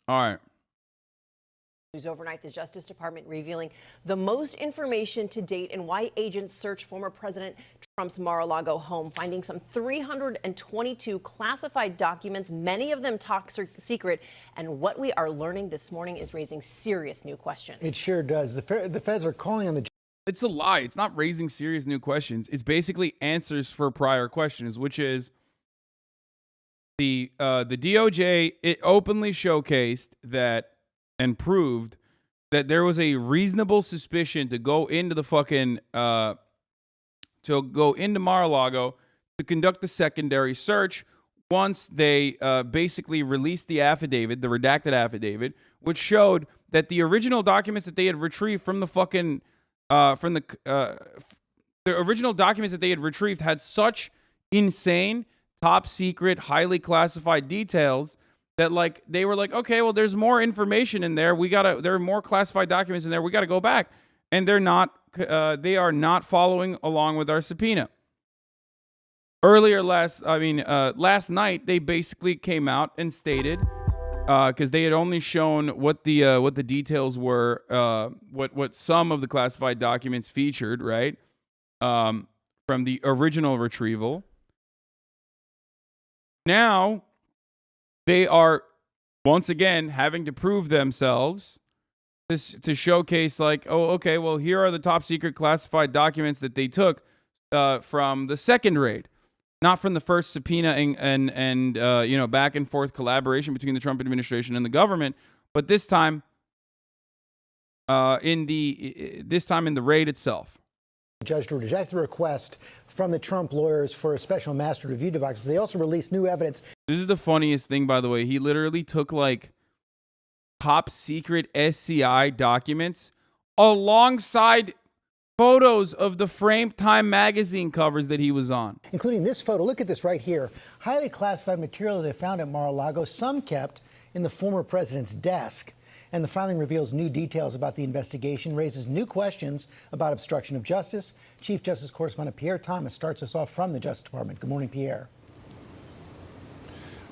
All right. News overnight, the Justice Department revealing the most information to date and why agents search former President Trump's Mar-a-Lago home, finding some 322 classified documents, many of them top secret. And what we are learning this morning is raising serious new questions. It sure does. The feds are calling on the... It's a lie. It's not raising serious new questions. It's basically answers for prior questions, which is the DOJ, it openly showcased that and proved that there was a reasonable suspicion to go into the fucking to go into Mar-a-Lago to conduct the secondary search once they basically released the affidavit, the redacted affidavit, which showed that the original documents that they had retrieved from the fucking the original documents that they had retrieved had such insane, top secret, highly classified details that, like, they were like, okay, well, there's more information in there. There are more classified documents in there. We got to go back. And they are not following along with our subpoena. Last night, they basically came out and stated, because they had only shown what the details were, what some of the classified documents featured, right, from the original retrieval. Now, they are, once again, having to prove themselves to showcase, like, oh, okay, well, here are the top secret classified documents that they took from the second raid, not from the first subpoena and back and forth collaboration between the Trump administration and the government, but this time in the raid itself. The judge to reject the request from the Trump lawyers for a special master review device. They also released new evidence. This is the funniest thing, by the way. He literally took, like, top secret SCI documents alongside photos of the framed Time magazine covers that he was on. Including this photo. Look at this right here. Highly classified material they found at Mar-a-Lago, some kept in the former president's desk. And the filing reveals new details about the investigation, raises new questions about obstruction of justice. Chief Justice Correspondent Pierre Thomas starts us off from the Justice Department. Good morning, Pierre.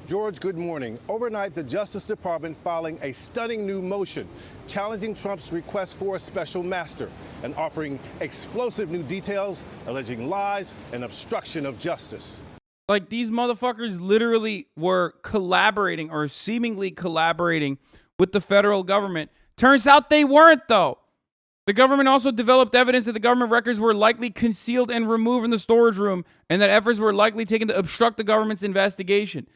George, good morning. Overnight, the Justice Department filing a stunning new motion challenging Trump's request for a special master and offering explosive new details alleging lies and obstruction of justice. Like, these motherfuckers literally were collaborating or seemingly collaborating with the federal government. Turns out they weren't, though. The government also developed evidence that the government records were likely concealed and removed from the storage room, and that efforts were likely taken to obstruct the government's investigation.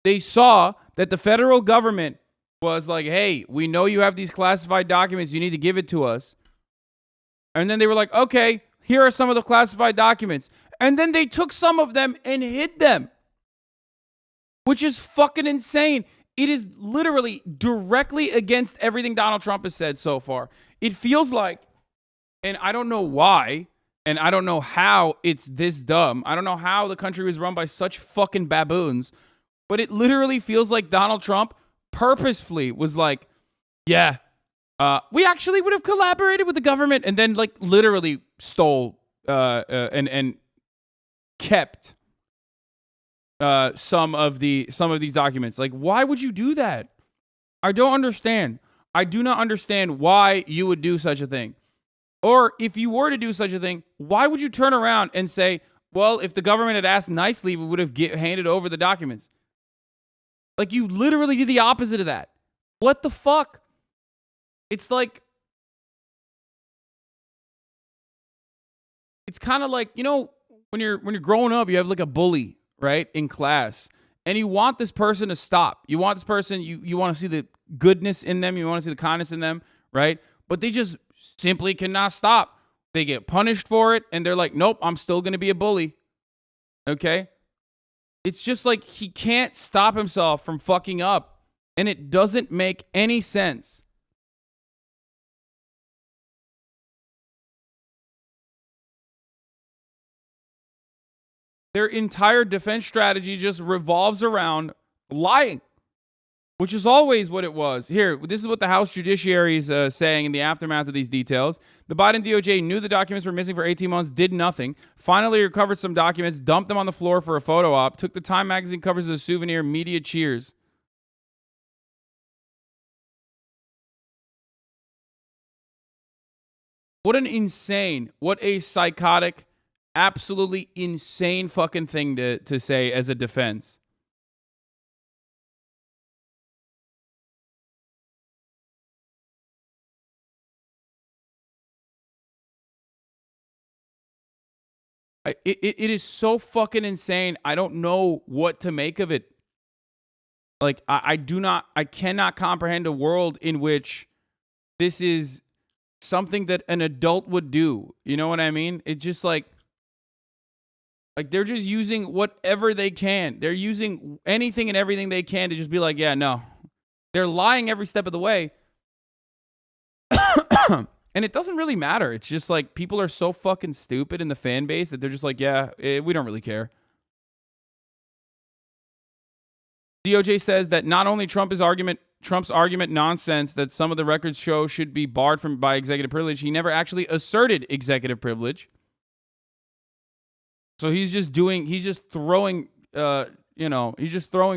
They saw that the federal government was like, hey, we know you have these classified documents. You need to give it to us. And then they were like, okay, here are some of the classified documents. And then they took some of them and hid them, which is fucking insane. It is literally directly against everything Donald Trump has said so far. It feels like, and I don't know why, and I don't know how it's this dumb. I don't know how the country was run by such fucking baboons, but it literally feels like Donald Trump purposefully was like, yeah, we actually would have collaborated with the government, and then, like, literally stole and kept some of these documents. Like, why would you do that? I don't understand. I do not understand why you would do such a thing. Or if you were to do such a thing, why would you turn around and say, well, if the government had asked nicely, we would have handed over the documents? Like, you literally do the opposite of that. What the fuck? It's like, it's kind of like, you know, when you're growing up, you have like a bully, right, in class, and you want this person to stop. You want this person, you want to see the goodness in them, you want to see the kindness in them, right? But they just simply cannot stop. They get punished for it, and they're like, nope, I'm still going to be a bully. Okay? It's just like he can't stop himself from fucking up, and it doesn't make any sense. Their entire defense strategy just revolves around lying, which is always what it was. Here, this is what the House Judiciary is saying in the aftermath of these details. The Biden DOJ knew the documents were missing for 18 months, did nothing, finally recovered some documents, dumped them on the floor for a photo op, took the Time magazine covers as a souvenir, media cheers. What a psychotic, absolutely insane fucking thing to say as a defense. It is so fucking insane. I don't know what to make of it. Like, I cannot comprehend a world in which this is something that an adult would do. You know what I mean? It's just like they're just using whatever they can. They're using anything and everything they can to just be like, yeah, no. They're lying every step of the way. And it doesn't really matter. It's just like people are so fucking stupid in the fan base that they're just like, yeah, we don't really care. DOJ says that not only Trump's argument nonsense that some of the records show should be barred by executive privilege, he never actually asserted executive privilege. So he's just throwing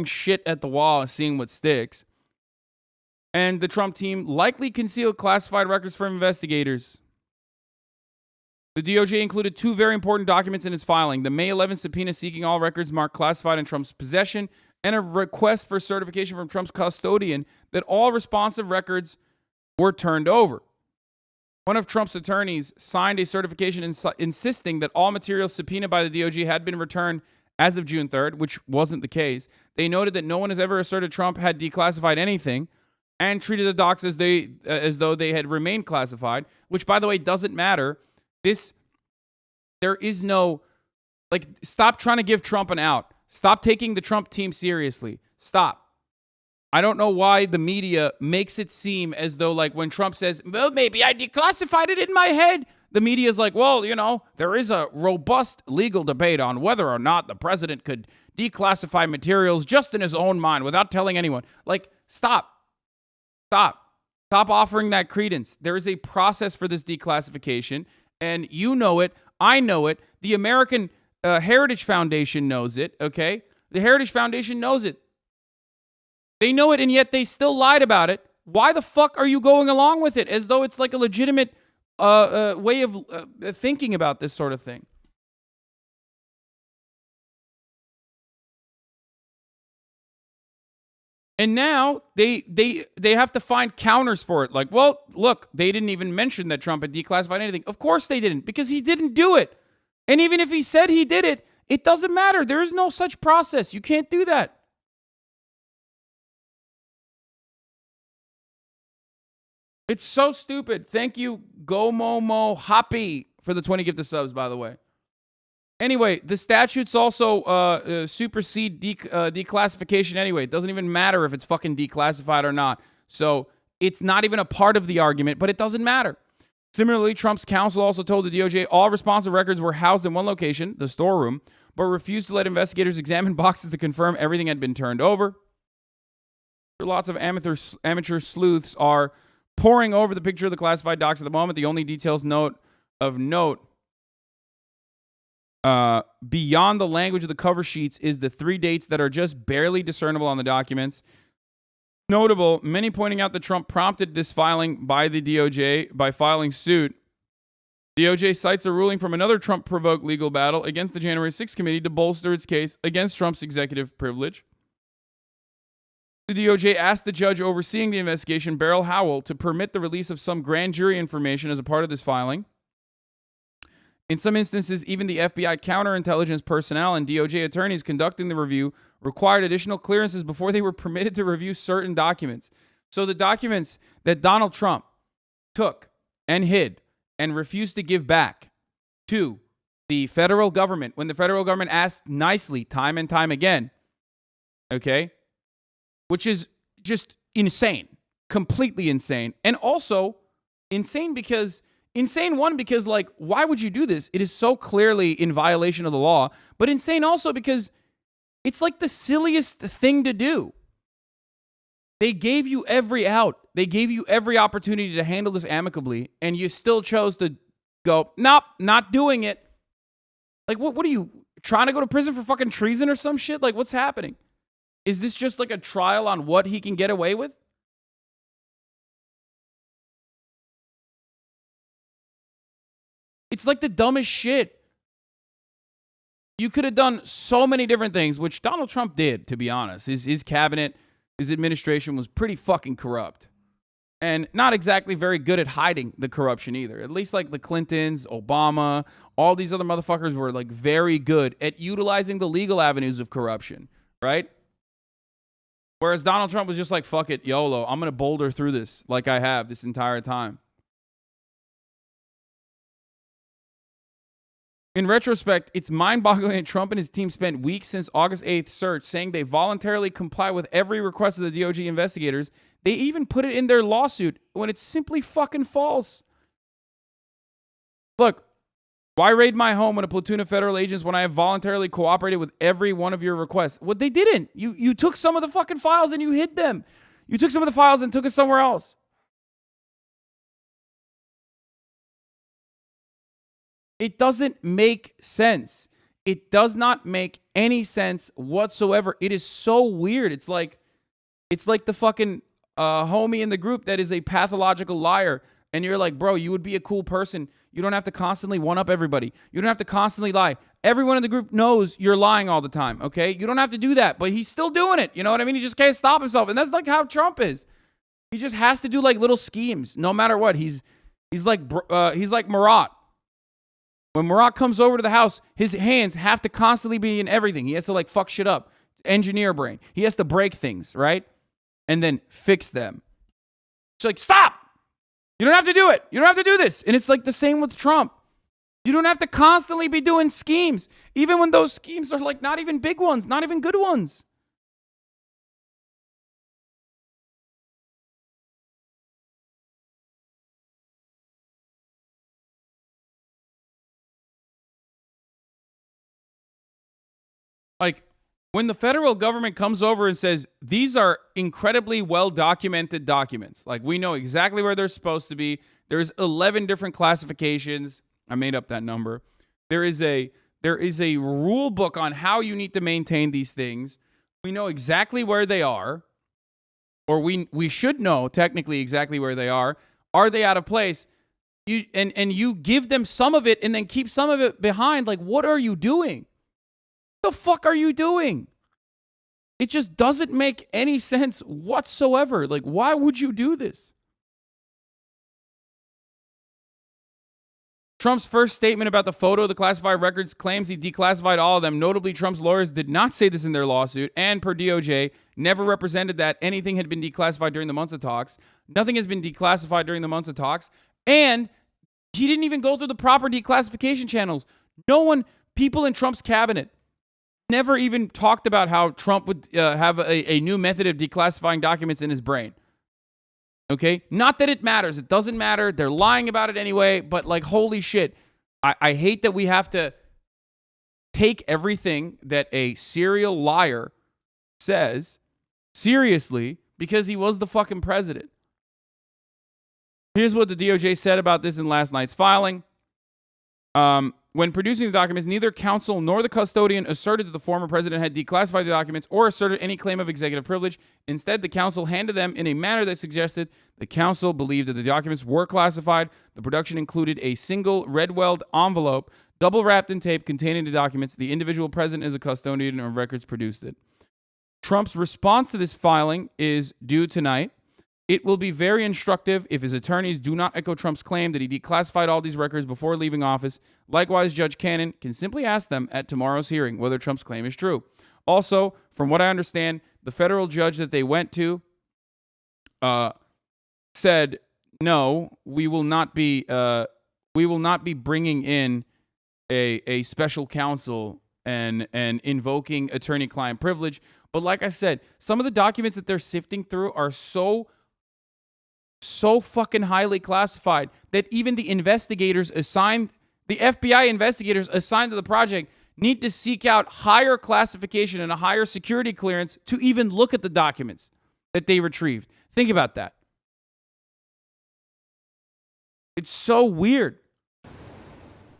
shit at the wall and seeing what sticks. And the Trump team likely concealed classified records from investigators. The DOJ included two very important documents in its filing: the May 11th subpoena seeking all records marked classified in Trump's possession, and a request for certification from Trump's custodian that all responsive records were turned over. One of Trump's attorneys signed a certification insisting that all materials subpoenaed by the DOJ had been returned as of June 3rd, which wasn't the case. They noted that no one has ever asserted Trump had declassified anything and treated the docs as though they had remained classified, which, by the way, doesn't matter. There is no, stop trying to give Trump an out. Stop taking the Trump team seriously. Stop. I don't know why the media makes it seem as though, when Trump says, well, maybe I declassified it in my head, the media is like, well, there is a robust legal debate on whether or not the president could declassify materials just in his own mind without telling anyone. Stop. Stop offering that credence. There is a process for this declassification, and you know it. I know it. The American Heritage Foundation knows it, okay? The Heritage Foundation knows it. They know it, and yet they still lied about it. Why the fuck are you going along with it as though it's like a legitimate way of thinking about this sort of thing? And now they have to find counters for it. Well, look, they didn't even mention that Trump had declassified anything. Of course they didn't, because he didn't do it. And even if he said he did it, it doesn't matter. There is no such process. You can't do that. It's so stupid. Thank you, Gomomo Hoppy, for the 20 gifted subs, by the way. Anyway, the statutes also supersede declassification anyway. It doesn't even matter if it's fucking declassified or not. So it's not even a part of the argument, but it doesn't matter. Similarly, Trump's counsel also told the DOJ all responsive records were housed in one location, the storeroom, but refused to let investigators examine boxes to confirm everything had been turned over. Lots of amateur sleuths are poring over the picture of the classified docs at the moment. The only details of note beyond the language of the cover sheets is the 3 dates that are just barely discernible on the documents. Notable, many pointing out that Trump prompted this filing by the DOJ by filing suit. DOJ cites a ruling from another Trump-provoked legal battle against the January 6th committee to bolster its case against Trump's executive privilege. The DOJ asked the judge overseeing the investigation, Beryl Howell, to permit the release of some grand jury information as a part of this filing. In some instances, even the FBI counterintelligence personnel and DOJ attorneys conducting the review required additional clearances before they were permitted to review certain documents. So the documents that Donald Trump took and hid and refused to give back to the federal government, when the federal government asked nicely time and time again, okay, which is just insane, completely insane. And also insane because, why would you do this? It is so clearly in violation of the law, but insane also because it's like the silliest thing to do. They gave you every out. They gave you every opportunity to handle this amicably, and you still chose to go, nope, not doing it. What are you, trying to go to prison for fucking treason or some shit? What's happening? Is this just a trial on what he can get away with? It's like the dumbest shit. You could have done so many different things, which Donald Trump did, to be honest. His cabinet, his administration was pretty fucking corrupt. And not exactly very good at hiding the corruption either. At least like the Clintons, Obama, all these other motherfuckers were like very good at utilizing the legal avenues of corruption, right? Whereas Donald Trump was just like, fuck it, YOLO. I'm going to boulder through this like I have this entire time. In retrospect, it's mind-boggling that Trump and his team spent weeks since August 8th search saying they voluntarily comply with every request of the DOJ investigators. They even put it in their lawsuit when it's simply fucking false. Look, why raid my home with a platoon of federal agents when I have voluntarily cooperated with every one of your requests? Well, they didn't. You took some of the fucking files and you hid them. You took some of the files and took it somewhere else. It doesn't make sense. It does not make any sense whatsoever. It is so weird. It's like the fucking homie in the group that is a pathological liar. And you're like, bro, you would be a cool person. You don't have to constantly one-up everybody. You don't have to constantly lie. Everyone in the group knows you're lying all the time, okay? You don't have to do that, but he's still doing it. You know what I mean? He just can't stop himself. And that's like how Trump is. He just has to do like little schemes no matter what. He's like Marat. When Marat comes over to the house, his hands have to constantly be in everything. He has to like fuck shit up. Engineer brain. He has to break things, right? And then fix them. It's like, stop! You don't have to do it. You don't have to do this. And it's like the same with Trump. You don't have to constantly be doing schemes, even when those schemes are like not even big ones, not even good ones. Like, when the federal government comes over and says, these are incredibly well-documented documents, like we know exactly where they're supposed to be. There's 11 different classifications. I made up that number. There is a rule book on how you need to maintain these things. We know exactly where they are, or we should know technically exactly where they are. Are they out of place? And you give them some of it and then keep some of it behind. Like, what are you doing? What the fuck are you doing? It just doesn't make any sense whatsoever. Like, why would you do this? Trump's first statement about the photo of the classified records claims he declassified all of them. Notably, Trump's lawyers did not say this in their lawsuit, and per DOJ, never represented that anything had been declassified during the months of talks. Nothing has been declassified during the months of talks, and he didn't even go through the proper declassification channels. People in Trump's cabinet never even talked about how Trump would have a new method of declassifying documents in his brain. Okay? Not that it matters. It doesn't matter. They're lying about it anyway, but like, holy shit. I hate that we have to take everything that a serial liar says seriously because he was the fucking president. Here's what the DOJ said about this in last night's filing. When producing the documents, neither counsel nor the custodian asserted that the former president had declassified the documents or asserted any claim of executive privilege. Instead, the counsel handed them in a manner that suggested the counsel believed that the documents were classified. The production included a single red-weld envelope, double-wrapped in tape containing the documents. The individual present as a custodian of records produced it. Trump's response to this filing is due tonight. It will be very instructive if his attorneys do not echo Trump's claim that he declassified all these records before leaving office. Likewise, Judge Cannon can simply ask them at tomorrow's hearing whether Trump's claim is true. Also, from what I understand, the federal judge that they went to said, no, we will not be bringing in a special counsel and invoking attorney-client privilege. But like I said, some of the documents that they're sifting through are so fucking highly classified that even the FBI investigators assigned to the project need to seek out higher classification and a higher security clearance to even look at the documents that they retrieved. Think about that. It's so weird.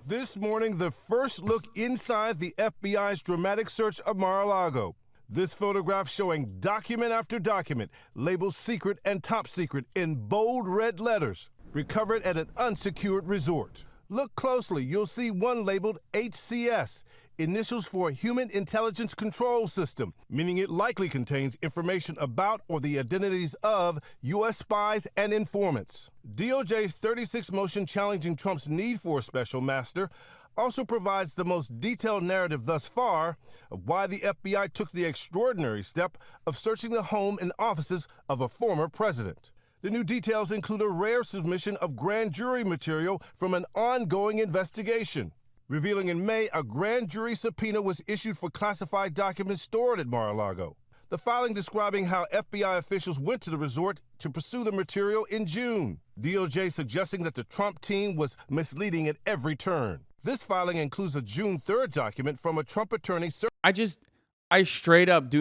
This morning, the first look inside the FBI's dramatic search of Mar-a-Lago. This photograph showing document after document, labeled secret and top secret in bold red letters, recovered at an unsecured resort. Look closely. You'll see one labeled HCS, initials for Human Intelligence Control System, meaning it likely contains information about or the identities of U.S. spies and informants. DOJ's 36 motion challenging Trump's need for a special master also provides the most detailed narrative thus far of why the FBI took the extraordinary step of searching the home and offices of a former president. The new details include a rare submission of grand jury material from an ongoing investigation, revealing in May a grand jury subpoena was issued for classified documents stored at Mar-a-Lago. The filing describing how FBI officials went to the resort to pursue the material in June. DOJ suggesting that the Trump team was misleading at every turn. This filing includes a June 3rd document from a Trump attorney. I straight up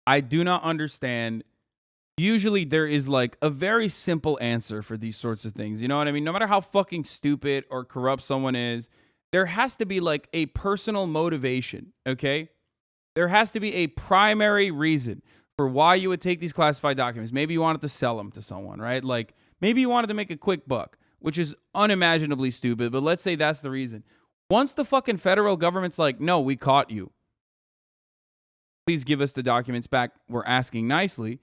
I do not understand. Usually there is like a very simple answer for these sorts of things. You know what I mean? No matter how fucking stupid or corrupt someone is, there has to be like a personal motivation, okay? There has to be a primary reason for why you would take these classified documents. Maybe you wanted to sell them to someone, right? Like maybe you wanted to make a quick buck, which is unimaginably stupid, but let's say that's the reason. Once the fucking federal government's like, no, we caught you. Please give us the documents back. We're asking nicely.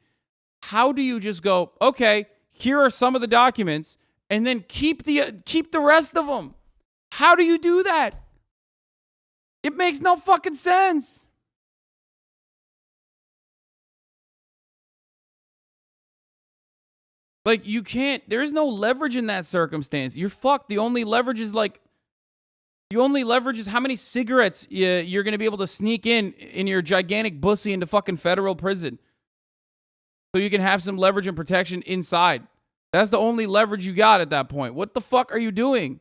How do you just go, okay, here are some of the documents, and then keep the rest of them? How do you do that? It makes no fucking sense. Like, you can't, there is no leverage in that circumstance. You're fucked. The only leverage is how many cigarettes you're going to be able to sneak in your gigantic bussy into fucking federal prison. So you can have some leverage and protection inside. That's the only leverage you got at that point. What the fuck are you doing?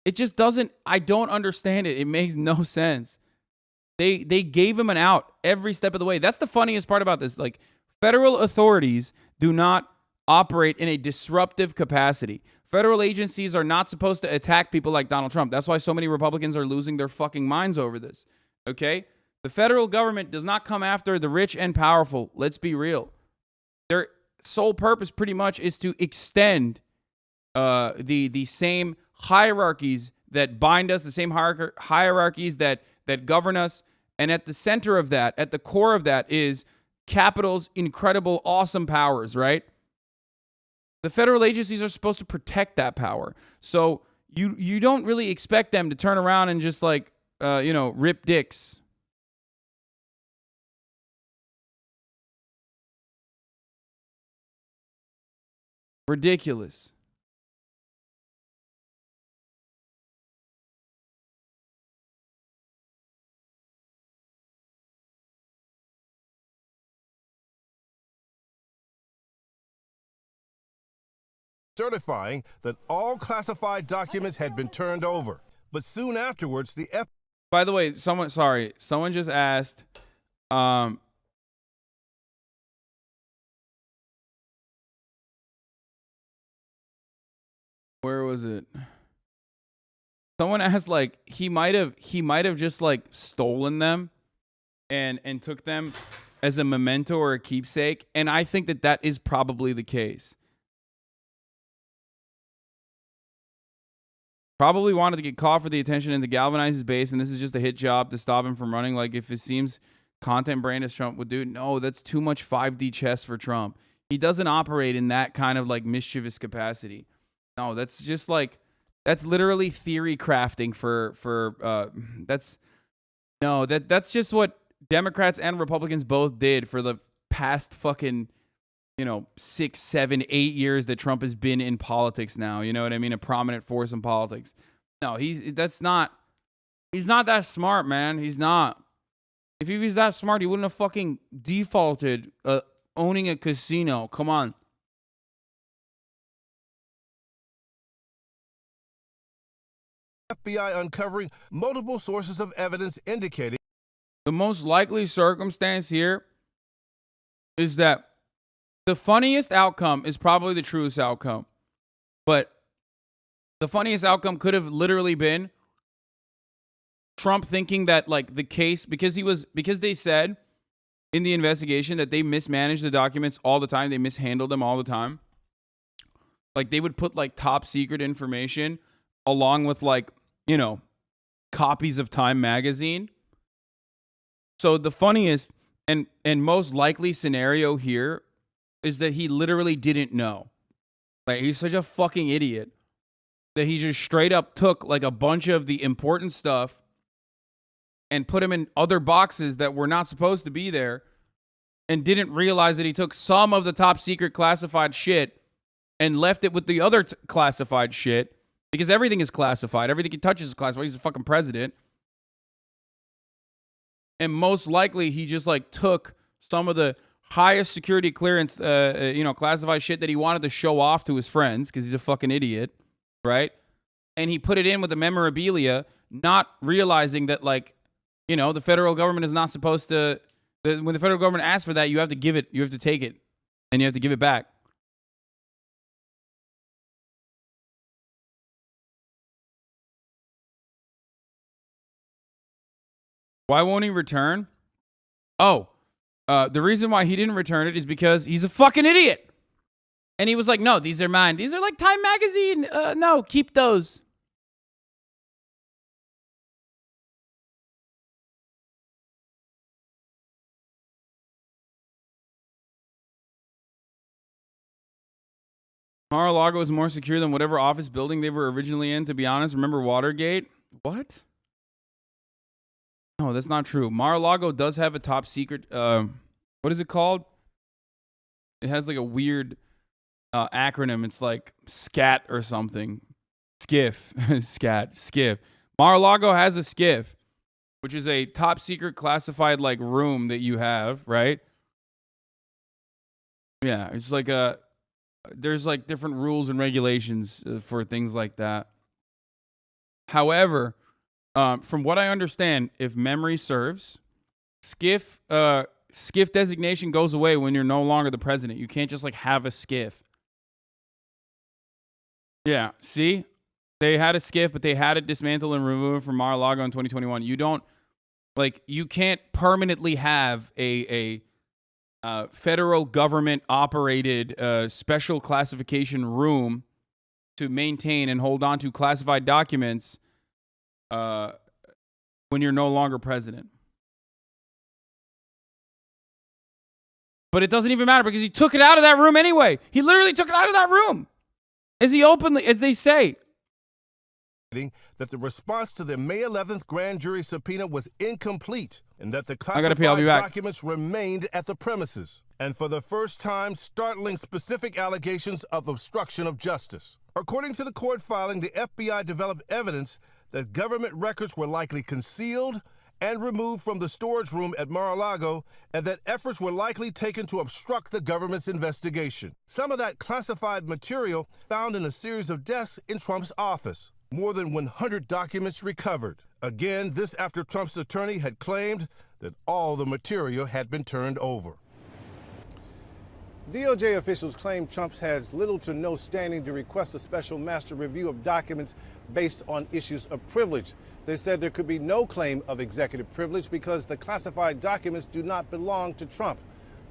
It just doesn't, I don't understand it. It makes no sense. They gave him an out every step of the way. That's the funniest part about this. Like, federal authorities do not operate in a disruptive capacity. Federal agencies are not supposed to attack people like Donald Trump. That's why so many Republicans are losing their fucking minds over this. Okay? The federal government does not come after the rich and powerful. Let's be real. Their sole purpose pretty much is to extend the same hierarchies that bind us, the same hierarchies that govern us. And at the center of that, at the core of that is capital's incredible, awesome powers, right? The federal agencies are supposed to protect that power. So you don't really expect them to turn around and just like, rip dicks. Ridiculous. Certifying that all classified documents had been turned over. But soon afterwards, the FBI... By the way, someone just asked, where was it? Someone asked, like, he might have just like stolen them and took them as a memento or a keepsake, and I think that is probably the case. Probably wanted to get caught for the attention and to galvanize his base, and this is just a hit job to stop him from running. Like, if it seems content brain as Trump would do, no, that's too much 5D chess for Trump. He doesn't operate in that kind of like mischievous capacity. No, that's just like, that's literally theory crafting that's just what Democrats and Republicans both did for the past fucking 6, 7, 8 years that Trump has been in politics now. You know what I mean? A prominent force in politics. No, he's not that smart, man. He's not. If he was that smart, he wouldn't have fucking defaulted owning a casino. Come on. FBI uncovering multiple sources of evidence indicating the most likely circumstance here is that the funniest outcome is probably the truest outcome. But the funniest outcome could have literally been Trump thinking that like the case, because they said in the investigation that they mismanaged the documents all the time. They mishandled them all the time. Like they would put like top secret information along with like, you know, copies of Time magazine. So the funniest and most likely scenario here is that he literally didn't know. Like he's such a fucking idiot that he just straight up took like a bunch of the important stuff and put them in other boxes that were not supposed to be there and didn't realize that he took some of the top secret classified shit and left it with the other classified shit, because everything is classified. Everything he touches is classified. He's a fucking president. And most likely he just like took some of the highest security clearance, classified shit that he wanted to show off to his friends because he's a fucking idiot, right? And he put it in with the memorabilia, not realizing that, like, you know, the federal government is not supposed to. When the federal government asks for that, you have to give it. You have to take it, and you have to give it back. Why won't he return? Oh, the reason why he didn't return it is because he's a fucking idiot. And he was like, no, these are mine. These are like Time magazine. No, keep those. Mar-a-Lago is more secure than whatever office building they were originally in, to be honest. Remember Watergate? What? No, that's not true. Mar-a-Lago does have a top secret, what is it called? It has like a weird acronym. It's like SCAT or something. SCIF. SCAT. SCIF. Mar-a-Lago has a SCIF, which is a top secret classified like room that you have, right? Yeah, it's like there's like different rules and regulations for things like that. However, from what I understand, if memory serves, SCIF designation goes away when you're no longer the president. You can't just like have a SCIF. Yeah, see? They had a SCIF, but they had it dismantled and removed from Mar-a-Lago in 2021. You can't permanently have a federal government operated special classification room to maintain and hold on to classified documents when you're no longer president. But it doesn't even matter because he took it out of that room anyway. He literally took it out of that room. As they say. That the response to the May 11th grand jury subpoena was incomplete and that the I'll be classified back. documents remained at the premises. And for the first time, startling specific allegations of obstruction of justice. According to the court filing, the FBI developed evidence that government records were likely concealed and removed from the storage room at Mar-a-Lago, and that efforts were likely taken to obstruct the government's investigation. Some of that classified material found in a series of desks in Trump's office. More than 100 documents recovered. Again, this after Trump's attorney had claimed that all the material had been turned over. DOJ officials claim Trump has little to no standing to request a special master review of documents based on issues of privilege. They said there could be no claim of executive privilege because the classified documents do not belong to Trump.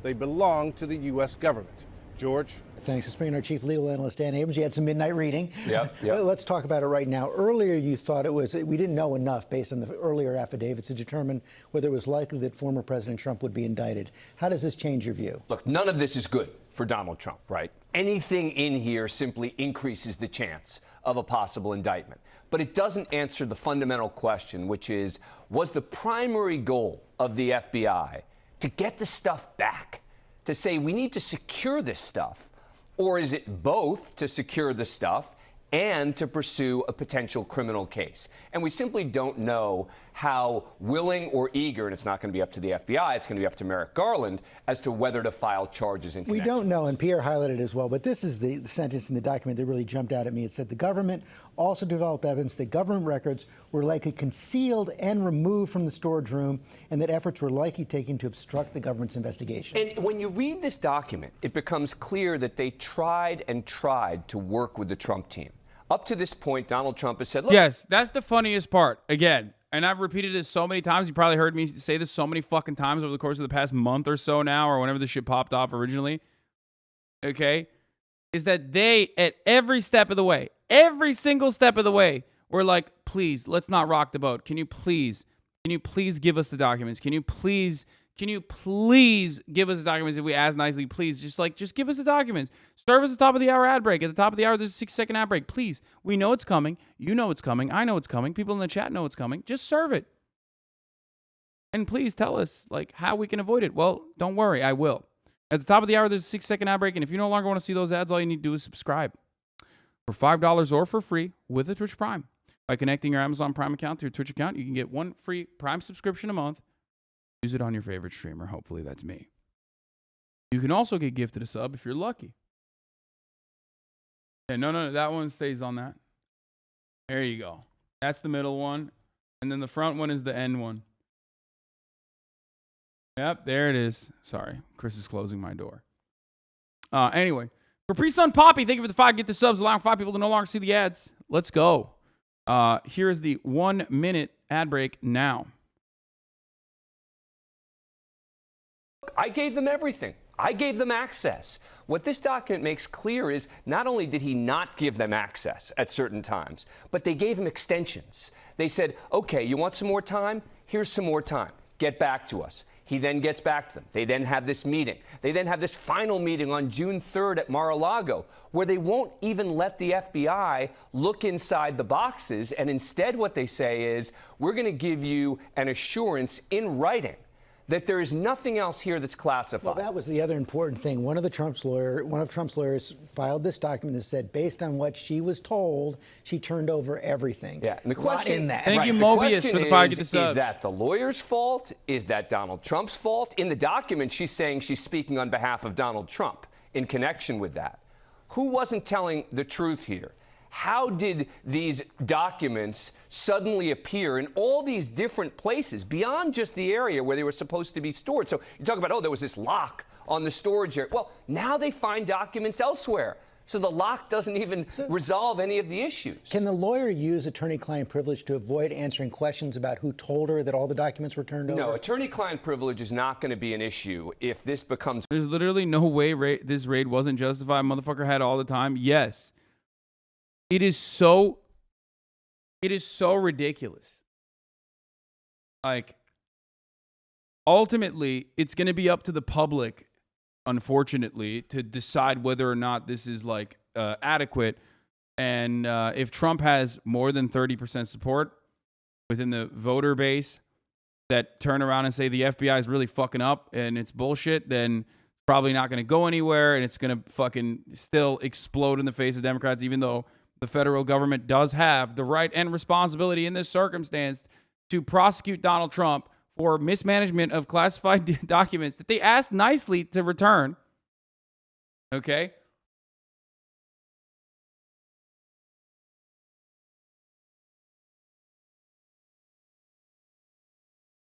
They belong to the U.S. government. George? Thanks. It's bringing our chief legal analyst, Dan Abrams. You had some midnight reading. Yep. Let's talk about it right now. Earlier, you thought we didn't know enough based on the earlier affidavits to determine whether it was likely that former President Trump would be indicted. How does this change your view? Look, none of this is good for Donald Trump, right? Anything in here simply increases the chance of a possible indictment. But it doesn't answer the fundamental question, which is, was the primary goal of the FBI to get the stuff back? To say we need to secure this stuff? Or is it both to secure the stuff and to pursue a potential criminal case? And we simply don't know how willing or eager, and it's not going to be up to the FBI, it's going to be up to Merrick Garland, as to whether to file charges in connection. We don't know, and Pierre highlighted as well, but this is the sentence in the document that really jumped out at me. It said the government also developed evidence that government records were likely concealed and removed from the storage room, and that efforts were likely taken to obstruct the government's investigation. And when you read this document, it becomes clear that they tried and tried to work with the Trump team. Up to this point, Donald Trump has said, look. Yes, that's the funniest part. Again, and I've repeated this so many times. You probably heard me say this so many fucking times over the course of the past month or so now, or whenever this shit popped off originally. Okay? is that they, at every step of the way, every single step of the way, were like, please, let's not rock the boat. Can you please give us the documents? Can you please give us the documents if we ask nicely? Please, just give us the documents. Serve us the top of the hour ad break. At the top of the hour, there's a 6-second ad break. Please, we know it's coming. You know it's coming. I know it's coming. People in the chat know it's coming. Just serve it. And please tell us, like, how we can avoid it. Well, don't worry, I will. At the top of the hour, there's a 6-second ad break, and if you no longer want to see those ads, all you need to do is subscribe for $5 or for free with a Twitch Prime. By connecting your Amazon Prime account to your Twitch account, you can get 1 free Prime subscription a month. Use it on your favorite streamer. Hopefully that's me. You can also get gifted a sub if you're lucky. Yeah, no, that one stays on that. There you go. That's the middle one. And then the front one is the end one. Yep, there it is. Sorry, Chris is closing my door. Anyway, Capri Sun Poppy, thank you for the 5 get the subs, allowing 5 people to no longer see the ads. Let's go. Here is the 1-minute ad break now. I gave them everything. I gave them access. What this document makes clear is not only did he not give them access at certain times, but they gave him extensions. They said, okay, you want some more time? Here's some more time. Get back to us. He then gets back to them. They then have this meeting. They then have this final meeting on June 3rd at Mar-a-Lago, where they won't even let the FBI look inside the boxes. And instead what they say is, we're going to give you an assurance in writing that there is nothing else here that's classified. Well, that was the other important thing. One of Trump's lawyers filed this document that said, based on what she was told, she turned over everything. Yeah, and the question in that. Thank you, Mobius, for the 5 get the subs. Is that the lawyer's fault? Is that Donald Trump's fault? In the document, she's saying she's speaking on behalf of Donald Trump in connection with that. Who wasn't telling the truth here? How did these documents suddenly appear in all these different places beyond just the area where they were supposed to be stored? So you talk about, oh, there was this lock on the storage area. Well, now they find documents elsewhere. So the lock doesn't even resolve any of the issues. Can the lawyer use attorney-client privilege to avoid answering questions about who told her that all the documents were turned over? No, attorney-client privilege is not going to be an issue if this becomes... There's literally no way this raid wasn't justified. Motherfucker had all the time. Yes. It is so ridiculous. Like, ultimately, it's going to be up to the public, unfortunately, to decide whether or not this is like adequate. And if Trump has more than 30% support within the voter base that turn around and say the FBI is really fucking up and it's bullshit, then probably not going to go anywhere, and it's going to fucking still explode in the face of Democrats, even though the federal government does have the right and responsibility in this circumstance to prosecute Donald Trump for mismanagement of classified documents that they asked nicely to return. Okay?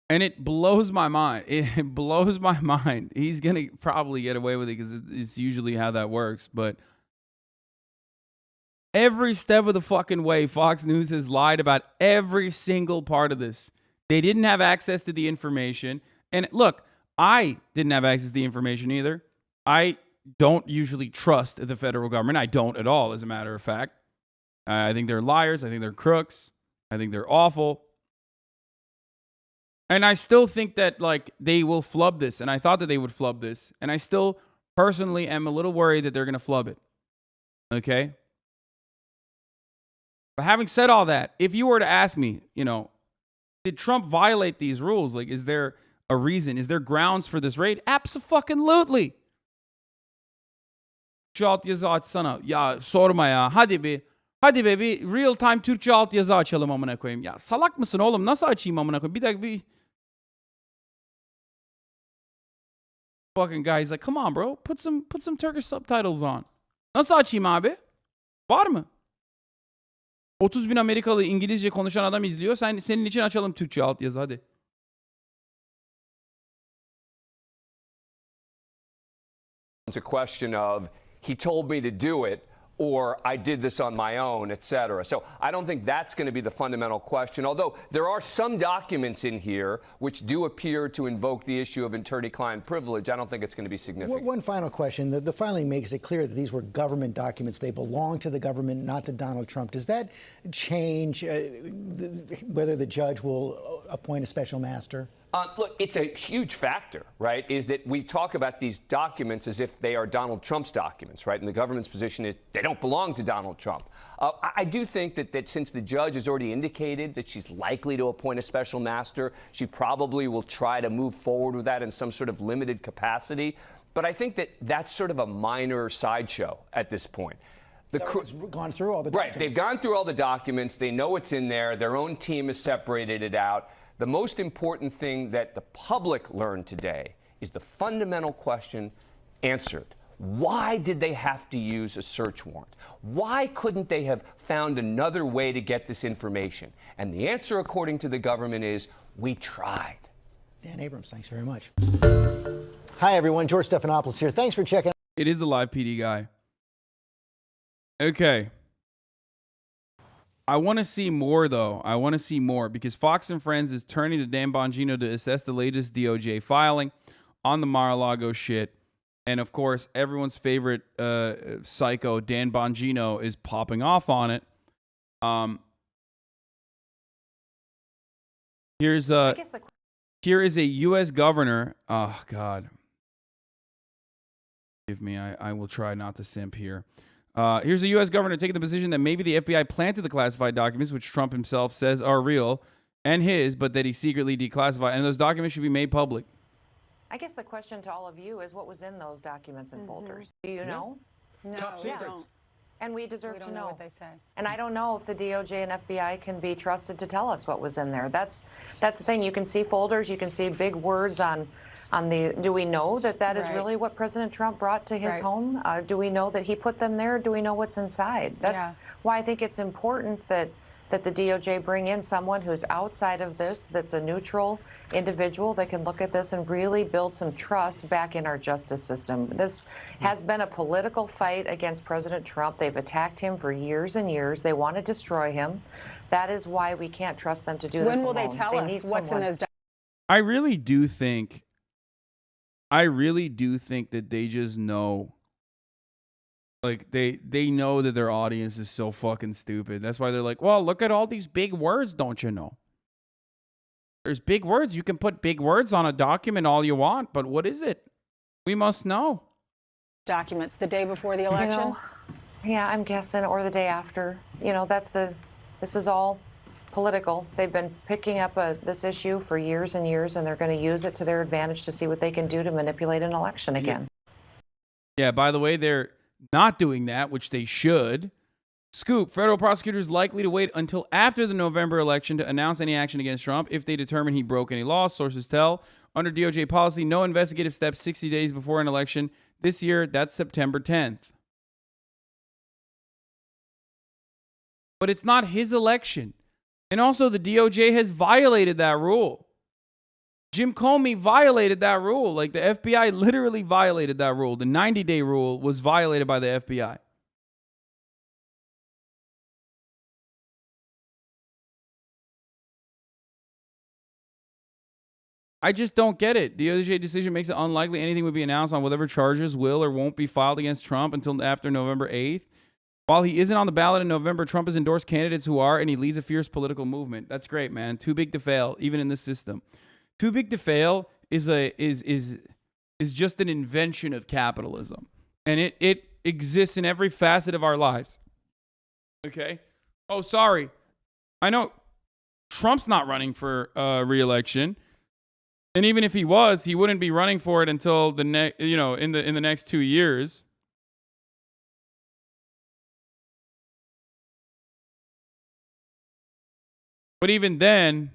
And it blows my mind. It blows my mind. He's going to probably get away with it because it's usually how that works. But every step of the fucking way, Fox News has lied about every single part of this. They didn't have access to the information. And look, I didn't have access to the information either. I don't usually trust the federal government. I don't at all, as a matter of fact. I think they're liars. I think they're crooks. I think they're awful. And I still think that, like, they will flub this. And I thought that they would flub this. And I still personally am a little worried that they're going to flub it. Okay? But having said all that, if you were to ask me, did Trump violate these rules? Like, is there a reason? Is there grounds for this raid? Abso-fucking-lutely. Alt yazı açsana. Ya sorma ya. Hadi be bir real time Türkçe alt yazı açalım amına koyayım. Ya salak mısın oğlum? Nasıl açayım amına koyayım? Bir dakika bir fucking guy, he's like, come on bro, put some Turkish subtitles on. Nasıl açayım abi? Var mı? 30 bin Amerikalı İngilizce konuşan adam izliyor. Senin için açalım Türkçe altyazı hadi. It's a question of, he told me to do it. or I did this on my own, et cetera. So I don't think that's going to be the fundamental question, although there are some documents in here which do appear to invoke the issue of attorney-client privilege. I don't think it's going to be significant. One final question. The filing makes it clear that these were government documents. They belong to the government, not to Donald Trump. Does that change whether the judge will appoint a special master? Look, it's a huge factor, right, is that we talk about these documents as if they are Donald Trump's documents, right? And the government's position is they don't belong to Donald Trump. I do think that since the judge has already indicated that she's likely to appoint a special master, she probably will try to move forward with that in some sort of limited capacity. But I think that that's sort of a minor sideshow at this point. Gone through all the documents. Right, they've gone through all the documents. They know it's in there. Their own team has separated it out. The most important thing that the public learned today is the fundamental question answered. Why did they have to use a search warrant? Why couldn't they have found another way to get this information? And the answer, according to the government, is we tried. Dan Abrams, thanks very much. Hi, everyone. George Stephanopoulos here. Thanks for checking out. It is the live PD guy. Okay. I want to see more, though. I want to see more because Fox and Friends is turning to Dan Bongino to assess the latest DOJ filing on the Mar-a-Lago shit. And, of course, everyone's favorite psycho, Dan Bongino, is popping off on it. Here is a U.S. governor. Oh, God. Give me. I will try not to simp here. Here's a U.S. governor taking the position that maybe the FBI planted the classified documents, which Trump himself says are real and his, but that he secretly declassified. And those documents should be made public. I guess the question to all of you is what was in those documents and folders? Do you know? No, Top we secrets. don't. And we deserve We to don't know. know what they say. And I don't know if the DOJ and FBI can be trusted to tell us what was in there. That's the thing. You can see folders. You can see big words on the. Do we know that that is Right. really what President Trump brought to his Right. home? Do we know that he put them there? Do we know what's inside? That's Yeah. why I think it's important that the DOJ bring in someone who's outside of this, that's a neutral individual that can look at this and really build some trust back in our justice system. This has been a political fight against President Trump. They've attacked him for years and years. They want to destroy him. That is why we can't trust them to do this When will they alone. tell need us what's in someone. those documents? I really do think that they just know. Like, they know that their audience is so fucking stupid. That's why they're like, well, look at all these big words, don't you know? There's big words. You can put big words on a document all you want, but what is it? We must know. Documents the day before the election? Yeah, I'm guessing, or the day after. This is all political. They've been picking up this issue for years and years, and they're going to use it to their advantage to see what they can do to manipulate an election again. Yeah, by the way, they're not doing that, which they should. Scoop, federal prosecutors likely to wait until after the November election to announce any action against Trump if they determine he broke any laws. Sources tell. Under DOJ policy, no investigative steps 60 days before an election. This year, that's September 10th. But it's not his election. And also, the DOJ has violated that rule. Jim Comey violated that rule. Like, the FBI literally violated that rule. The 90-day rule was violated by the FBI. I just don't get it. The DOJ decision makes it unlikely anything would be announced on whatever charges will or won't be filed against Trump until after November 8th. While he isn't on the ballot in November, Trump has endorsed candidates who are, and he leads a fierce political movement. That's great, man. Too big to fail, even in this system. Too big to fail is just an invention of capitalism. And it exists in every facet of our lives. Okay? Oh, sorry. I know Trump's not running for re-election. And even if he was, he wouldn't be running for it until in the next 2 years. But even then,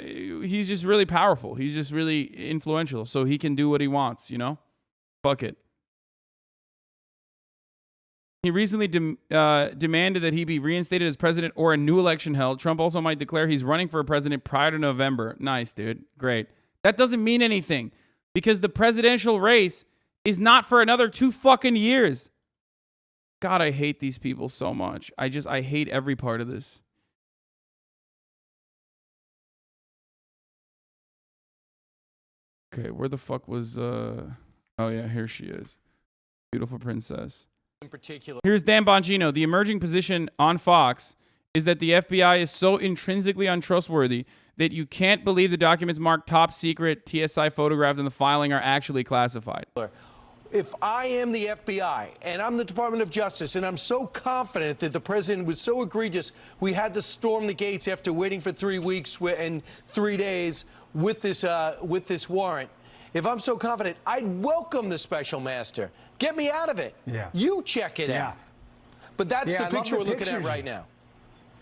he's just really powerful. He's just really influential. So he can do what he wants, Fuck it. He recently demanded that he be reinstated as president or a new election held. Trump also might declare he's running for president prior to November. Nice, dude. Great. That doesn't mean anything. because the presidential race is not for another 2 fucking years. God, I hate these people so much. I hate every part of this. Okay, where the fuck was oh yeah, here she is. Beautiful princess. In particular. Here's Dan Bongino. The emerging position on Fox is that the FBI is so intrinsically untrustworthy that you can't believe the documents marked top secret TSI photographs in the filing are actually classified. If I am the FBI and I'm the Department of Justice and I'm so confident that the president was so egregious, we had to storm the gates after waiting for 3 weeks and 3 days with this warrant. If I'm so confident, I'd welcome the special master. Get me out of it. Yeah. You check it out. But that's the picture we're looking at right now.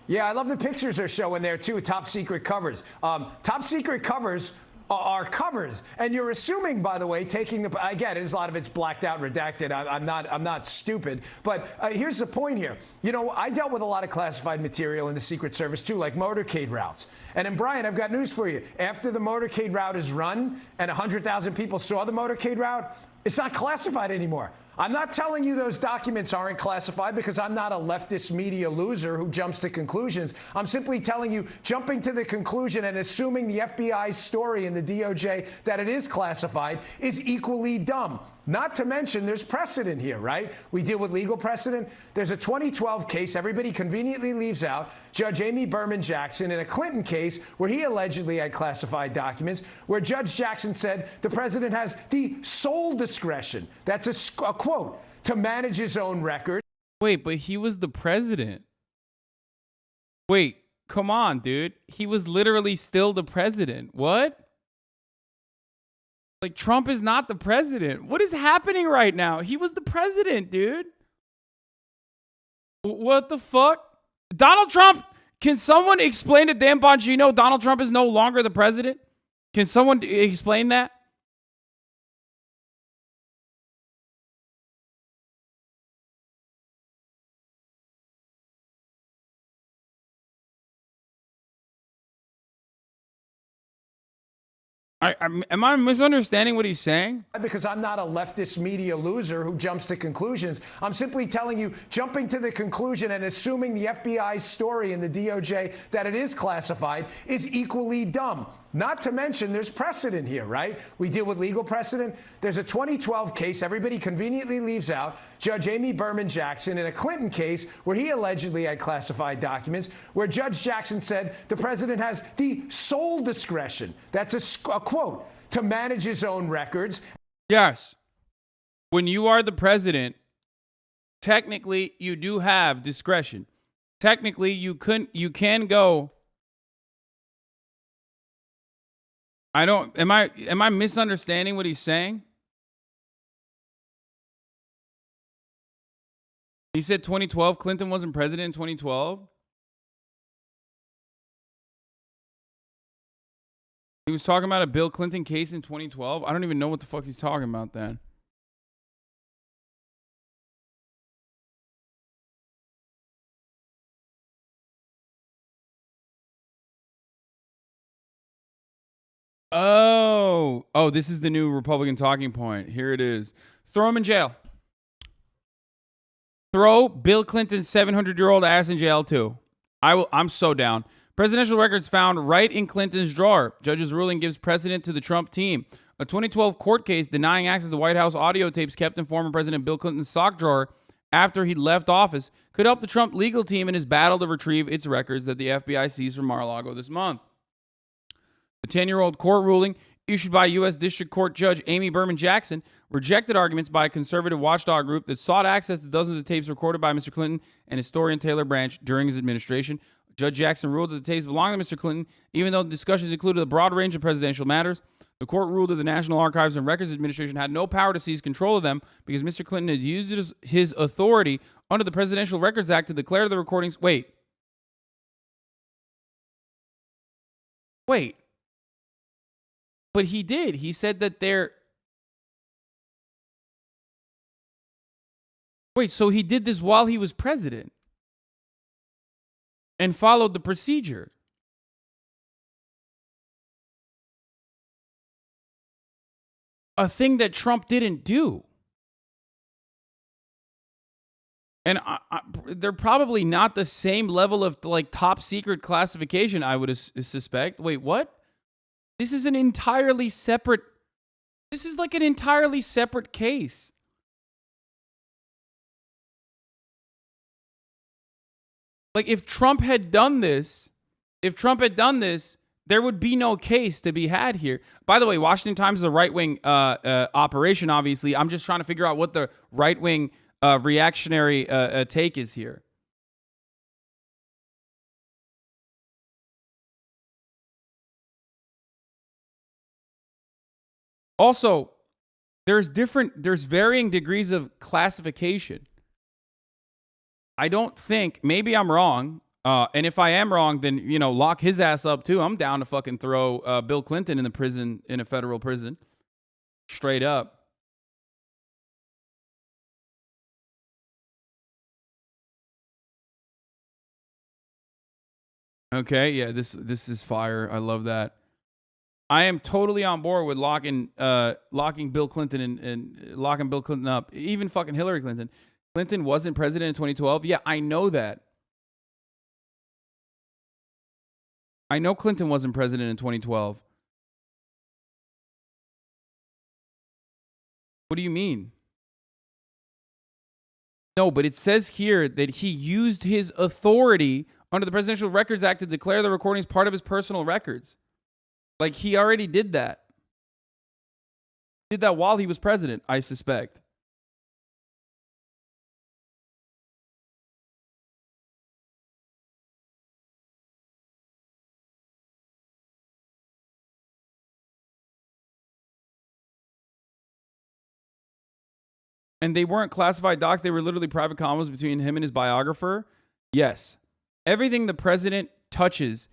Yeah, I love the pictures they're showing there, too, top secret covers. Top secret covers are covers. And you're assuming, by the way, taking the, again, a lot of it's blacked out, redacted. I'm not stupid. But here's the point here. You know, I dealt with a lot of classified material in the Secret Service, too, like motorcade routes. And then, Brian, I've got news for you. After the motorcade route is run and 100,000 people saw the motorcade route, it's not classified anymore. I'm not telling you those documents aren't classified because I'm not a leftist media loser who jumps to conclusions. I'm simply telling you, jumping to the conclusion and assuming the FBI's story and the DOJ that it is classified is equally dumb. Not to mention there's precedent here, right? We deal with legal precedent. There's a 2012 case everybody conveniently leaves out, Judge Amy Berman Jackson, in a Clinton case where he allegedly had classified documents, where Judge Jackson said the president has the sole discretion, that's a quote, to manage his own record. Wait, but he was the president. Wait, come on, dude. He was literally still the president. What? Like, Trump is not the president. What is happening right now? He was the president, dude. What the fuck? Donald Trump, can someone explain to Dan Bongino Donald Trump is no longer the president? Can someone explain that? Am I misunderstanding what he's saying? Because I'm not a leftist media loser who jumps to conclusions. I'm simply telling you, jumping to the conclusion and assuming the FBI's story and the DOJ that it is classified is equally dumb. Not to mention there's precedent here, right? We deal with legal precedent. There's a 2012 case everybody conveniently leaves out, Judge Amy Berman Jackson, in a Clinton case where he allegedly had classified documents, where Judge Jackson said the president has the sole discretion, that's a quote, to manage his own records. Yes. When you are the president, technically you do have discretion. Technically you can go. Am I misunderstanding what he's saying? He said 2012, Clinton wasn't president in 2012. He was talking about a Bill Clinton case in 2012. I don't even know what the fuck he's talking about then. Oh, this is the new Republican talking point. Here it is. Throw him in jail. Throw Bill Clinton's 700-year-old ass in jail too. I'm so down. Presidential records found right in Clinton's drawer. Judge's ruling gives precedent to the Trump team. A 2012 court case denying access to White House audio tapes kept in former President Bill Clinton's sock drawer after he left office could help the Trump legal team in his battle to retrieve its records that the FBI seized from Mar-a-Lago this month. The 10-year-old court ruling issued by U.S. District Court Judge Amy Berman Jackson rejected arguments by a conservative watchdog group that sought access to dozens of tapes recorded by Mr. Clinton and historian Taylor Branch during his administration. Judge Jackson ruled that the tapes belonged to Mr. Clinton, even though the discussions included a broad range of presidential matters. The court ruled that the National Archives and Records Administration had no power to seize control of them because Mr. Clinton had used his authority under the Presidential Records Act to declare the recordings. Wait. But he did. He said that they're... Wait, so he did this while he was president and followed the procedure. a thing that Trump didn't do. And they're probably not the same level of like top secret classification, I would suspect. Wait, what? This is an entirely separate. This is like an entirely separate case. Like if Trump had done this, there would be no case to be had here. By the way, Washington Times is a right-wing operation, obviously. I'm just trying to figure out what the right-wing reactionary take is here. Also, there's varying degrees of classification. I don't think, maybe I'm wrong, and if I am wrong, then, you know, lock his ass up too. I'm down to fucking throw Bill Clinton in the prison, in a federal prison. Straight up. Okay, yeah, this is fire. I love that. I am totally on board with locking Bill Clinton and locking Bill Clinton up. Even fucking Hillary Clinton. Clinton wasn't president in 2012. Yeah, I know that. I know Clinton wasn't president in 2012. What do you mean? No, but it says here that he used his authority under the Presidential Records Act to declare the recordings part of his personal records. Like, he already did that. Did that while he was president, I suspect. And they weren't classified docs. They were literally private convos between him and his biographer. Yes. Everything the president touches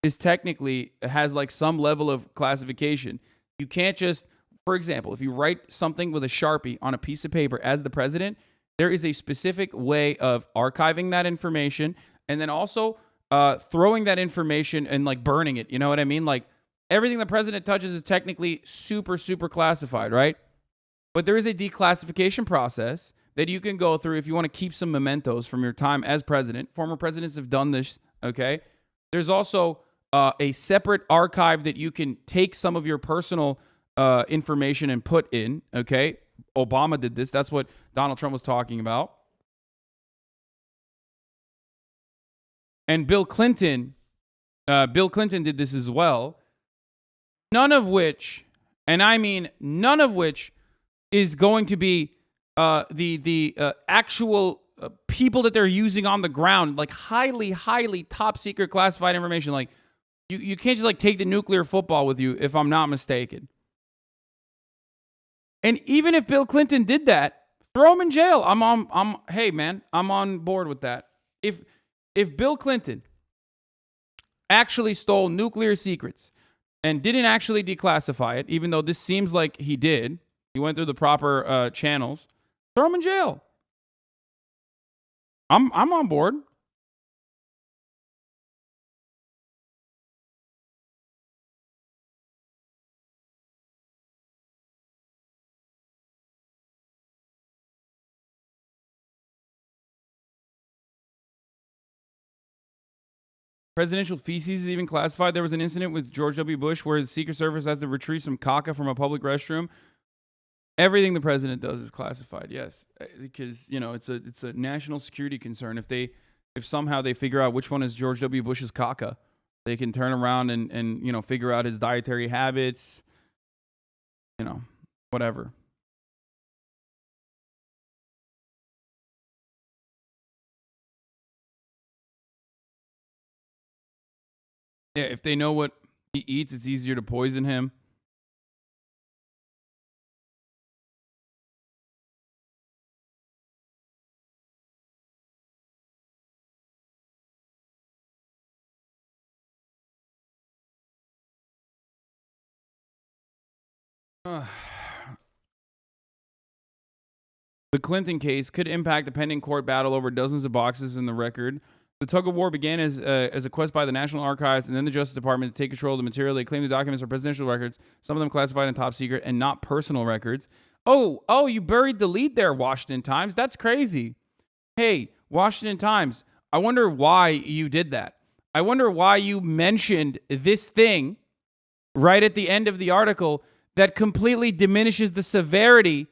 is technically has like some level of classification. You can't just, for example, if you write something with a Sharpie on a piece of paper as the president, there is a specific way of archiving that information and then also throwing that information and like burning it. You know what I mean? Like, everything the president touches is technically super, super classified, right? But there is a declassification process that you can go through if you want to keep some mementos from your time as president. Former presidents have done this, okay? There's also a separate archive that you can take some of your personal information and put in, okay? Obama did this. That's what Donald Trump was talking about. And Bill Clinton did this as well. None of which, and I mean none of which, is going to be the actual people that they're using on the ground, like highly, highly top secret classified information. Like you can't just like take the nuclear football with you, if I'm not mistaken. And even if Bill Clinton did that, throw him in jail. Hey man, I'm on board with that. If Bill Clinton actually stole nuclear secrets and didn't actually declassify it, even though this seems like he did, he went through the proper channels, throw him in jail. I'm on board. Presidential feces is even classified. There was an incident with George W. Bush where the Secret Service has to retrieve some caca from a public restroom. Everything the president does is classified, yes, because you know it's a national security concern. If somehow they figure out which one is George W. Bush's caca, they can turn around and you know figure out his dietary habits, you know, whatever. Yeah, if they know what he eats, it's easier to poison him. The Clinton case could impact the pending court battle over dozens of boxes in the record The tug of war began as a quest by the National Archives and then the Justice Department to take control of the material. They claim the documents are presidential records, some of them classified and top secret, and not personal records. Oh, you buried the lead there, Washington Times. That's crazy. Hey, Washington Times, I wonder why you did that. I wonder why you mentioned this thing right at the end of the article that completely diminishes the severity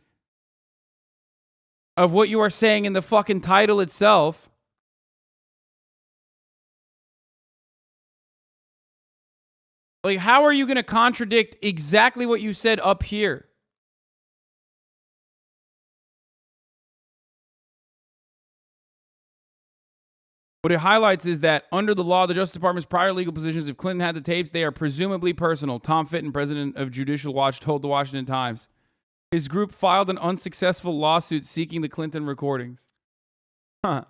of what you are saying in the fucking title itself. Like, how are you going to contradict exactly what you said up here? What it highlights is that under the law, the Justice Department's prior legal positions, if Clinton had the tapes, they are presumably personal. Tom Fitton, president of Judicial Watch, told the Washington Times. His group filed an unsuccessful lawsuit seeking the Clinton recordings. Huh.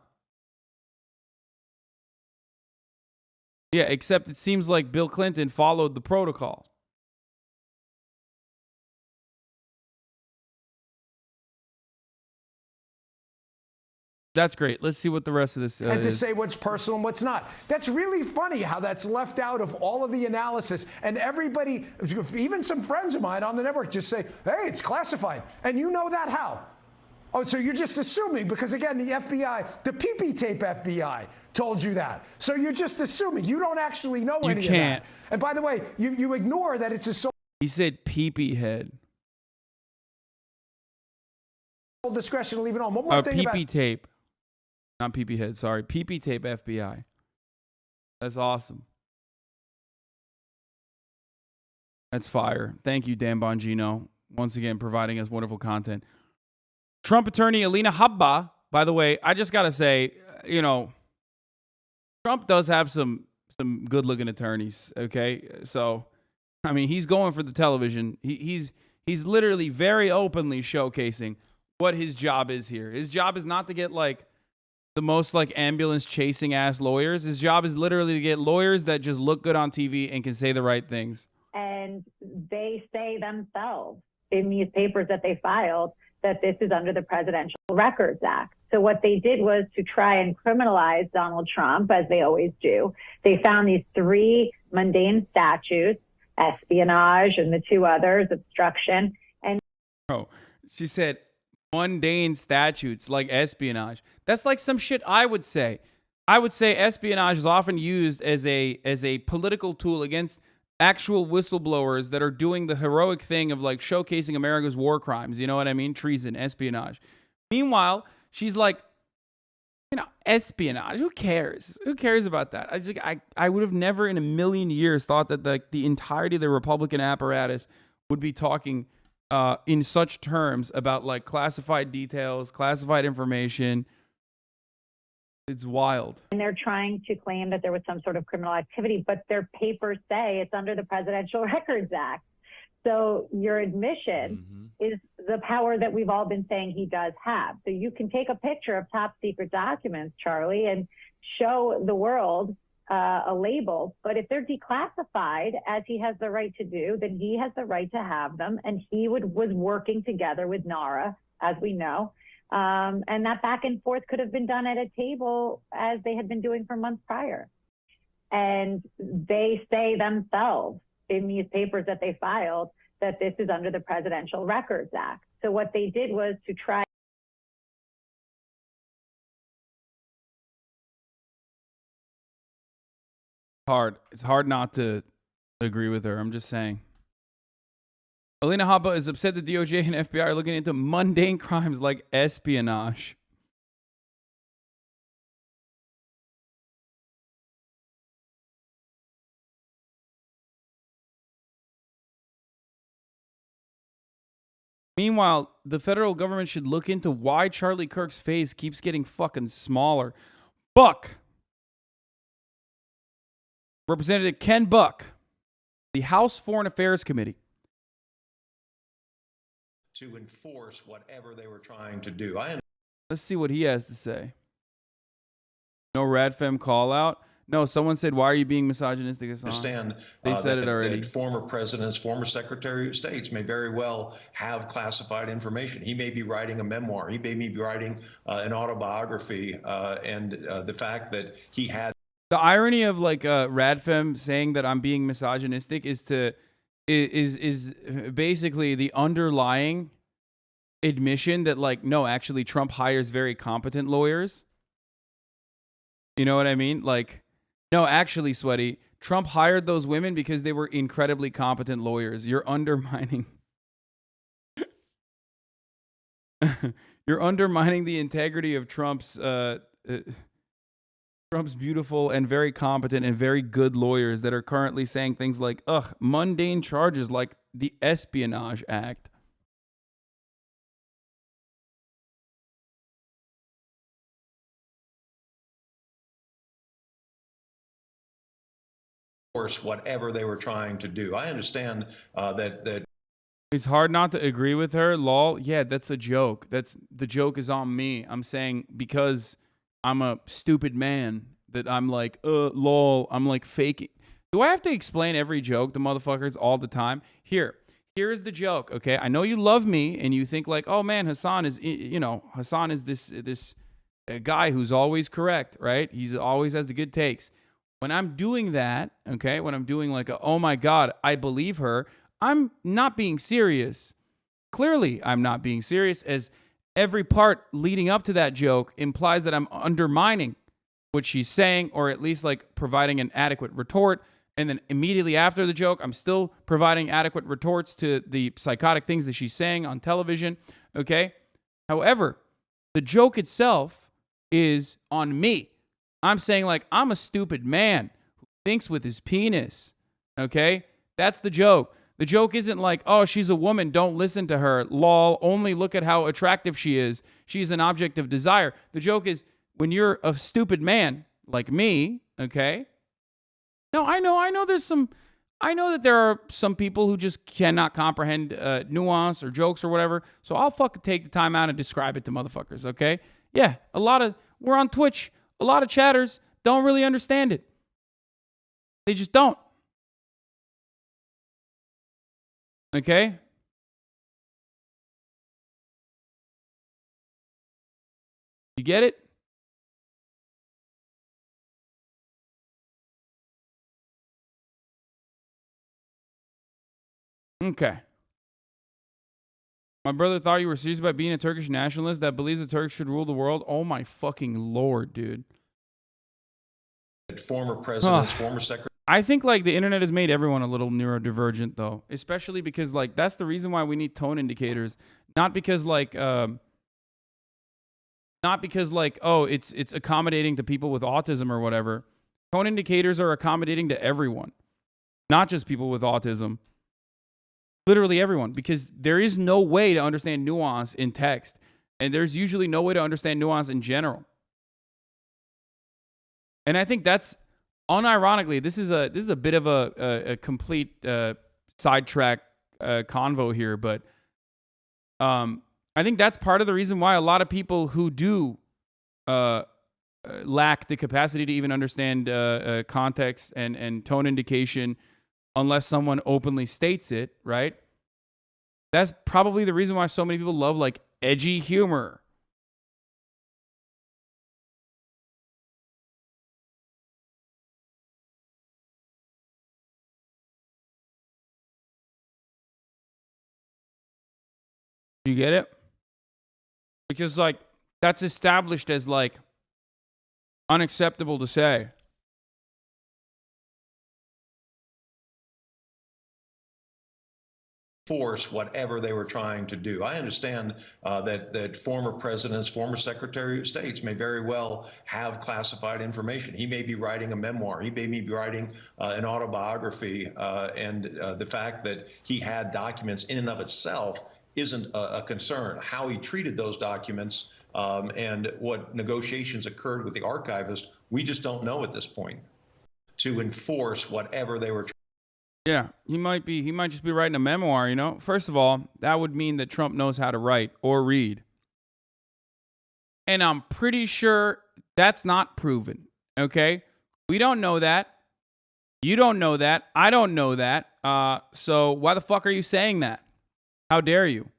Yeah, except it seems like Bill Clinton followed the protocol. That's great. Let's see what the rest of this and to is. say what's personal and what's not. That's really funny how that's left out of all of the analysis. And everybody, even some friends of mine on the network just say, hey, it's classified. And you know that how? Oh, so you're just assuming, because again, the FBI, the PP tape FBI told you that. So you're just assuming. You don't actually know any of that. And by the way, you ignore that it's a sole He said PP head. discretion to leave it on. One more thing PP tape. Not PP head, sorry. PP tape FBI. That's awesome. That's fire. Thank you, Dan Bongino, once again providing us wonderful content. Trump attorney Alina Habba, by the way, I just got to say, you know, Trump does have some good-looking attorneys, okay? So, I mean, he's going for the television. He's literally very openly showcasing what his job is here. His job is not to get, like, the most, like, ambulance-chasing ass lawyers. His job is literally to get lawyers that just look good on TV and can say the right things. And they say themselves in these papers that they filed that this is under the Presidential Records Act. So what they did was to try and criminalize Donald Trump, as they always do. They found these 3 mundane statutes, espionage and the 2 others, obstruction. And She said mundane statutes like espionage. That's like some shit I would say. I would say espionage is often used as a political tool against actual whistleblowers that are doing the heroic thing of like showcasing America's war crimes. You know what I mean? Treason, espionage. Meanwhile, she's like, you know, espionage. Who cares? Who cares about that? I would have never in a million years thought that the entirety of the Republican apparatus would be talking in such terms about like classified details, classified information. It's wild. And they're trying to claim that there was some sort of criminal activity, but their papers say it's under the Presidential Records Act. So your admission is the power that we've all been saying he does have. So you can take a picture of top secret documents, Charlie, and show the world a label. But if they're declassified, as he has the right to do, then he has the right to have them. And he was working together with NARA, as we know. And that back and forth could have been done at a table as they had been doing for months prior. And they say themselves in these papers that they filed that this is under the Presidential Records Act. So what they did was to try. It's hard not to agree with her. I'm just saying. Alina Habba is upset that DOJ and FBI are looking into mundane crimes like espionage. Meanwhile, the federal government should look into why Charlie Kirk's face keeps getting fucking smaller. Buck. Representative Ken Buck, the House Foreign Affairs Committee. To enforce whatever they were trying to do. Let's see what he has to say. No Radfem call out. No, someone said, "Why are you being misogynistic, Hasan?" Understand They said it already. that former presidents, former secretary of states may very well have classified information. He may be writing a memoir. He may be writing an autobiography. And the fact that he had. The irony of like Radfem saying that I'm being misogynistic is basically the underlying admission that like, no, actually Trump hires very competent lawyers. You know what I mean? Like, no, actually, Sweaty, Trump hired those women because they were incredibly competent lawyers. You're undermining. You're undermining the integrity of Trump's beautiful and very competent and very good lawyers that are currently saying things like, ugh, mundane charges like the Espionage Act. Course, whatever they were trying to do. I understand that it's hard not to agree with her. Lol. Yeah, that's a joke. The joke is on me. I'm saying because I'm a stupid man that I'm like, lol. I'm like faking. Do I have to explain every joke to motherfuckers all the time? Here's the joke. Okay, I know you love me and you think like, oh man, Hasan is this guy who's always correct, right? He's always has the good takes. When I'm doing that, okay, when I'm doing like, oh my God, I believe her, I'm not being serious. Clearly, I'm not being serious, as every part leading up to that joke implies that I'm undermining what she's saying, or at least like providing an adequate retort. And then immediately after the joke, I'm still providing adequate retorts to the psychotic things that she's saying on television, okay? However, the joke itself is on me. I'm saying like, I'm a stupid man who thinks with his penis, okay? That's the joke. The joke isn't like, oh, she's a woman, don't listen to her, lol, only look at how attractive she is. She's an object of desire. The joke is when you're a stupid man like me, okay? No, I know that there are some people who just cannot comprehend nuance or jokes or whatever, so I'll fucking take the time out and describe it to motherfuckers, okay? Yeah, we're on Twitch. A lot of chatters don't really understand it. They just don't. Okay? You get it? Okay. My brother thought you were serious about being a Turkish nationalist that believes the Turks should rule the world. Oh my fucking Lord, dude. Former presidents, former secretaries. I think like the internet has made everyone a little neurodivergent though, especially because like that's the reason why we need tone indicators, not because like oh it's accommodating to people with autism or whatever. Tone indicators are accommodating to everyone, not just people with autism. Literally everyone, because there is no way to understand nuance in text, and there's usually no way to understand nuance in general. And I think that's unironically, this is a bit of a complete sidetrack convo here, but I think that's part of the reason why a lot of people who do lack the capacity to even understand context and tone indication, unless someone openly states it, right? That's probably the reason why so many people love like edgy humor. You get it? Because like that's established as like unacceptable to say. Force whatever they were trying to do. I understand that former presidents, former secretary of states may very well have classified information. He may be writing a memoir. He may be writing an autobiography. And the fact that he had documents in and of itself isn't a concern. How he treated those documents and what negotiations occurred with the archivist, we just don't know at this point to enforce whatever they were trying. Yeah, he might just be writing a memoir, you know? First of all, that would mean that Trump knows how to write or read. And I'm pretty sure that's not proven, okay? We don't know that. You don't know that. I don't know that. So why the fuck are you saying that? How dare you?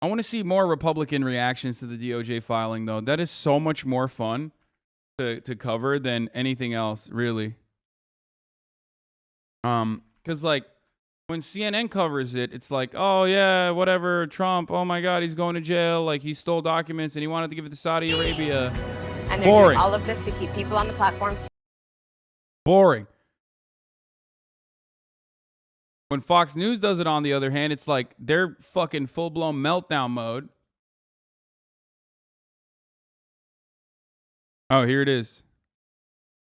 I want to see more Republican reactions to the DOJ filing, though. That is so much more fun to cover than anything else, really. Because, like, when CNN covers it, it's like, oh, yeah, whatever, Trump, oh, my God, he's going to jail. Like, he stole documents and he wanted to give it to Saudi Arabia. And they're doing all of this to keep people on the platforms. Boring. When Fox News does it, on the other hand, it's like they're fucking full-blown meltdown mode. Oh, here it is.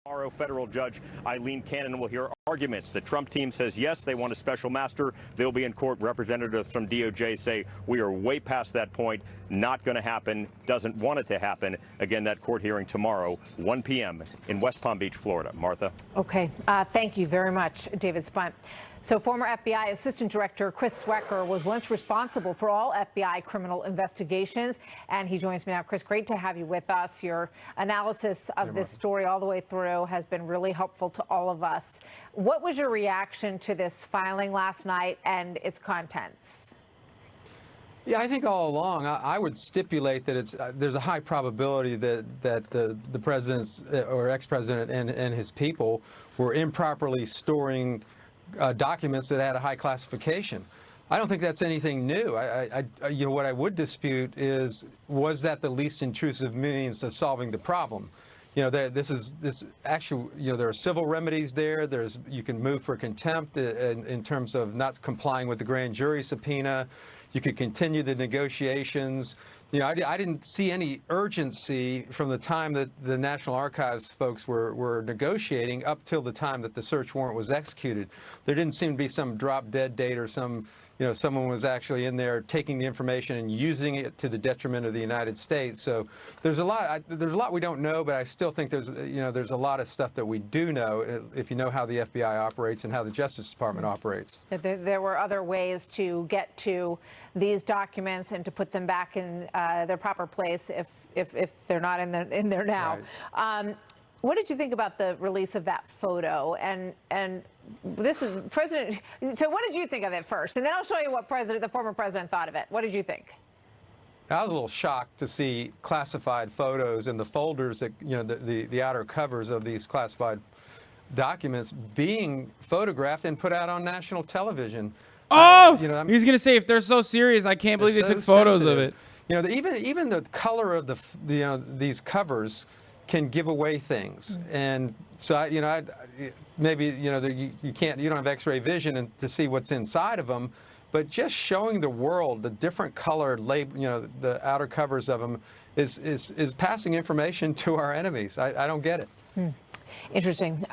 Tomorrow, federal judge Eileen Cannon will hear arguments. The Trump team says, yes, they want a special master. They'll be in court. Representatives from DOJ say we are way past that point. Not going to happen. Doesn't want it to happen. Again, that court hearing tomorrow, 1 p.m. in West Palm Beach, Florida. Martha. Okay. Thank you very much, David Spunt. So former FBI Assistant Director Chris Swecker was once responsible for all FBI criminal investigations. And he joins me now. Chris, great to have you with us. Your analysis of this story all the way through has been really helpful to all of us. What was your reaction to this filing last night and its contents? Yeah, I think all along I would stipulate that there's a high probability that the president's or ex-president and his people were improperly storing documents that had a high classification. I don't think that's anything new. You know, what I would dispute is, was that the least intrusive means of solving the problem? You know, this actually, you know, there are civil remedies there. You can move for contempt in terms of not complying with the grand jury subpoena. You could continue the negotiations. You know, I didn't see any urgency from the time that the National Archives folks were negotiating up till the time that the search warrant was executed. There didn't seem to be some drop dead date or some, you know, someone was actually in there taking the information and using it to the detriment of the United States. So there's a lot we don't know, but I still think there's a lot of stuff that we do know if you know how the FBI operates and how the Justice Department operates. There were other ways to get to these documents and to put them back in their proper place if they're not in there now. Right. What did you think about the release of that photo? And this is President. So what did you think of it first? And then I'll show you what the former president thought of it. What did you think? I was a little shocked to see classified photos in the folders that, you know, the outer covers of these classified documents being photographed and put out on national television. Oh, you know, he's gonna say, if they're so serious, I can't believe they took photos of it. You know, even the color of these covers can give away things, and so you maybe you don't have X-ray vision to see what's inside of them, but just showing the world the different colored label, you know, the outer covers of them is passing information to our enemies. I don't get it. Interesting.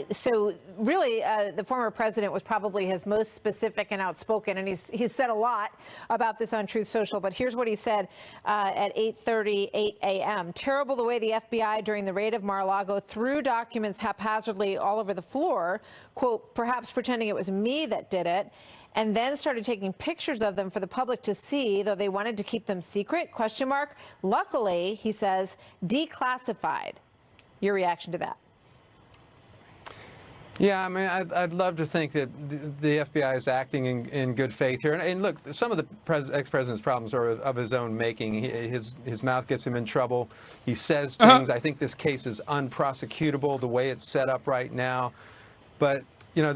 So really, the former president was probably his most specific and outspoken, and he's said a lot about this on Truth Social. But here's what he said at 8:38 a.m. Terrible the way the FBI during the raid of Mar-a-Lago threw documents haphazardly all over the floor, quote, perhaps pretending it was me that did it, and then started taking pictures of them for the public to see, though they wanted to keep them secret, question mark. Luckily, he says, declassified. Your reaction to that? Yeah, I mean, I'd love to think that the FBI is acting in good faith here. And look, some of the ex-president's problems are of his own making. His mouth gets him in trouble. He says things. I think this case is unprosecutable the way it's set up right now. But, you know,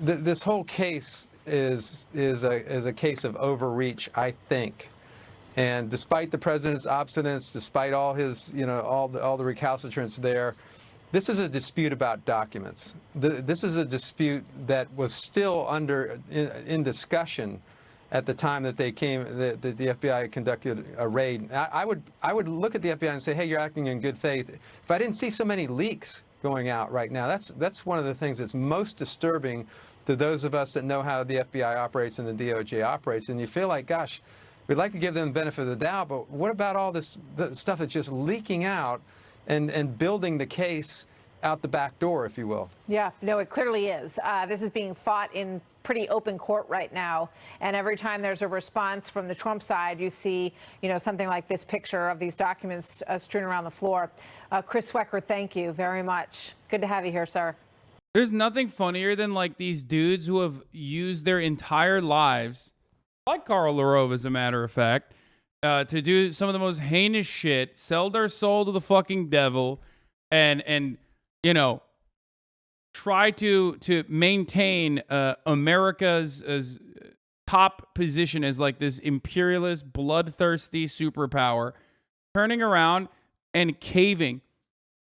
this whole case is a case of overreach, I think. And despite the president's obstinance, despite all his, you know, all the recalcitrance there, this is a dispute about documents. This is a dispute that was still in discussion at the time that the FBI conducted a raid. I would look at the FBI and say, hey, you're acting in good faith. If I didn't see so many leaks going out right now, that's one of the things that's most disturbing to those of us that know how the FBI operates and the DOJ operates. And you feel like, gosh, we'd like to give them the benefit of the doubt, but what about all this stuff that's just leaking out and building the case out the back door, if you will. Yeah, no, it clearly is. This is being fought in pretty open court right now. And every time there's a response from the Trump side, you see, something like this picture of these documents strewn around the floor. Chris Swecker, thank you very much. Good to have you here, sir. There's nothing funnier than like these dudes who have used their entire lives, like Karl Rove, as a matter of fact, to do some of the most heinous shit, sell their soul to the fucking devil, and try to maintain America's top position as like this imperialist, bloodthirsty superpower, turning around and caving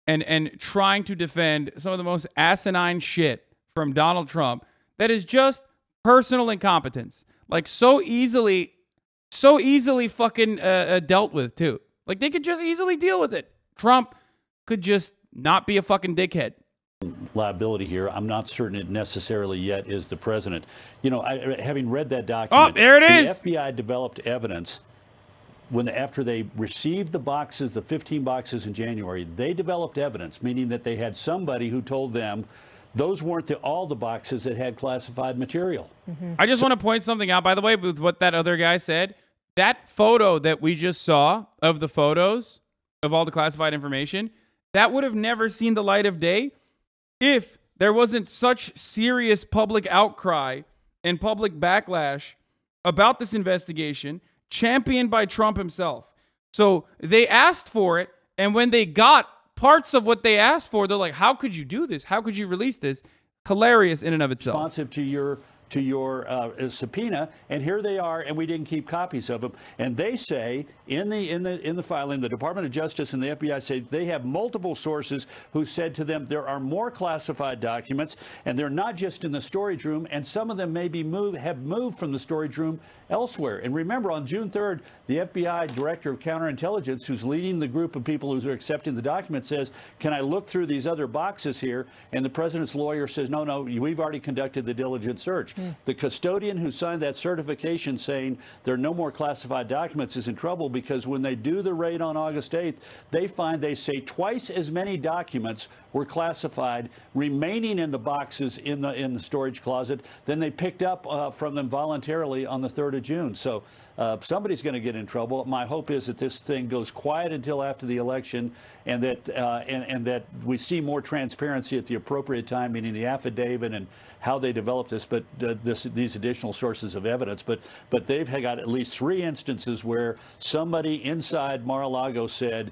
and trying to defend some of the most asinine shit from Donald Trump that is just personal incompetence. Like so easily fucking dealt with too. Like they could just easily deal with it. Trump could just not be a fucking dickhead. Liability here. I'm not certain it necessarily yet is the president. Having read that document, oh, there it is. The FBI developed evidence after they received the boxes, the 15 boxes in January. They developed evidence, meaning that they had somebody who told them those weren't all the boxes that had classified material. Mm-hmm. I just want to point something out, by the way, with what that other guy said. That photo that we just saw of the photos of all the classified information, that would have never seen the light of day if there wasn't such serious public outcry and public backlash about this investigation championed by Trump himself. So they asked for it, and when they got parts of what they asked for, they're like, how could you do this? How could you release this? Hilarious in and of itself. Responsive to your subpoena, and here they are, and we didn't keep copies of them. And they say in the filing, the Department of Justice and the FBI say they have multiple sources who said to them there are more classified documents, and they're not just in the storage room, and some of them may be have moved from the storage room elsewhere. And remember, on June 3rd, the FBI Director of Counterintelligence, who's leading the group of people who are accepting the document, says, can I look through these other boxes here? And the president's lawyer says, no, we've already conducted the diligent search. The custodian who signed that certification saying there are no more classified documents is in trouble, because when they do the raid on August 8th, they say twice as many documents were classified remaining in the boxes in the storage closet than they picked up from them voluntarily on the 3rd of June. So somebody's going to get in trouble. My hope is that this thing goes quiet until after the election, and that and that we see more transparency at the appropriate time, meaning the affidavit and how they developed this, but these additional sources of evidence. But they've got at least 3 instances where somebody inside Mar-a-Lago said,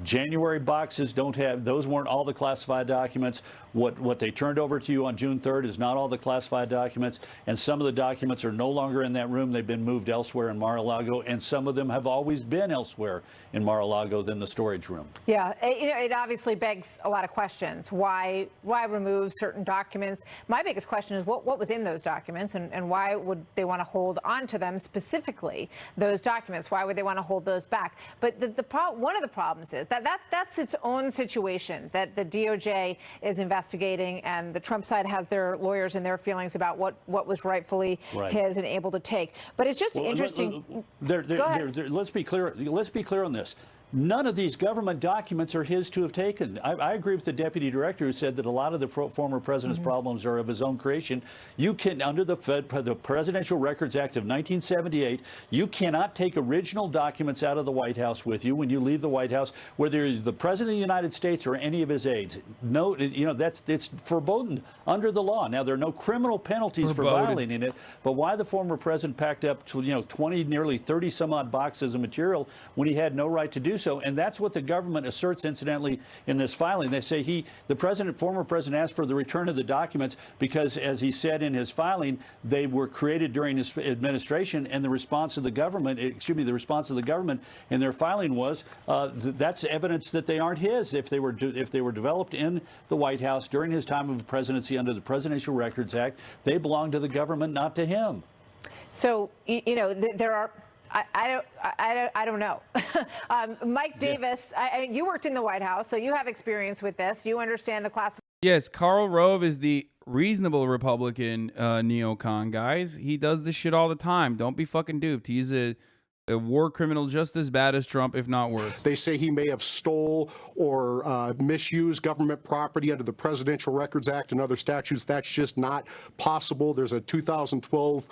January boxes those weren't all the classified documents. What they turned over to you on June 3rd is not all the classified documents, and some of the documents are no longer in that room. They've been moved elsewhere in Mar-a-Lago, and some of them have always been elsewhere in Mar-a-Lago than the storage room. Yeah, it obviously begs a lot of questions. Why remove certain documents? My biggest question is what was in those documents, and why would they want to hold on to them, specifically those documents? Why would they want to hold those back? But one of the problems is that's its own situation that the DOJ is investigating, and the Trump side has their lawyers and their feelings about what was rightfully his and able to take. But it's just interesting. Let's be clear. Let's be clear on this. None of these government documents are his to have taken. I agree with the deputy director who said that a lot of the former president's problems are of his own creation. You can, under the Presidential Records Act of 1978, you cannot take original documents out of the White House with you when you leave the White House, whether you're the president of the United States or any of his aides. No, it's forbidden under the law. Now, there are no criminal penalties for violating it, but why the former president packed up 20, nearly 30 some odd boxes of material when he had no right to do so? And that's what the government asserts, incidentally, in this filing. They say former president asked for the return of the documents because, as he said in his filing, they were created during his administration, and the response of the government in their filing was that's evidence that they aren't his. If they were developed in the White House during his time of presidency under the Presidential Records Act, they belong to the government, not to him. So, there are. I don't know. Mike Davis, you worked in the White House, so you have experience with this. You understand the classification. Yes, Karl Rove is the reasonable Republican neocon, guys. He does this shit all the time. Don't be fucking duped. He's a A war criminal just as bad as Trump, if not worse. They say he may have stole or misused government property under the Presidential Records Act and other statutes. That's just not possible. There's a 2012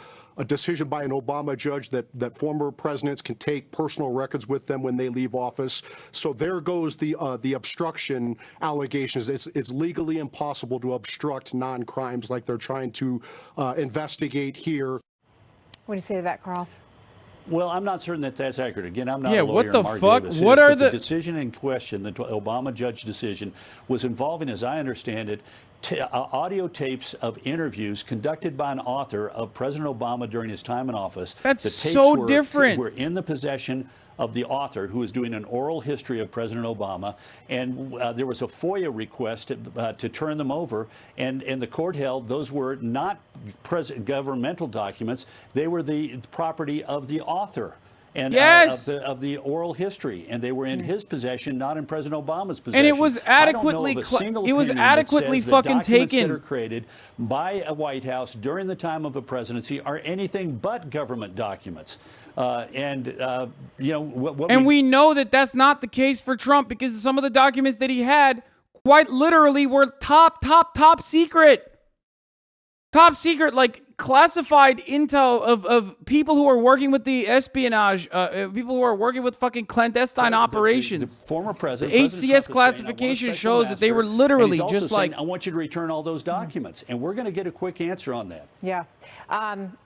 decision by an Obama judge that former presidents can take personal records with them when they leave office. So there goes the obstruction allegations. It's legally impossible to obstruct non-crimes like they're trying to investigate here. What do you say to that, Carl? Well, I'm not certain that that's accurate. Again, I'm not Yeah, a lawyer. what the Mark fuck? Davis What is, are but the decision in question, the Obama judge decision, was involving, as I understand it, audio tapes of interviews conducted by an author of President Obama during his time in office. That's the tapes so different. Were in the possession of the author, who was doing an oral history of President Obama, and there was a FOIA request to turn them over, and the court held those were not governmental documents; they were the property of the author. And yes! Of the oral history, and they were in his possession, not in President Obama's possession. And it was adequately, it was adequately fucking taken. That are created by a White House during the time of a presidency are anything but government documents. You know, and we know that that's not the case for Trump, because some of the documents that he had quite literally were top secret. Top secret, like classified intel of people who are working with the espionage, people who are working with fucking clandestine operations. The former president, the HCS classification shows that they were literally just like, I want you to return all those documents, and we're going to get a quick answer on that. Yeah.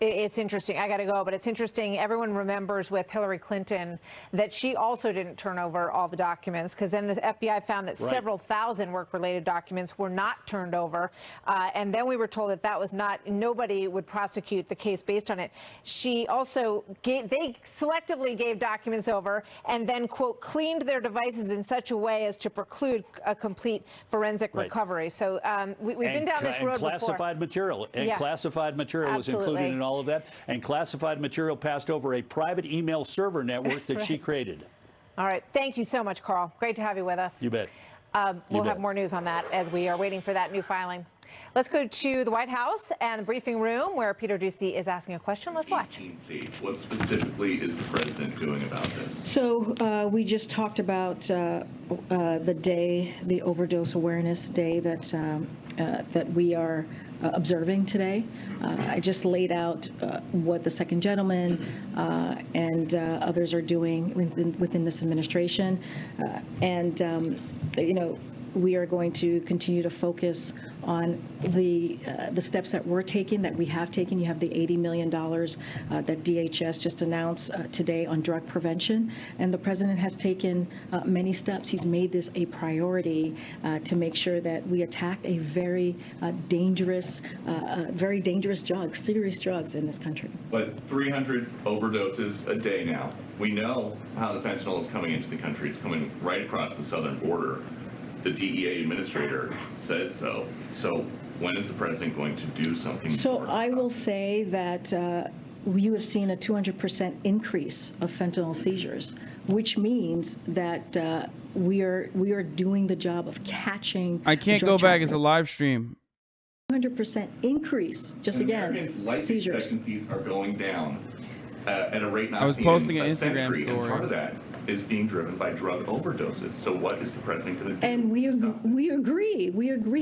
It's interesting. I got to go, but it's interesting. Everyone remembers with Hillary Clinton that she also didn't turn over all the documents, because then the FBI found that several thousand work-related documents were not turned over. And then we were told that that was not, nobody would prosecute the case based on it. She also they selectively gave documents over and then, quote, cleaned their devices in such a way as to preclude a complete forensic recovery. So we've been down this road classified before. Material. And classified material was included in all of that. And classified material passed over a private email server network that she created. All right. Thank you so much, Carl. Great to have you with us. You bet. We'll have more news on that as we are waiting for that new filing. Let's go to the White House and the briefing room where Peter Doocy is asking a question. Let's watch. What specifically is the president doing about this? So we just talked about the day, the overdose awareness day that we are observing today. I just laid out what the second gentleman and others are doing within this administration. You know, we are going to continue to focus on the steps that we're taking, that we have taken. You have the $80 million that DHS just announced today on drug prevention, and the president has taken many steps. He's made this a priority to make sure that we attack a very dangerous drugs, serious drugs in this country. But 300 overdoses a day now. We know how the fentanyl is coming into the country. It's coming right across the southern border. The DEA administrator says so. So when is the president going to do something? So I will say that you have seen a 200% increase of fentanyl seizures, which means that we are doing the job of catching. I can't go back. It's a live stream. 200% increase. Just Americans' again, life seizures. expectancies are going down at a rate not I was seen posting in an a Instagram century, story. and part of that is being driven by drug overdoses. So what is the president going to do? And we agree.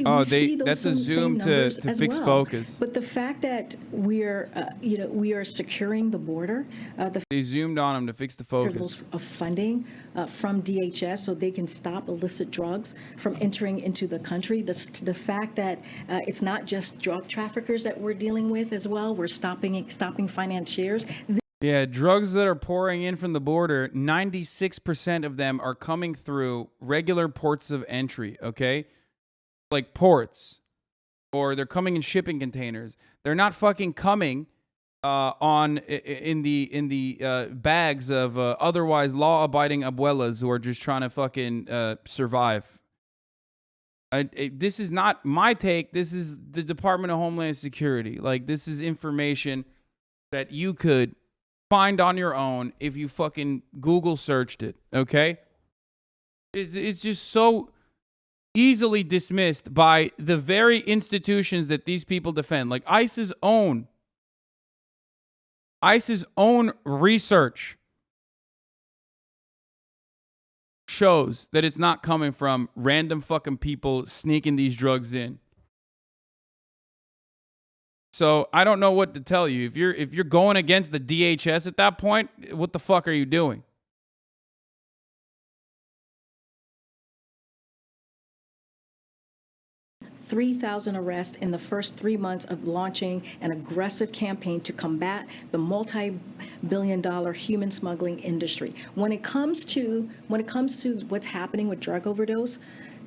Oh, we see those that's a same zoom numbers to as fix well. focus. But the fact that we are securing the border, They zoomed on him to fix the focus. levels of funding from DHS so they can stop illicit drugs from entering into the country. The fact that it's not just drug traffickers that we're dealing with as well. We're stopping financiers. Yeah, drugs that are pouring in from the border, 96% of them are coming through regular ports of entry, okay? Like ports. Or they're coming in shipping containers. They're not fucking coming in the bags of otherwise law-abiding abuelas who are just trying to fucking survive. This is not my take. This is the Department of Homeland Security. Like, this is information that you could find on your own if you fucking Google searched it, okay? It's just so easily dismissed by the very institutions that these people defend. Like ICE's own research shows that it's not coming from random fucking people sneaking these drugs in. So I don't know what to tell you. If you're going against the DHS at that point, what the fuck are you doing? $3,000 arrests in the first 3 months of launching an aggressive campaign to combat the multi-billion-dollar human smuggling industry. When it comes to what's happening with drug overdose,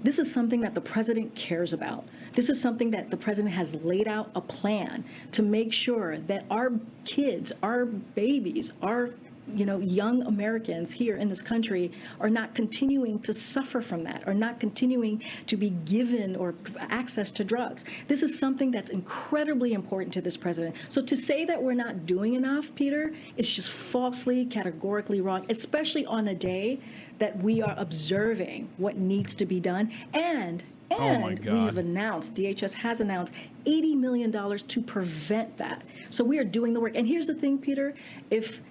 this is something that the president cares about. This is something that the president has laid out a plan to make sure that our kids, our babies, our young Americans here in this country are not continuing to suffer from that, are not continuing to be given or access to drugs. This is something that's incredibly important to this president. So to say that we're not doing enough, Peter, is just falsely, categorically wrong, especially on a day that we are observing what needs to be done. And we have announced, DHS has announced $80 million to prevent that. So we are doing the work. And here's the thing, Peter, if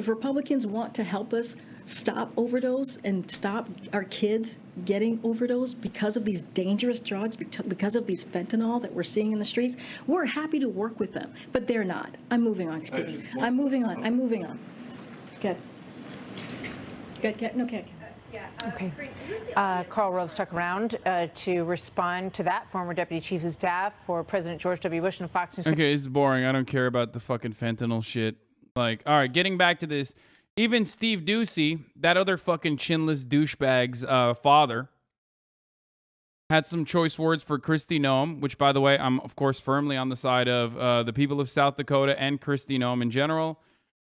Republicans want to help us stop overdose and stop our kids getting overdose because of these dangerous drugs, because of these fentanyl that we're seeing in the streets, we're happy to work with them. But they're not. I'm moving on. I'm moving on. Good. No, okay. Okay. Karl Rove stuck around to respond to that. Former Deputy Chief of Staff for President George W. Bush and Fox News. Okay, it's boring. I don't care about the fucking fentanyl shit. Like, all right, getting back to this. Even Steve Doocy, that other fucking chinless douchebag's father, had some choice words for Kristi Noem, which, by the way, I'm, of course, firmly on the side of the people of South Dakota and Kristi Noem in general.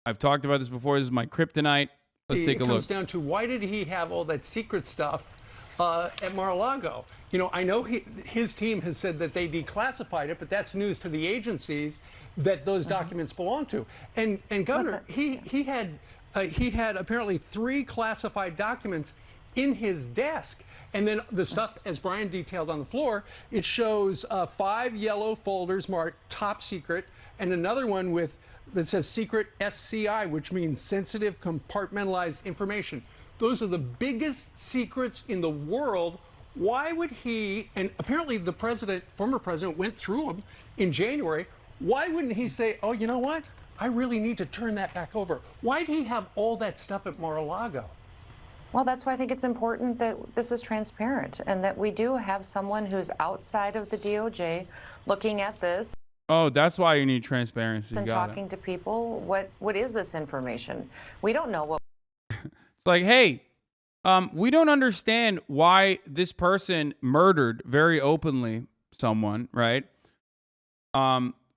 I've talked about this before. This is my kryptonite. Let's take a look. It comes down to, why did he have all that secret stuff at Mar-a-Lago? I know his team has said that they declassified it, but that's news to the agencies that those documents belong to. And Governor, he had apparently 3 classified documents in his desk. And then the stuff, as Brian detailed on the floor, it shows 5 yellow folders marked top secret, and another one that says secret SCI, which means sensitive compartmentalized information. Those are the biggest secrets in the world. Why would he, and apparently the former president went through them in January, why wouldn't he say, oh, you know what? I really need to turn that back over. Why did he have all that stuff at Mar-a-Lago? Well, that's why I think it's important that this is transparent and that we do have someone who's outside of the DOJ looking at this. Oh, that's why you need transparency. And talking to people. What is this information? We don't know what. It's like, hey, we don't understand why this person murdered very openly someone, right?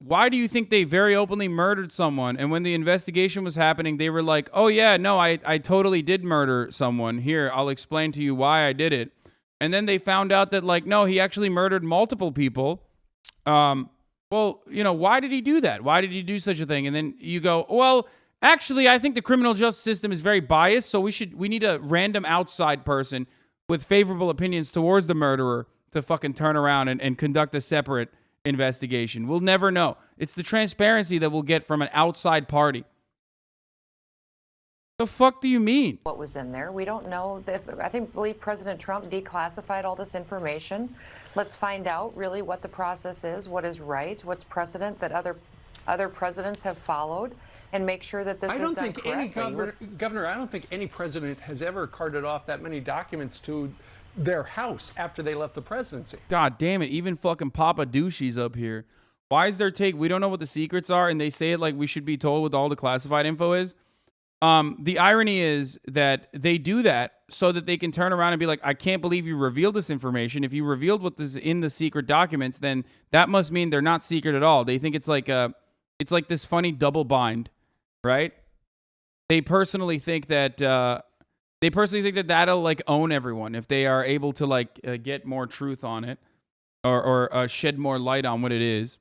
Why do you think they very openly murdered someone? And when the investigation was happening, they were like, oh, yeah, no, I totally did murder someone. Here, I'll explain to you why I did it. And then they found out that, like, no, he actually murdered multiple people. Well, why did he do that? Why did he do such a thing? And then you go, well, actually, I think the criminal justice system is very biased, so we need a random outside person with favorable opinions towards the murderer to fucking turn around and conduct a separate investigation. We'll never know. It's the transparency that we'll get from an outside party. The fuck do you mean? What was in there? We don't know. I believe President Trump declassified all this information. Let's find out really what the process is, what is right, what's precedent that other presidents have followed, and make sure that this is done correctly. Governor, I don't think any president has ever carted off that many documents to their house after they left the presidency. God damn it. Even fucking Papa Douchey's up here. Why is their take? We don't know what the secrets are, and they say it like we should be told what all the classified info is. The irony is that they do that so that they can turn around and be like, I can't believe you revealed this information. If you revealed what is in the secret documents, then that must mean they're not secret at all. They think it's like this funny double bind, right? They personally think that that'll like own everyone if they are able to like get more truth on it or shed more light on what it is.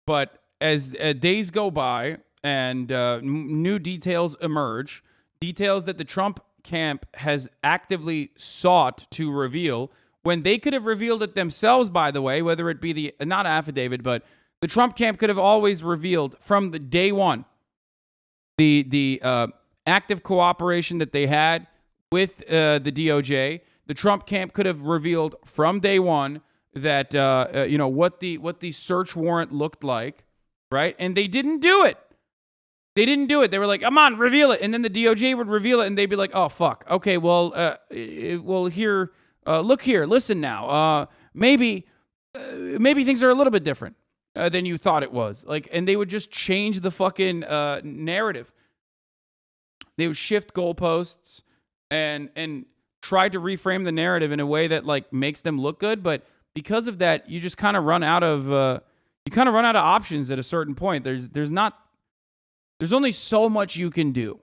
But as days go by, and new details emerge, details that the Trump camp has actively sought to reveal when they could have revealed it themselves, by the way, whether it be not affidavit, but the Trump camp could have always revealed from the day one the active cooperation that they had with the DOJ. The Trump camp could have revealed from day one that what the search warrant looked like, right? And they didn't do it. They didn't do it. They were like, "Come on, reveal it," and then the DOJ would reveal it, and they'd be like, "Oh fuck, okay, well, here, look here, listen now, maybe things are a little bit different than you thought it was." Like, and they would just change the fucking narrative. They would shift goalposts and try to reframe the narrative in a way that like makes them look good, but because of that, you just kind of run out of options at a certain point. There's only so much you can do.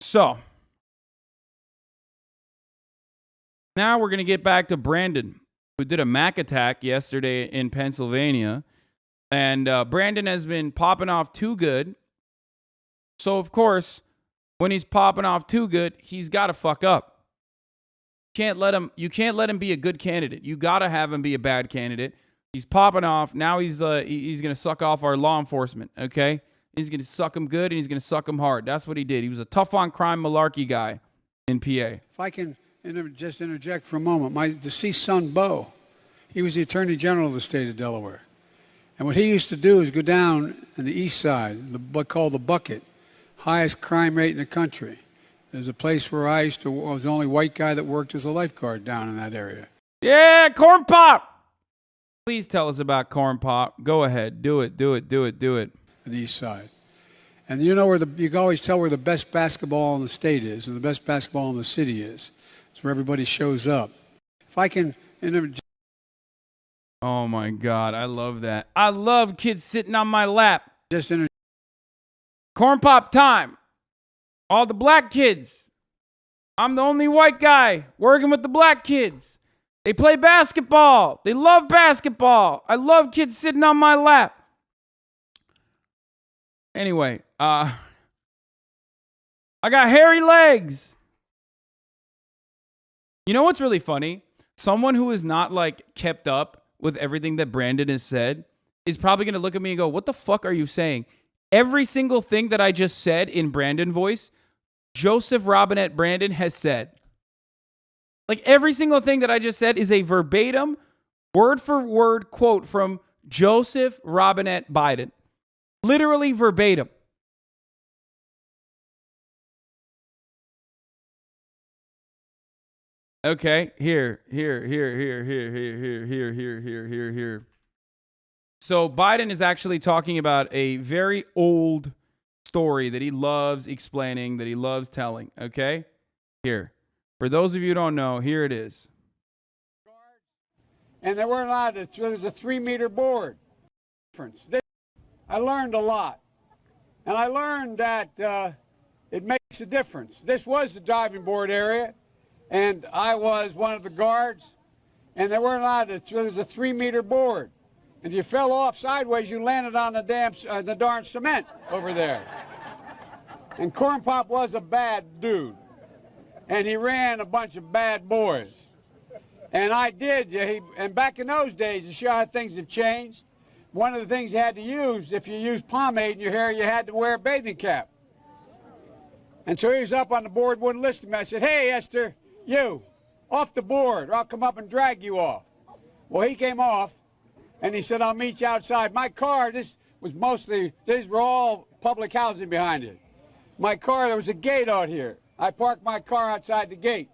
So, now we're going to get back to Brandon, who did a Mac attack yesterday in Pennsylvania. And Brandon has been popping off too good. So, of course, when he's popping off too good, he's got to fuck up. You can't let him be a good candidate. You got to have him be a bad candidate. He's popping off. Now he's going to suck off our law enforcement, okay? He's going to suck him good and he's going to suck him hard. That's what he did. He was a tough on crime malarkey guy in PA. If I can just interject for a moment, my deceased son, Bo, he was the Attorney General of the state of Delaware. And what he used to do is go down on the east side, what's called the Bucket, highest crime rate in the country. There's a place where I was the only white guy that worked as a lifeguard down in that area. Yeah, Corn Pop! Please tell us about Corn Pop. Go ahead. Do it. The east side. And you know you can always tell where the best basketball in the state is and the best basketball in the city is. It's where everybody shows up. If I can Oh my God, I love that. I love kids sitting on my lap. Corn Pop time. All the black kids. I'm the only white guy working with the black kids. They play basketball. They love basketball. I love kids sitting on my lap. Anyway, I got hairy legs. You know what's really funny? Someone who is not like kept up with everything that Brandon has said is probably going to look at me and go, "What the fuck are you saying?" Every single thing that I just said in Brandon voice, Joseph Robinette Brandon has said. Like every single thing that I just said is a verbatim, word for word quote from Joseph Robinette Biden. Literally verbatim. Okay, here. So Biden is actually talking about a very old story that he loves explaining, that he loves telling, okay? Here. For those of you who don't know, here it is. And they weren't allowed to, there was a 3-meter board. I learned a lot. And I learned that it makes a difference. This was the diving board area, and I was one of the guards, and they weren't allowed to, there was a 3-meter board. And you fell off sideways, you landed on the darn cement over there. And Corn Pop was a bad dude. And he ran a bunch of bad boys. And I did. And back in those days, to show how things have changed, one of the things you had to use, if you used pomade in your hair, you had to wear a bathing cap. And so he was up on the board, wouldn't listen to me. I said, "Hey, Esther, you, off the board, or I'll come up and drag you off." Well, he came off. And he said, "I'll meet you outside." My car, these were all public housing behind it. My car, there was a gate out here. I parked my car outside the gate.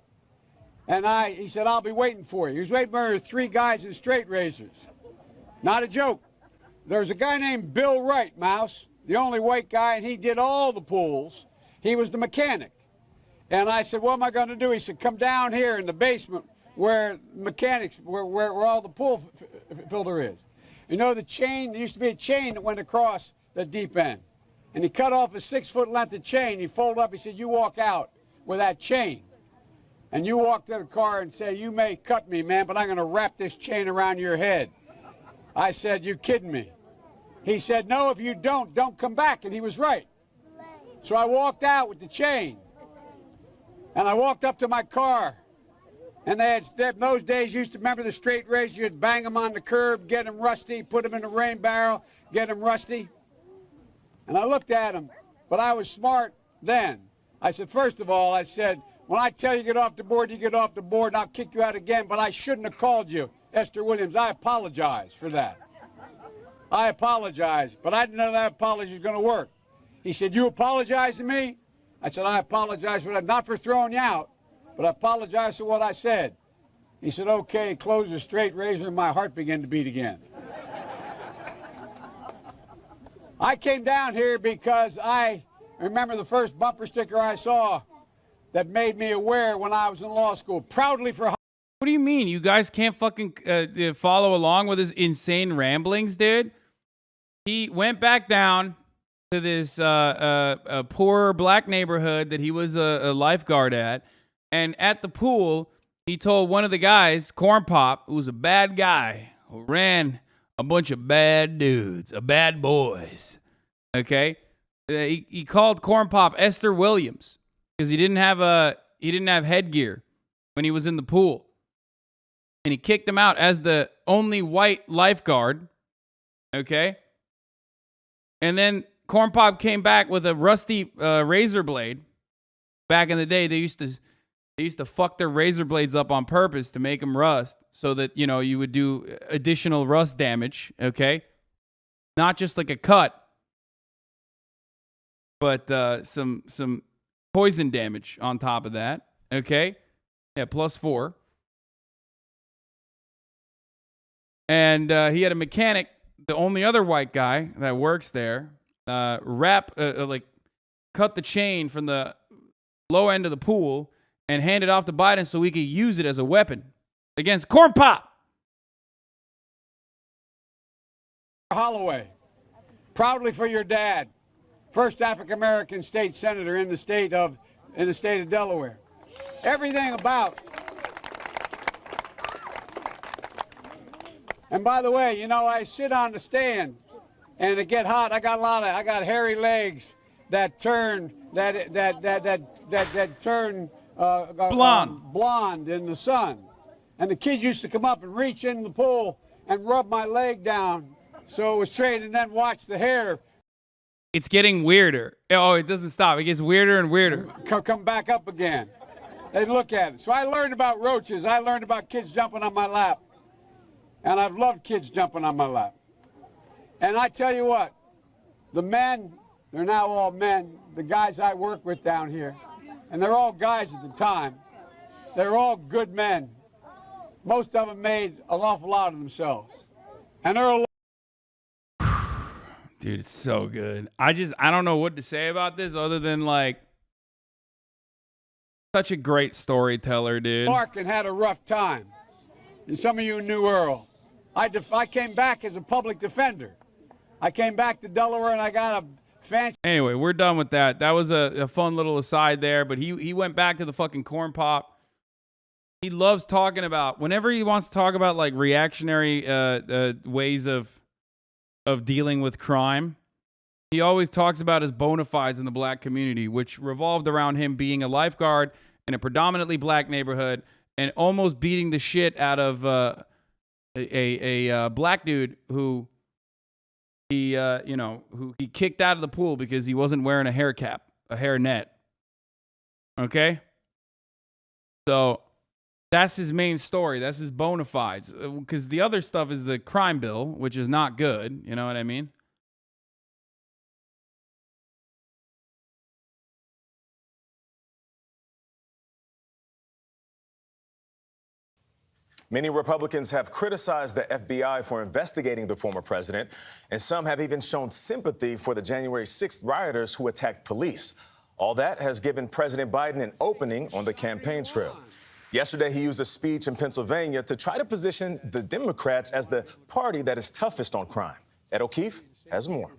And he said, "I'll be waiting for you." He was waiting for 3 guys in straight razors. Not a joke. There was a guy named Bill Wright, Mouse, the only white guy, and he did all the pools. He was the mechanic. And I said, "What am I going to do?" He said, "Come down here in the basement where all the pool filter is. You know the chain, there used to be a chain that went across the deep end. And he cut off a 6-foot length of chain. He folded up, he said, "You walk out with that chain. And you walk to the car and say, 'You may cut me, man, but I'm going to wrap this chain around your head.'" I said, "You kidding me?" He said, "No, if you don't come back." And he was right. So I walked out with the chain. And I walked up to my car, and they had, in those days, you used to remember the straight razor, you'd bang them on the curb, get them rusty, put them in a rain barrel, get them rusty. And I looked at them, but I was smart then. I said, first of all, I said, when I tell you get off the board, you get off the board, and I'll kick you out again, but I shouldn't have called you Esther Williams. I apologize for that. I apologize, but I didn't know that apology was going to work. He said, you apologize to me? I said, I apologize for that, not for throwing you out, but I apologize for what I said. He said, okay, closed the straight razor, and my heart began to beat again. I came down here because I remember the first bumper sticker I saw that made me aware when I was in law school. Proudly for... What do you mean? You guys can't fucking follow along with his insane ramblings, dude? He went back down to this poor black neighborhood that he was a lifeguard at. And at the pool, he told one of the guys, Corn Pop, who was a bad guy, who ran a bunch of bad dudes, bad boys. Okay? He called Corn Pop Esther Williams because he didn't have headgear when he was in the pool. And he kicked him out as the only white lifeguard. Okay? And then Corn Pop came back with a rusty razor blade. Back in the day, they used to fuck their razor blades up on purpose to make them rust so that, you know, you would do additional rust damage, okay? Not just like a cut, but some poison damage on top of that, okay? Yeah, +4. And he had a mechanic, the only other white guy that works there, cut the chain from the low end of the pool and hand it off to Biden so he could use it as a weapon against Corn Pop. Holloway, proudly for your dad, first African-American state senator in the state of Delaware. Everything about. And by the way, you know, I sit on the stand and it get hot. I got hairy legs that turn blonde in the sun. And the kids used to come up and reach in the pool and rub my leg down so it was straight and then watch the hair. It's getting weirder. Oh, it doesn't stop. It gets weirder and weirder. Come back up again. They look at it. So I learned about roaches. I learned about kids jumping on my lap. And I've loved kids jumping on my lap. And I tell you what, the men, they're now all men, the guys I work with down here, and they're all guys at the time. They're all good men. Most of them made an awful lot of themselves. And they're all... Dude, it's so good. I don't know what to say about this other than, like, such a great storyteller, dude. Larkin had a rough time. And some of you knew Earl. I came back as a public defender. I came back to Delaware and I got a fancy... Anyway, we're done with that. That was a fun little aside there, but he went back to the fucking Corn Pop. He loves talking about, whenever he wants to talk about, like, reactionary ways of dealing with crime, he always talks about his bona fides in the black community, which revolved around him being a lifeguard in a predominantly black neighborhood and almost beating the shit out of a black dude who he kicked out of the pool because he wasn't wearing a hair cap, a hair net. Okay? So that's his main story. That's his bona fides. Because the other stuff is the crime bill, which is not good. You know what I mean? Many Republicans have criticized the FBI for investigating the former president, and some have even shown sympathy for the January 6th rioters who attacked police. All that has given President Biden an opening on the campaign trail. Yesterday, he used a speech in Pennsylvania to try to position the Democrats as the party that is toughest on crime. Ed O'Keefe has more.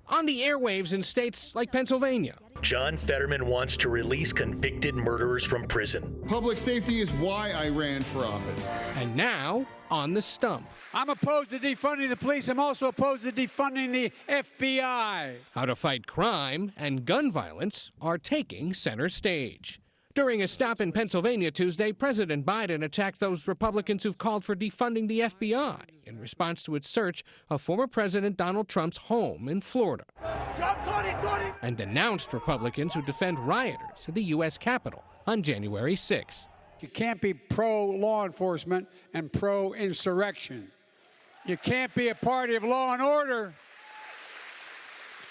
on the airwaves in states like Pennsylvania. John Fetterman wants to release convicted murderers from prison. Public safety is why I ran for office. And now, on the stump. I'm opposed to defunding the police. I'm also opposed to defunding the FBI. How to fight crime and gun violence are taking center stage. During a stop in Pennsylvania Tuesday, President Biden attacked those Republicans who've called for defunding the FBI in response to its search of former President Donald Trump's home in Florida. Trump 2020! And denounced Republicans who defend rioters at the U.S. Capitol on January 6th. You can't be pro-law enforcement and pro-insurrection. You can't be a party of law and order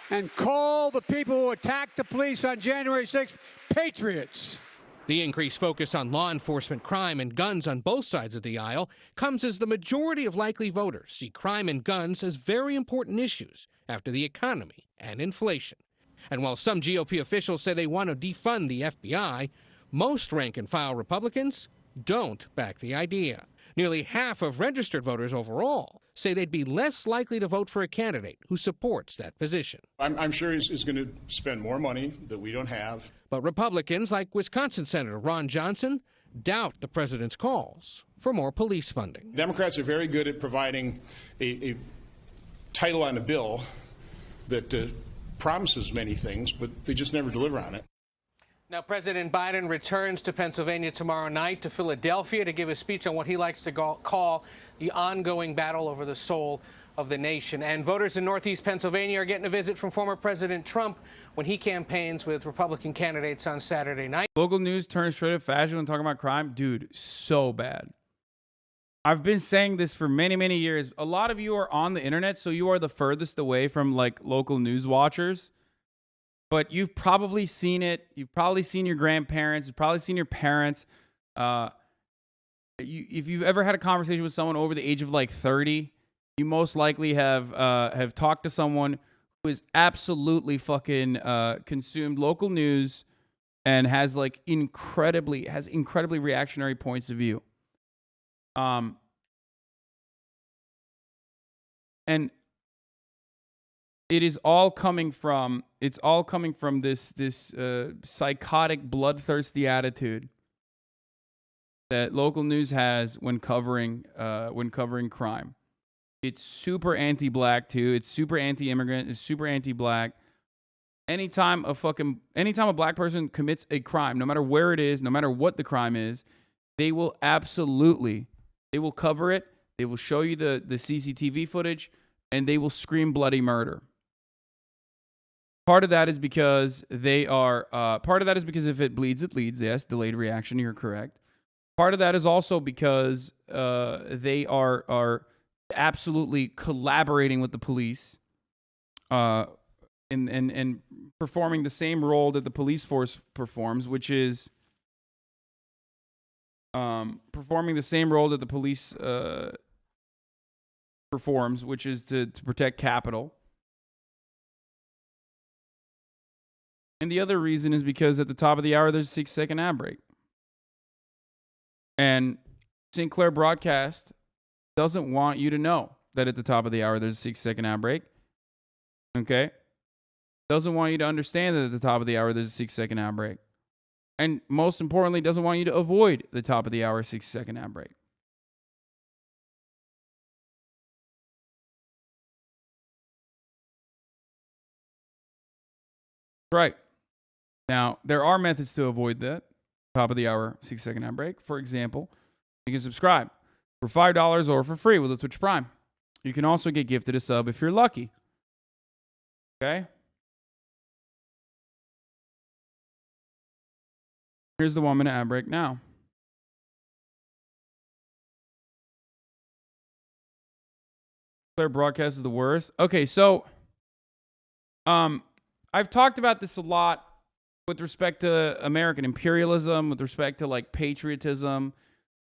and call the people who attacked the police on January 6th patriots. The increased focus on law enforcement crime and guns on both sides of the aisle comes as the majority of likely voters see crime and guns as very important issues after the economy and inflation. And while some GOP officials say they want to defund the FBI, most rank-and-file Republicans don't back the idea. Nearly half of registered voters overall say they'd be less likely to vote for a candidate who supports that position. I'm sure he's going to spend more money that we don't have. But Republicans like Wisconsin Senator Ron Johnson doubt the president's calls for more police funding. Democrats are very good at providing a title on a bill that promises many things, but they just never deliver on it. Now, President Biden returns to Pennsylvania tomorrow night to Philadelphia to give a speech on what he likes to call the ongoing battle over the soul of the nation. And voters in Northeast Pennsylvania are getting a visit from former President Trump when he campaigns with Republican candidates on Saturday night. Local news turns straight up fashion when talking about crime. Dude, so bad. I've been saying this for many, many years. A lot of you are on the internet, so you are the furthest away from like local news watchers. But you've probably seen it. You've probably seen your grandparents. You've probably seen your parents. If you've ever had a conversation with someone over the age of like 30, you most likely have talked to someone who is absolutely fucking consumed local news and has like incredibly reactionary points of view. And it's all coming from this psychotic, bloodthirsty attitude that local news has when covering crime. It's super anti-black too. It's super anti-immigrant. It's super anti-black. Anytime a black person commits a crime, no matter where it is, no matter what the crime is, they will cover it. They will show you the CCTV footage, and they will scream bloody murder. Part of that is because if it bleeds, it leads. Yes, delayed reaction. You're correct. Part of that is also because they are absolutely collaborating with the police, and performing the same role that the police force performs, which is to protect Capitol. And the other reason is because at the top of the hour, there's a 6-second ad break. And Sinclair Broadcast doesn't want you to know that at the top of the hour, there's a 6-second ad break. Okay? Doesn't want you to understand that at the top of the hour, there's a 6-second ad break. And most importantly, doesn't want you to avoid the top of the hour 6-second ad break. Right. Now, there are methods to avoid that top of the hour 6-second ad break. For example, you can subscribe for $5 or for free with a Twitch Prime. You can also get gifted a sub if you're lucky. Okay? Here's the 1-minute ad break now. Their broadcast is the worst. Okay, so I've talked about this a lot with respect to American imperialism, with respect to like patriotism,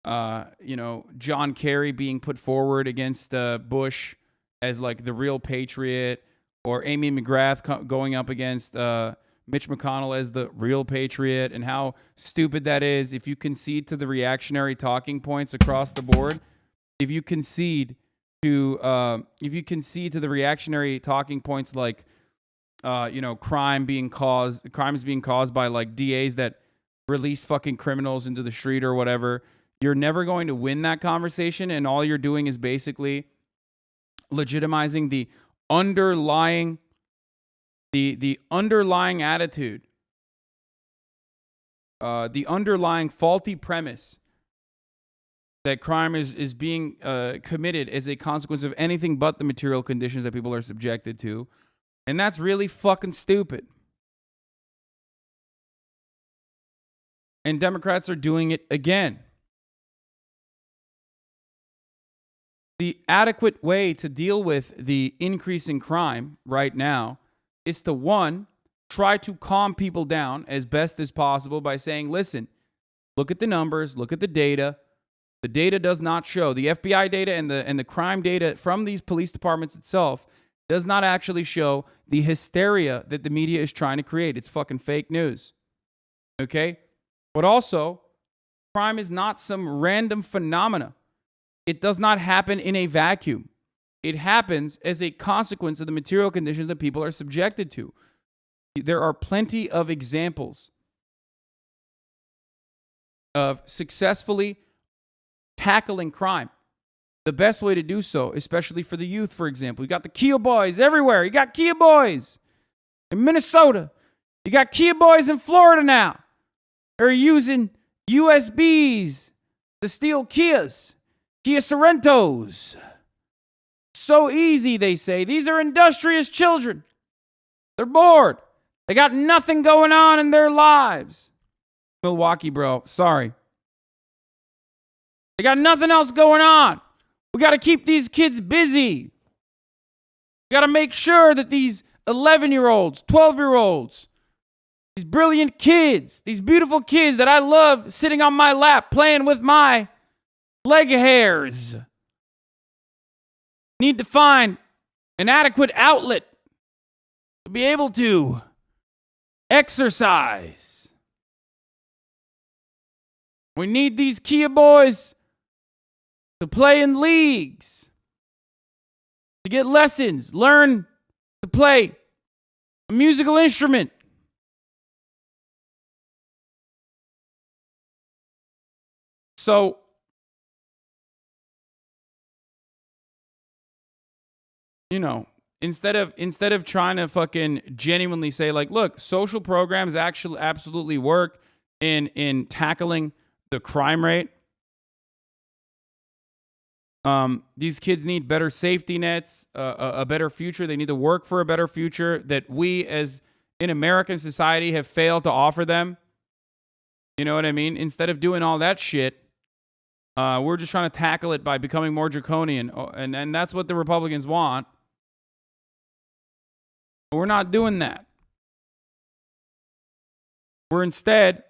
John Kerry being put forward against Bush as like the real patriot, or Amy McGrath going up against Mitch McConnell as the real patriot, and how stupid that is. If you concede to the reactionary talking points across the board, if you concede to the reactionary talking points like crime is being caused by like DAs that release fucking criminals into the street or whatever. You're never going to win that conversation, and all you're doing is basically legitimizing the underlying attitude, the underlying faulty premise that crime is being committed as a consequence of anything but the material conditions that people are subjected to. And that's really fucking stupid. And Democrats are doing it again. The adequate way to deal with the increase in crime right now is to, one, try to calm people down as best as possible by saying, listen, look at the numbers, look at the data. The data does not show. The FBI data and the crime data from these police departments itself does not actually show the hysteria that the media is trying to create. It's fucking fake news. Okay? But also, crime is not some random phenomena. It does not happen in a vacuum. It happens as a consequence of the material conditions that people are subjected to. There are plenty of examples of successfully tackling crime. The best way to do so, especially for the youth, for example, you got the Kia Boys everywhere. You got Kia Boys in Minnesota. You got Kia Boys in Florida now. They're using USBs to steal Kias, Kia Sorentos. So easy, they say. These are industrious children. They're bored. They got nothing going on in their lives. Milwaukee, bro. Sorry. They got nothing else going on. We got to keep these kids busy. We got to make sure that these 11-year-olds, 12-year-olds, these brilliant kids, these beautiful kids that I love sitting on my lap playing with my leg hairs, need to find an adequate outlet to be able to exercise. We need these Kia Boys to play in leagues, to get lessons, learn to play a musical instrument. So, instead of trying to fucking genuinely say like, look, social programs actually absolutely work in tackling the crime rate. These kids need better safety nets, a better future. They need to work for a better future that we as in American society have failed to offer them. You know what I mean? Instead of doing all that shit, we're just trying to tackle it by becoming more draconian. And that's what the Republicans want. But we're not doing that. We're instead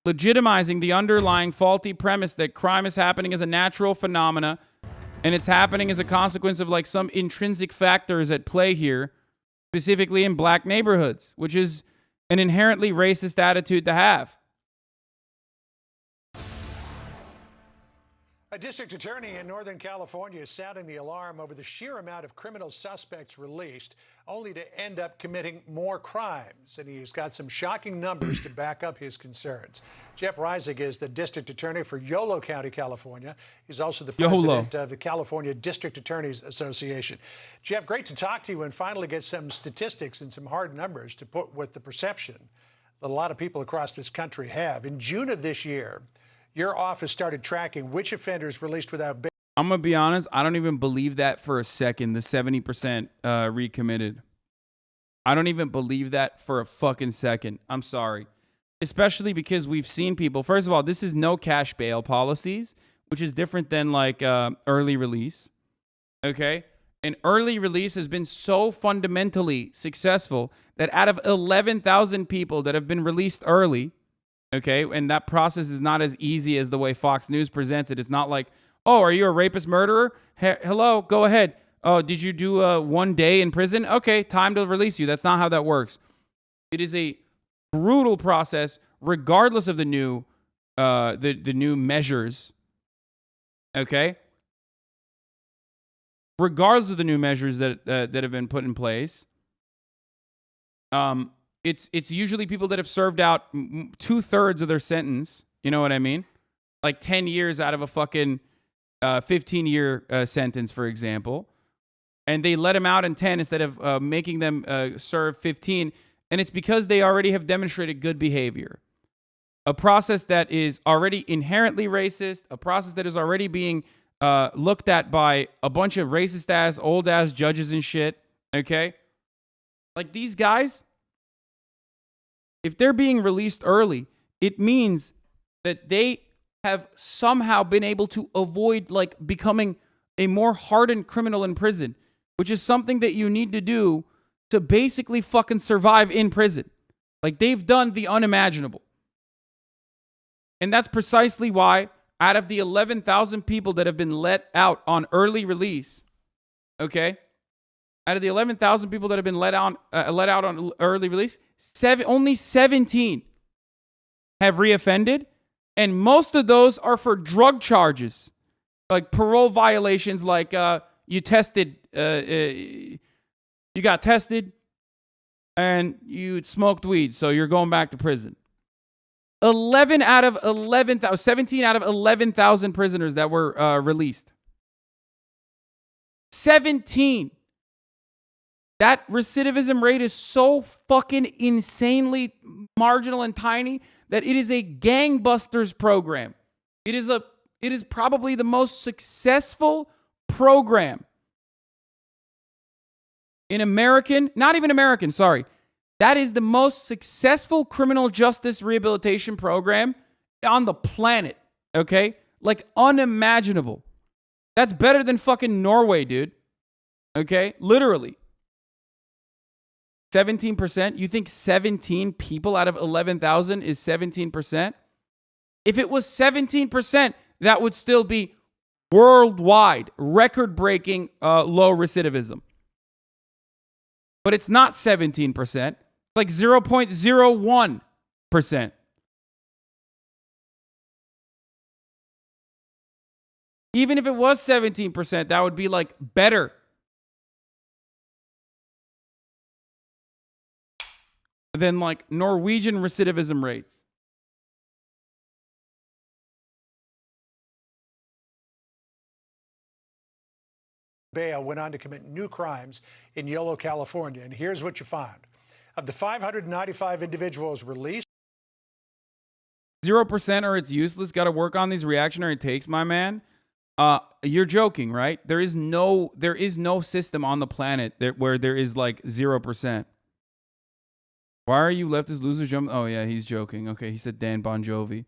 legitimizing the underlying faulty premise that crime is happening as a natural phenomena, and it's happening as a consequence of like some intrinsic factors at play here, specifically in black neighborhoods, which is an inherently racist attitude to have. A district attorney in Northern California is sounding the alarm over the sheer amount of criminal suspects released, only to end up committing more crimes. And he's got some shocking numbers to back up his concerns. Jeff Reisig is the district attorney for Yolo County, California. He's also the president of the California District Attorneys Association. Jeff, great to talk to you and finally get some statistics and some hard numbers to put with the perception that a lot of people across this country have. In June of this year, your office started tracking which offenders released without bail. I'm going to be honest. I don't even believe that for a second, the 70% recommitted. I don't even believe that for a fucking second. I'm sorry. Especially because we've seen people. First of all, this is no cash bail policies, which is different than like early release. Okay? And early release has been so fundamentally successful that out of 11,000 people that have been released early, okay, and that process is not as easy as the way Fox News presents it. It's not like, oh, are you a rapist murderer? Hello, go ahead. Oh, did you do 1 day in prison? Okay, time to release you. That's not how that works. It is a brutal process, regardless of the new new measures. Okay, regardless of the new measures that have been put in place. It's usually people that have served out 2/3 of their sentence. You know what I mean? Like 10 years out of a fucking 15-year sentence, for example. And they let them out in 10 instead of making them serve 15. And it's because they already have demonstrated good behavior. A process that is already inherently racist, a process that is already being looked at by a bunch of racist-ass, old-ass judges and shit, okay? Like, these guys, if they're being released early, it means that they have somehow been able to avoid, like, becoming a more hardened criminal in prison, which is something that you need to do to basically fucking survive in prison. Like, they've done the unimaginable. And that's precisely why, out of the 11,000 people that have been let out on early release, okay, out of the 11,000 people that have been let out on early release, only 17 have reoffended, and most of those are for drug charges, like parole violations, like you got tested, and you smoked weed, so you're going back to prison. 17 out of 11,000 prisoners that were released. 17. That recidivism rate is so fucking insanely marginal and tiny that it is a gangbusters program. It is probably the most successful program in that is the most successful criminal justice rehabilitation program on the planet, okay? Like, unimaginable. That's better than fucking Norway, dude. Okay? Literally. 17%? You think 17 people out of 11,000 is 17%? If it was 17%, that would still be worldwide, record-breaking low recidivism. But it's not 17%. Like 0.01%. Even if it was 17%, that would be like better than like Norwegian recidivism rates. Bail went on to commit new crimes in Yolo, California. And here's what you found. Of the 595 individuals released, 0% or it's useless. Got to work on these reactionary takes, my man. You're joking, right? There is no system on the planet where there is like 0%. Why are you leftist losers jump? Oh yeah, he's joking. Okay, he said Dan Bon Jovi.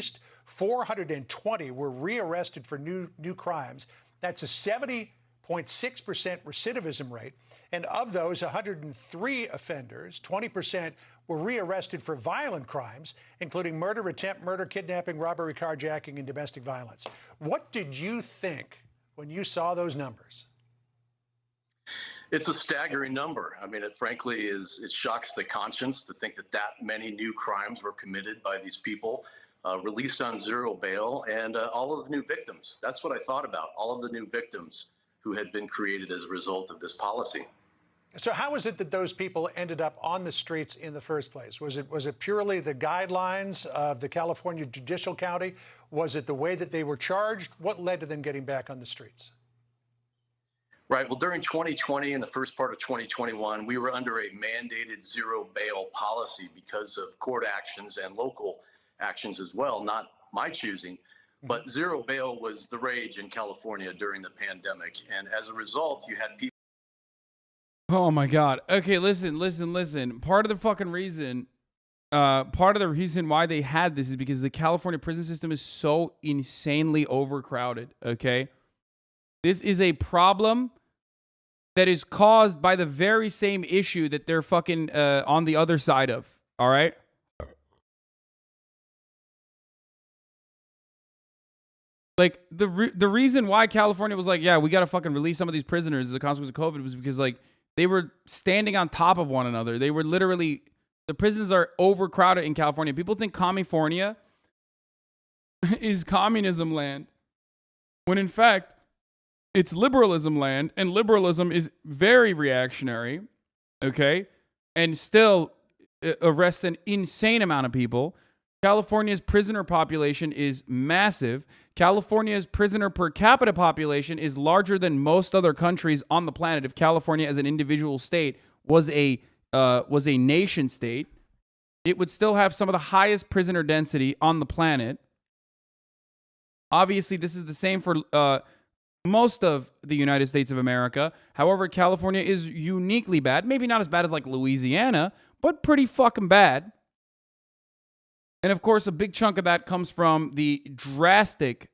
at least 420 were rearrested for new crimes. That's a 70.6% recidivism rate. And of those 103 offenders, 20% were rearrested for violent crimes, including murder, attempt murder, kidnapping, robbery, carjacking, and domestic violence. What did you think when you saw those numbers? It's a staggering number. I mean, it frankly it shocks the conscience to think that many new crimes were committed by these people, released on zero bail, and all of the new victims. That's what I thought about, all of the new victims who had been created as a result of this policy. So how is it that those people ended up on the streets in the first place? Was it purely the guidelines of the California Judicial County? Was it the way that they were charged? What led to them getting back on the streets? Right. Well, during 2020 and the first part of 2021, we were under a mandated zero bail policy because of court actions and local actions as well, not my choosing. But zero bail was the rage in California during the pandemic. And as a result, you had people. Oh my God. Okay, listen. Part of the reason why they had this is because the California prison system is so insanely overcrowded. Okay. This is a problem that is caused by the very same issue that they're fucking on the other side of. All right. Like the reason why California was like, yeah, we got to fucking release some of these prisoners as a consequence of COVID was because like they were standing on top of one another. They were literally, the prisons are overcrowded in California. People think California is communism land, when in fact, it's liberalism land, and liberalism is very reactionary, okay, and still arrests an insane amount of people. California's prisoner population is massive. California's prisoner per capita population is larger than most other countries on the planet. If California as an individual state was a nation state, it would still have some of the highest prisoner density on the planet. Obviously, this is the same for most of the United States of America. However, California is uniquely bad. Maybe not as bad as like Louisiana, but pretty fucking bad. And of course, a big chunk of that comes from the drastic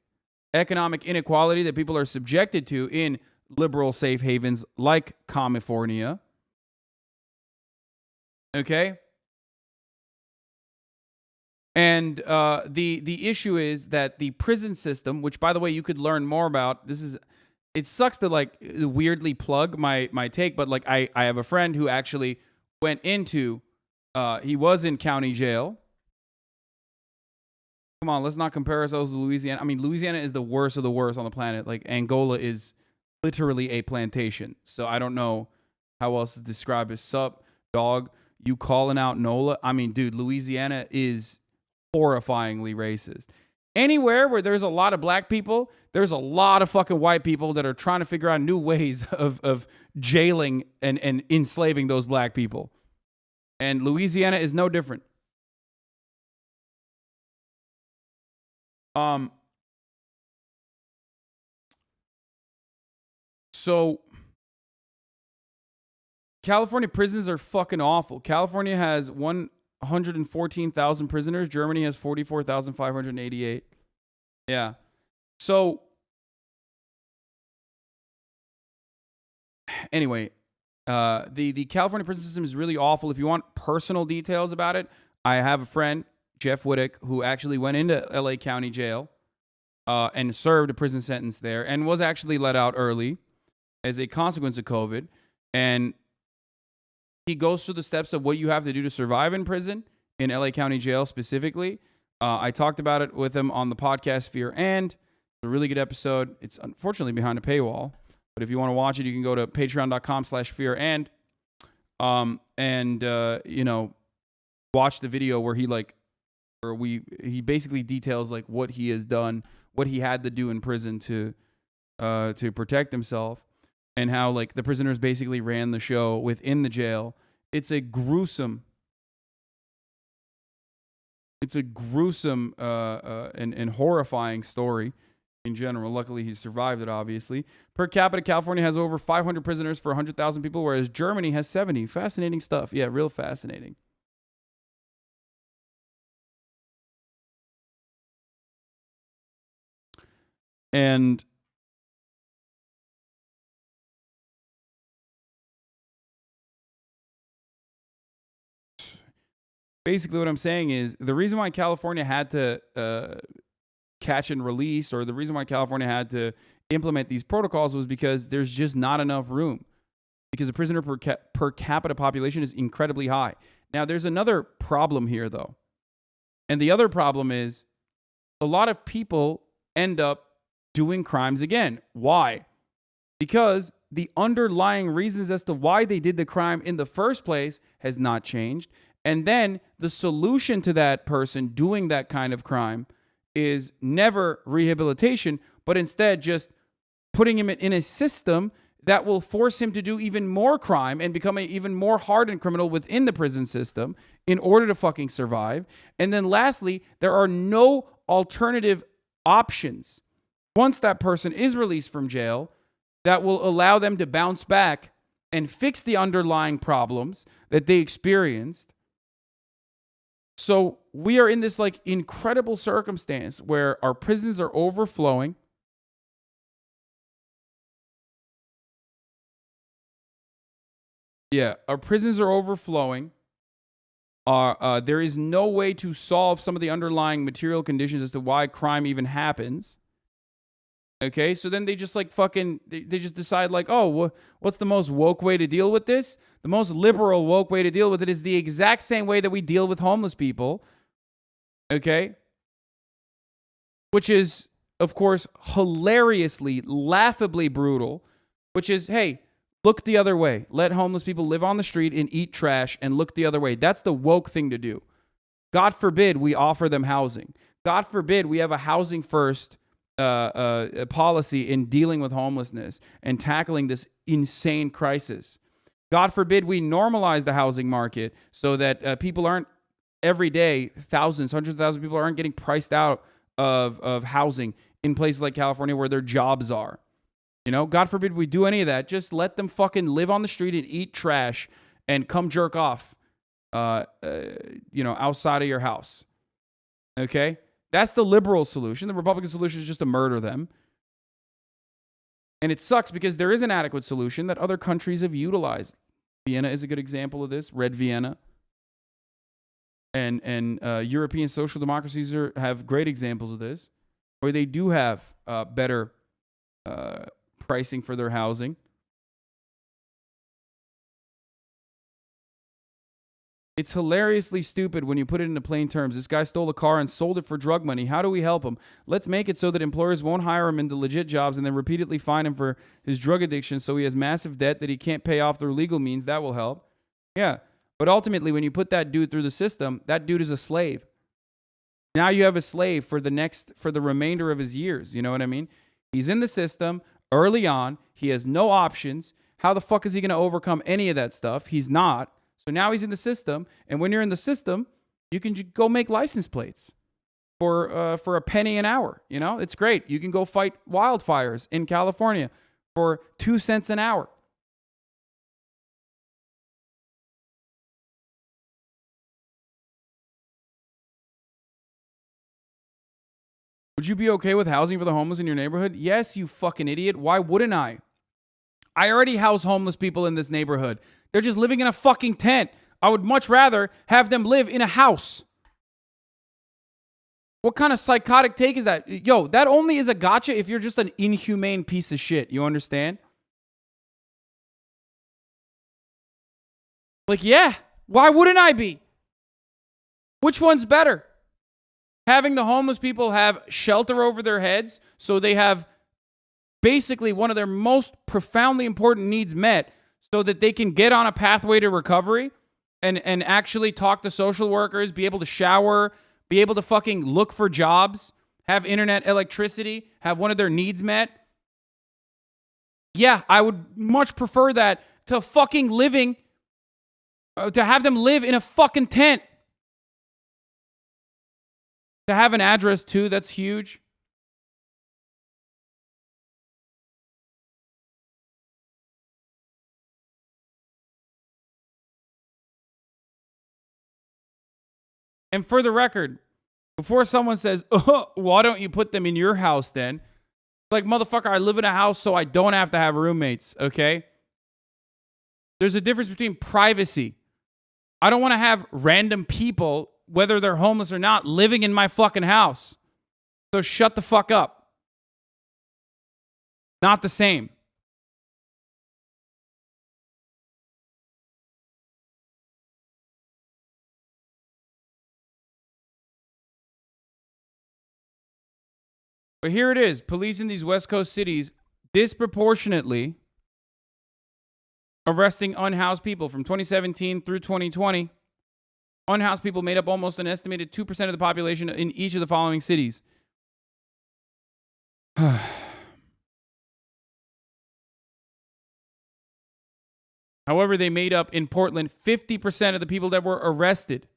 economic inequality that people are subjected to in liberal safe havens like California. Okay? And the issue is that the prison system, which by the way you could learn more about, it sucks to like weirdly plug my take, but like I have a friend who actually went into he was in county jail. Come on, let's not compare ourselves to Louisiana. I mean, Louisiana is the worst of the worst on the planet. Like Angola is literally a plantation. So I don't know how else to describe it. Sup, dog, you calling out NOLA? I mean, dude, Louisiana is horrifyingly racist. Anywhere where there's a lot of black people, there's a lot of fucking white people that are trying to figure out new ways of jailing and enslaving those black people. And Louisiana is no different. So California prisons are fucking awful. California has 114,000 prisoners. Germany has 44,588. Yeah. So anyway, the California prison system is really awful. If you want personal details about it, I have a friend, Jeff Whittick, who actually went into LA County Jail and served a prison sentence there and was actually let out early as a consequence of COVID. And he goes through the steps of what you have to do to survive in prison in LA County Jail specifically. I talked about it with him on the podcast Fear and. It's a really good episode. It's unfortunately behind a paywall, but if you want to watch it, you can go to patreon.com/fear and you know, watch the video where he basically details like what he has done, what he had to do in prison to protect himself, and how like the prisoners basically ran the show within the jail. It's a gruesome and horrifying story in general. Luckily, he survived it, obviously. Per capita, California has over 500 prisoners for 100,000 people, whereas Germany has 70. Fascinating stuff. Yeah, real fascinating. And basically what I'm saying is the reason why California had to catch and release, or the reason why California had to implement these protocols, was because there's just not enough room, because the prisoner per capita population is incredibly high. Now, there's another problem here, though. And the other problem is a lot of people end up doing crimes again. Why? Because the underlying reasons as to why they did the crime in the first place has not changed. And then the solution to that person doing that kind of crime is never rehabilitation, but instead just putting him in a system that will force him to do even more crime and become an even more hardened criminal within the prison system in order to fucking survive. And then lastly, there are no alternative options once that person is released from jail that will allow them to bounce back and fix the underlying problems that they experienced. So we are in this like incredible circumstance where our prisons are overflowing. Yeah, our prisons are overflowing. There is no way to solve some of the underlying material conditions as to why crime even happens. Okay, so then they just like fucking, they just decide like, oh, what's the most woke way to deal with this? The most liberal woke way to deal with it is the exact same way that we deal with homeless people. Okay? Which is of course, hilariously, laughably brutal, which is, hey, look the other way. Let homeless people live on the street and eat trash and look the other way. That's the woke thing to do. God forbid we offer them housing. God forbid we have a housing first policy in dealing with homelessness and tackling this insane crisis. God forbid we normalize the housing market so that people aren't every day, thousands, hundreds of thousands of people aren't getting priced out of housing in places like California where their jobs are. You know, God forbid we do any of that. Just let them fucking live on the street and eat trash and come jerk off, outside of your house. Okay? That's the liberal solution. The Republican solution is just to murder them. And it sucks because there is an adequate solution that other countries have utilized. Vienna is a good example of this. Red Vienna. And European social democracies have great examples of this, where they do have better pricing for their housing. It's hilariously stupid when you put it into plain terms. This guy stole a car and sold it for drug money. How do we help him? Let's make it so that employers won't hire him into legit jobs and then repeatedly fine him for his drug addiction so he has massive debt that he can't pay off through legal means. That will help. Yeah. But ultimately, when you put that dude through the system, that dude is a slave. Now you have a slave for the remainder of his years. You know what I mean? He's in the system early on. He has no options. How the fuck is he going to overcome any of that stuff? He's not. So now he's in the system, and when you're in the system, you can go make license plates for a penny an hour. You know, it's great. You can go fight wildfires in California for 2 cents an hour. Would you be okay with housing for the homeless in your neighborhood? Yes, you fucking idiot. Why wouldn't I? I already house homeless people in this neighborhood. They're just living in a fucking tent. I would much rather have them live in a house. What kind of psychotic take is that? Yo, that only is a gotcha if you're just an inhumane piece of shit. You understand? Like, yeah, why wouldn't I be? Which one's better? Having the homeless people have shelter over their heads so they have basically one of their most profoundly important needs met so that they can get on a pathway to recovery and actually talk to social workers, be able to shower, be able to fucking look for jobs, have internet, electricity, have one of their needs met. Yeah, I would much prefer that to fucking living, to have them live in a fucking tent. To have an address too, that's huge. And for the record, before someone says, oh, why don't you put them in your house then? Like, motherfucker, I live in a house so I don't have to have roommates, okay? There's a difference between privacy. I don't want to have random people, whether they're homeless or not, living in my fucking house. So shut the fuck up. Not the same. But here it is. Police in these West Coast cities disproportionately arresting unhoused people from 2017 through 2020. Unhoused people made up almost an estimated 2% of the population in each of the following cities. However, they made up in Portland 50% of the people that were arrested.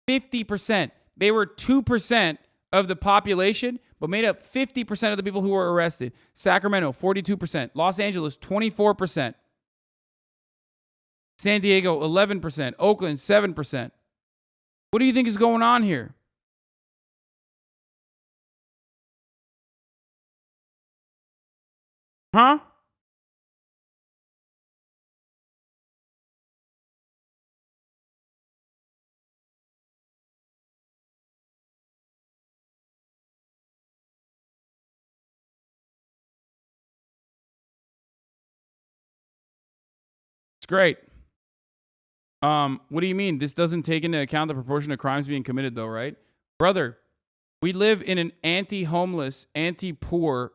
50%. They were 2% of the population, but made up 50% of the people who were arrested. Sacramento, 42%. Los Angeles, 24%. San Diego, 11%. Oakland, 7%. What do you think is going on here? Huh? It's great. What do you mean? This doesn't take into account the proportion of crimes being committed, though, right? Brother, We live in an anti-homeless, anti-poor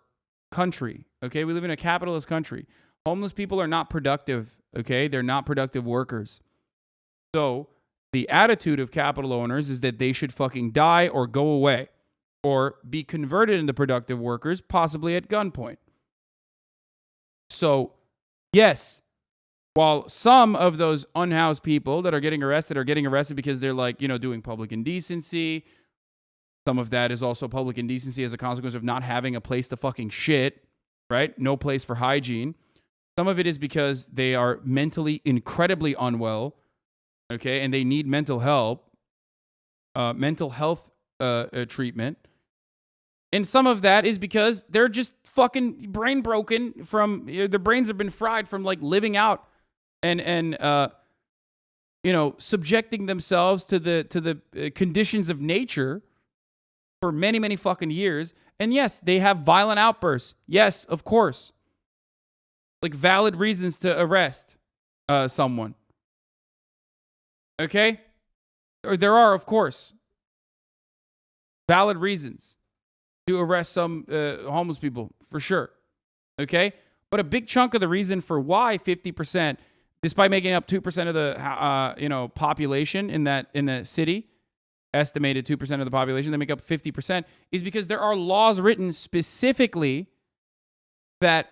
country, okay? We live in a capitalist country. Homeless people are not productive, okay? They're not productive workers. So the attitude of capital owners is that they should fucking die or go away or be converted into productive workers, possibly at gunpoint. So, yes, while some of those unhoused people that are getting arrested because they're like, doing public indecency. Some of that is also public indecency as a consequence of not having a place to fucking shit, right? No place for hygiene. Some of it is because they are mentally incredibly unwell, okay, and they need mental health treatment. And some of that is because they're just fucking brain broken from, their brains have been fried from like living out and subjecting themselves to the conditions of nature for many, many fucking years. And yes, they have violent outbursts. Yes, of course. Like valid reasons to arrest someone. Okay? Or there are, of course, valid reasons to arrest some homeless people, for sure. Okay? But a big chunk of the reason for why 50%, despite making up 2% of the population in the city, estimated 2% of the population, they make up 50%, is because there are laws written specifically that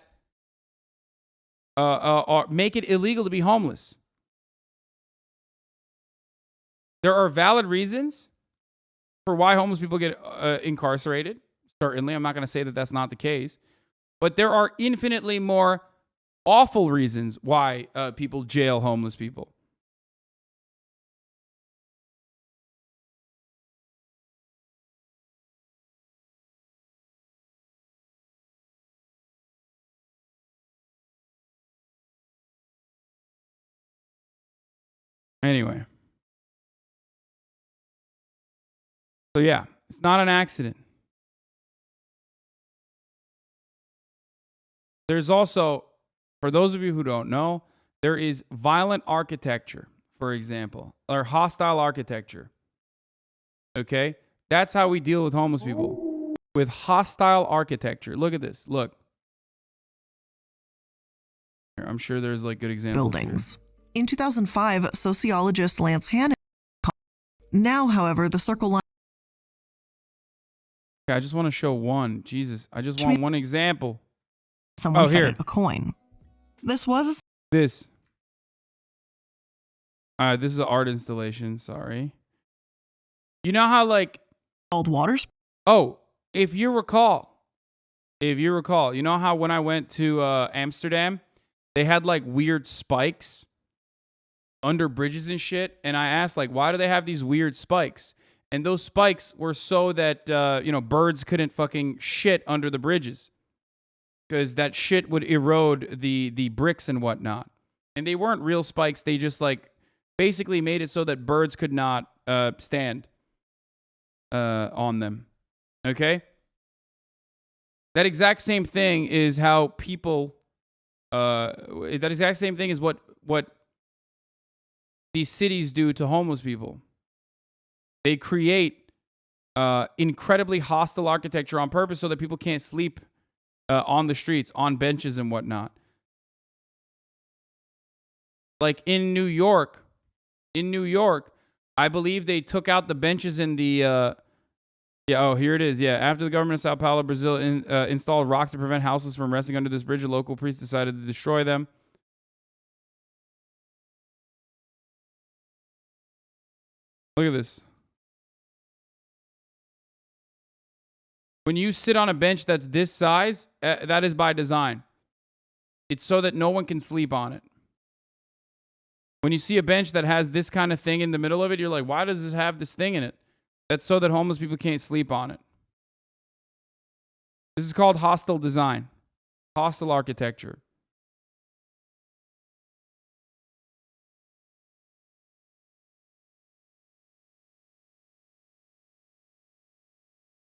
make it illegal to be homeless. There are valid reasons for why homeless people get incarcerated. Certainly, I'm not going to say that that's not the case. But there are infinitely more awful reasons why people jail homeless people. Anyway. So yeah, it's not an accident. There's also, for those of you who don't know, there is violent architecture, for example, or hostile architecture. Okay? That's how we deal with homeless people. With hostile architecture. Look at this. Look. Here, I'm sure there's like good examples. Buildings. In 2005, sociologist Lance Hannon. Now, however, the Circle Line. Okay, I just want to show one. Jesus, I just want one example. Someone here. fed it a coin. This was this. This is an art installation. Sorry. You know how like old waters. Oh, if you recall, you know how when I went to Amsterdam, they had like weird spikes under bridges and shit, and I asked like, why do they have these weird spikes? And those spikes were so that birds couldn't fucking shit under the bridges, because that shit would erode the bricks and whatnot. And they weren't real spikes. They just like basically made it so that birds could not stand on them. Okay? That exact same thing is how people that exact same thing is what these cities do to homeless people. They create incredibly hostile architecture on purpose so that people can't sleep on the streets, on benches and whatnot. Like in New York, I believe they took out the benches in the here it is. Yeah, after the government of Sao Paulo, Brazil installed rocks to prevent houses from resting under this bridge, a local priest decided to destroy them. Look at this. When you sit on a bench that's this size, that is by design. It's so that no one can sleep on it. When you see a bench that has this kind of thing in the middle of it, you're like, why does this have this thing in it? That's so that homeless people can't sleep on it. This is called hostile design, hostile architecture.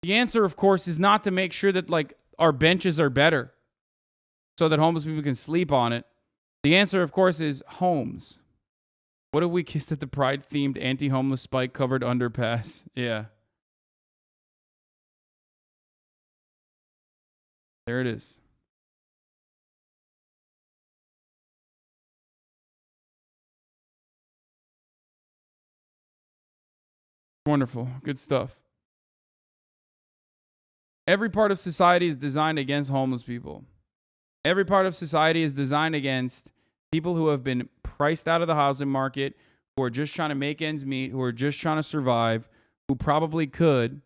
The answer, of course, is not to make sure that like our benches are better so that homeless people can sleep on it. The answer, of course, is homes. What if we kissed at the pride-themed anti-homeless spike-covered underpass? Yeah. There it is. Wonderful. Good stuff. Every part of society is designed against homeless people. Every part of society is designed against people who have been priced out of the housing market, who are just trying to make ends meet, who are just trying to survive, who probably could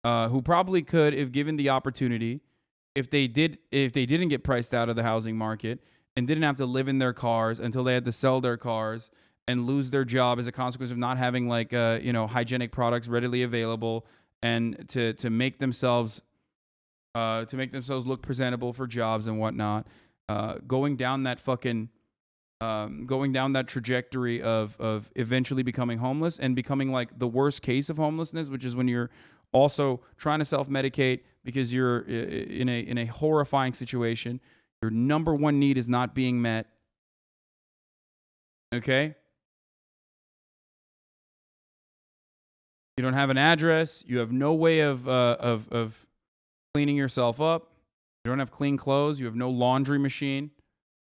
if given the opportunity, if they didn't get priced out of the housing market and didn't have to live in their cars until they had to sell their cars and lose their job as a consequence of not having hygienic products readily available, and to make themselves look presentable for jobs and whatnot, going down that trajectory of eventually becoming homeless and becoming like the worst case of homelessness, which is when you're also trying to self-medicate because you're in a horrifying situation. Your number one need is not being met. Okay? You don't have an address. You have no way of cleaning yourself up. You don't have clean clothes. You have no laundry machine.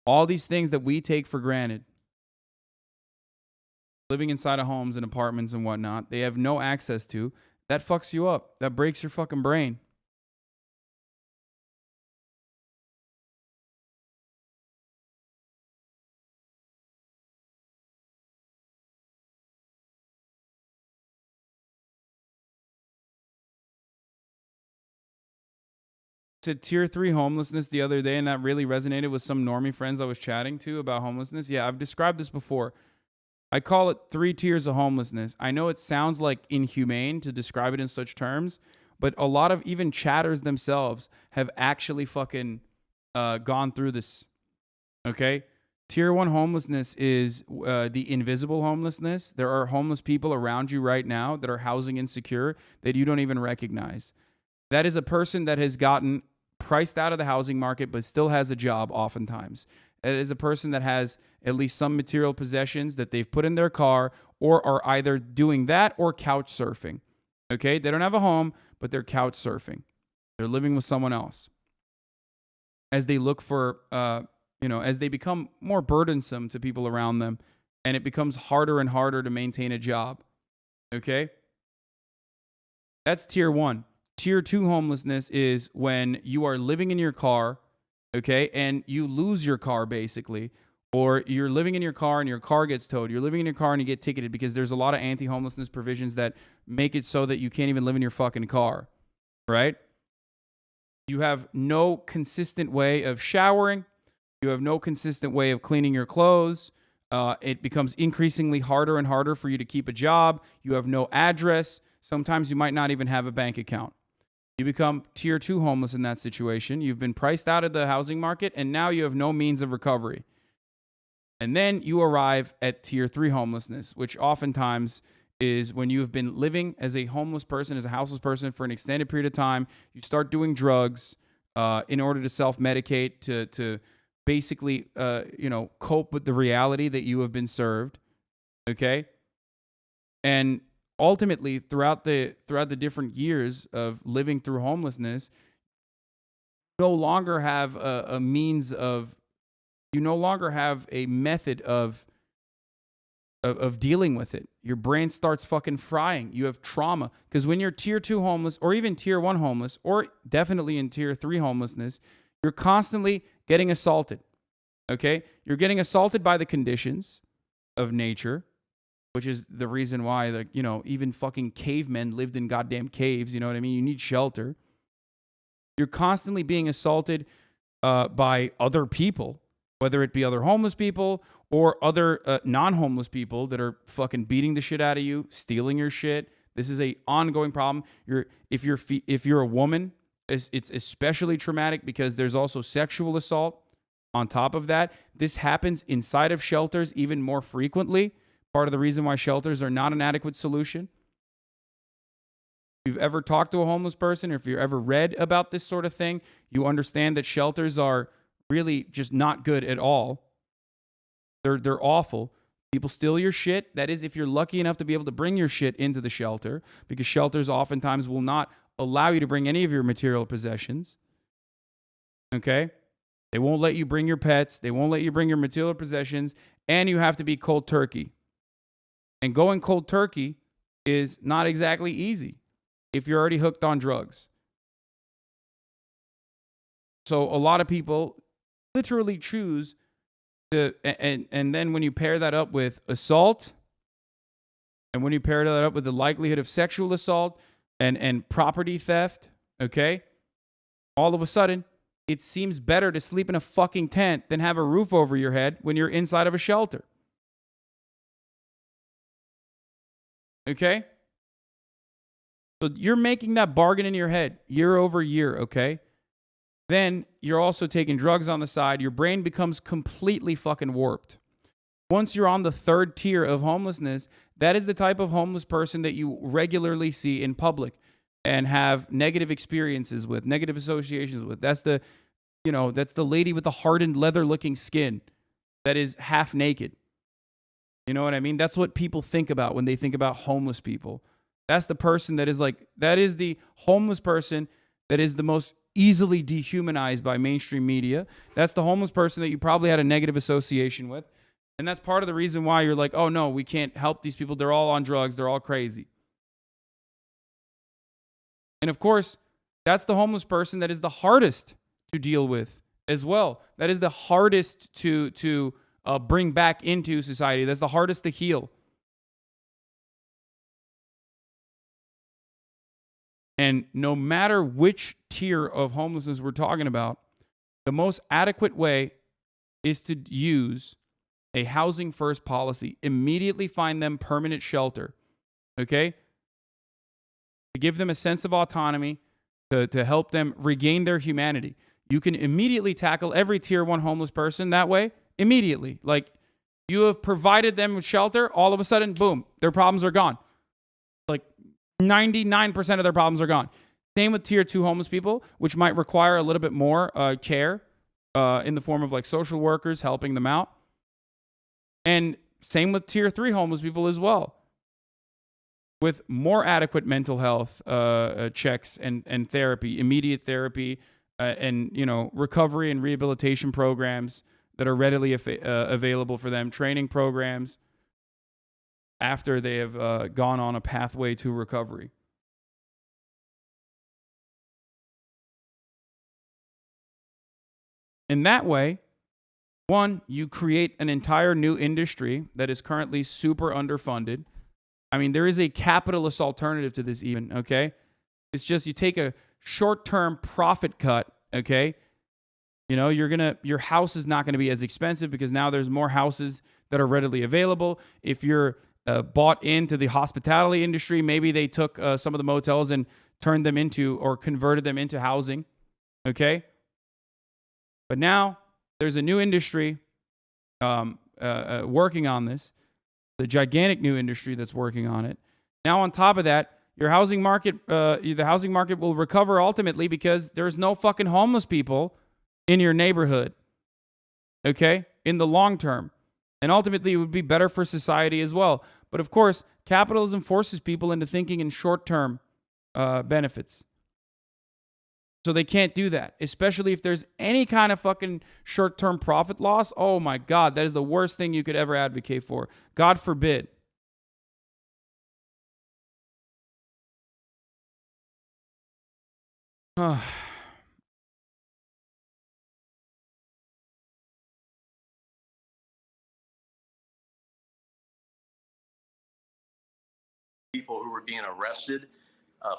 All these things that we take for granted. Living inside of homes and apartments and whatnot, they have no access to. That fucks you up. That breaks your fucking brain. Said tier 3 homelessness the other day, and that really resonated with some normie friends I was chatting to about homelessness. Yeah, I've described this before. I call it 3 tiers of homelessness. I know it sounds like inhumane to describe it in such terms, but a lot of even chatters themselves have actually fucking gone through this. Okay? Tier 1 homelessness is the invisible homelessness. There are homeless people around you right now that are housing insecure that you don't even recognize. That is a person that has gotten priced out of the housing market but still has a job oftentimes. It is a person that has at least some material possessions that they've put in their car or are either doing that or couch surfing. Okay? They don't have a home, but they're couch surfing. They're living with someone else. As they look for, as they become more burdensome to people around them, and it becomes harder and harder to maintain a job. Okay? That's tier 1. Tier 2 homelessness is when you are living in your car, okay, and you lose your car basically, or you're living in your car and your car gets towed. You're living in your car and you get ticketed because there's a lot of anti-homelessness provisions that make it so that you can't even live in your fucking car, right? You have no consistent way of showering. You have no consistent way of cleaning your clothes. It becomes increasingly harder and harder for you to keep a job. You have no address. Sometimes you might not even have a bank account. You become tier 2 homeless in that situation. You've been priced out of the housing market, and now you have no means of recovery. And then you arrive at tier 3 homelessness, which oftentimes is when you have been living as a homeless person, as a houseless person for an extended period of time. You start doing drugs in order to self-medicate, to basically, cope with the reality that you have been served. Okay? And ultimately, throughout the different years of living through homelessness, you no longer have a method of dealing with it. Your brain starts fucking frying. You have trauma. Because when you're tier 2 homeless, or even tier 1 homeless, or definitely in tier 3 homelessness, you're constantly getting assaulted. Okay? You're getting assaulted by the conditions of nature, which is the reason why, even fucking cavemen lived in goddamn caves. You know what I mean? You need shelter. You're constantly being assaulted by other people, whether it be other homeless people or other non-homeless people that are fucking beating the shit out of you, stealing your shit. This is a ongoing problem. If you're a woman, it's especially traumatic because there's also sexual assault on top of that. This happens inside of shelters even more frequently. Part of the reason why shelters are not an adequate solution. If you've ever talked to a homeless person, or if you've ever read about this sort of thing, you understand that shelters are really just not good at all. They're awful. People steal your shit. That is, if you're lucky enough to be able to bring your shit into the shelter, because shelters oftentimes will not allow you to bring any of your material possessions. Okay? They won't let you bring your pets. They won't let you bring your material possessions. And you have to be cold turkey. And going cold turkey is not exactly easy if you're already hooked on drugs. So a lot of people literally choose to, and then when you pair that up with assault, and when you pair that up with the likelihood of sexual assault and property theft, okay, all of a sudden, it seems better to sleep in a fucking tent than have a roof over your head when you're inside of a shelter. Okay? So you're making that bargain in your head year over year, okay? Then you're also taking drugs on the side. Your brain becomes completely fucking warped. Once you're on the third tier of homelessness, that is the type of homeless person that you regularly see in public and have negative experiences with, negative associations with. That's the, that's the lady with the hardened leather-looking skin that is half naked. You know what I mean? That's what people think about when they think about homeless people. That's the person that is that is the homeless person that is the most easily dehumanized by mainstream media. That's the homeless person that you probably had a negative association with. And that's part of the reason why you're like, oh no, we can't help these people. They're all on drugs. They're all crazy. And of course, that's the homeless person that is the hardest to deal with as well. That is the hardest to bring back into society. That's the hardest to heal. And no matter which tier of homelessness we're talking about, the most adequate way is to use a housing first policy. Immediately find them permanent shelter. Okay? To give them a sense of autonomy, to help them regain their humanity. You can immediately tackle every tier 1 homeless person that way. Immediately. Like, you have provided them with shelter, all of a sudden, boom, their problems are gone. Like, 99% of their problems are gone. Same with tier 2 homeless people, which might require a little bit more care in the form of like social workers helping them out. And same with tier 3 homeless people as well, with more adequate mental health checks and therapy, immediate therapy, and recovery and rehabilitation programs that are readily available for them, training programs after they have gone on a pathway to recovery. In that way, one, you create an entire new industry that is currently super underfunded. I mean, there is a capitalist alternative to this even, okay? It's just you take a short-term profit cut, okay? Your house is not going to be as expensive because now there's more houses that are readily available. If you're bought into the hospitality industry, maybe they took some of the motels and turned them into or converted them into housing, okay? But now there's a new industry working on this, the gigantic new industry that's working on it. Now, on top of that, the housing market will recover ultimately because there's no fucking homeless people in your neighborhood, okay, in the long term. And ultimately, it would be better for society as well. But of course, capitalism forces people into thinking in short-term benefits. So they can't do that, especially if there's any kind of fucking short-term profit loss. Oh my God, that is the worst thing you could ever advocate for. God forbid. People who were being arrested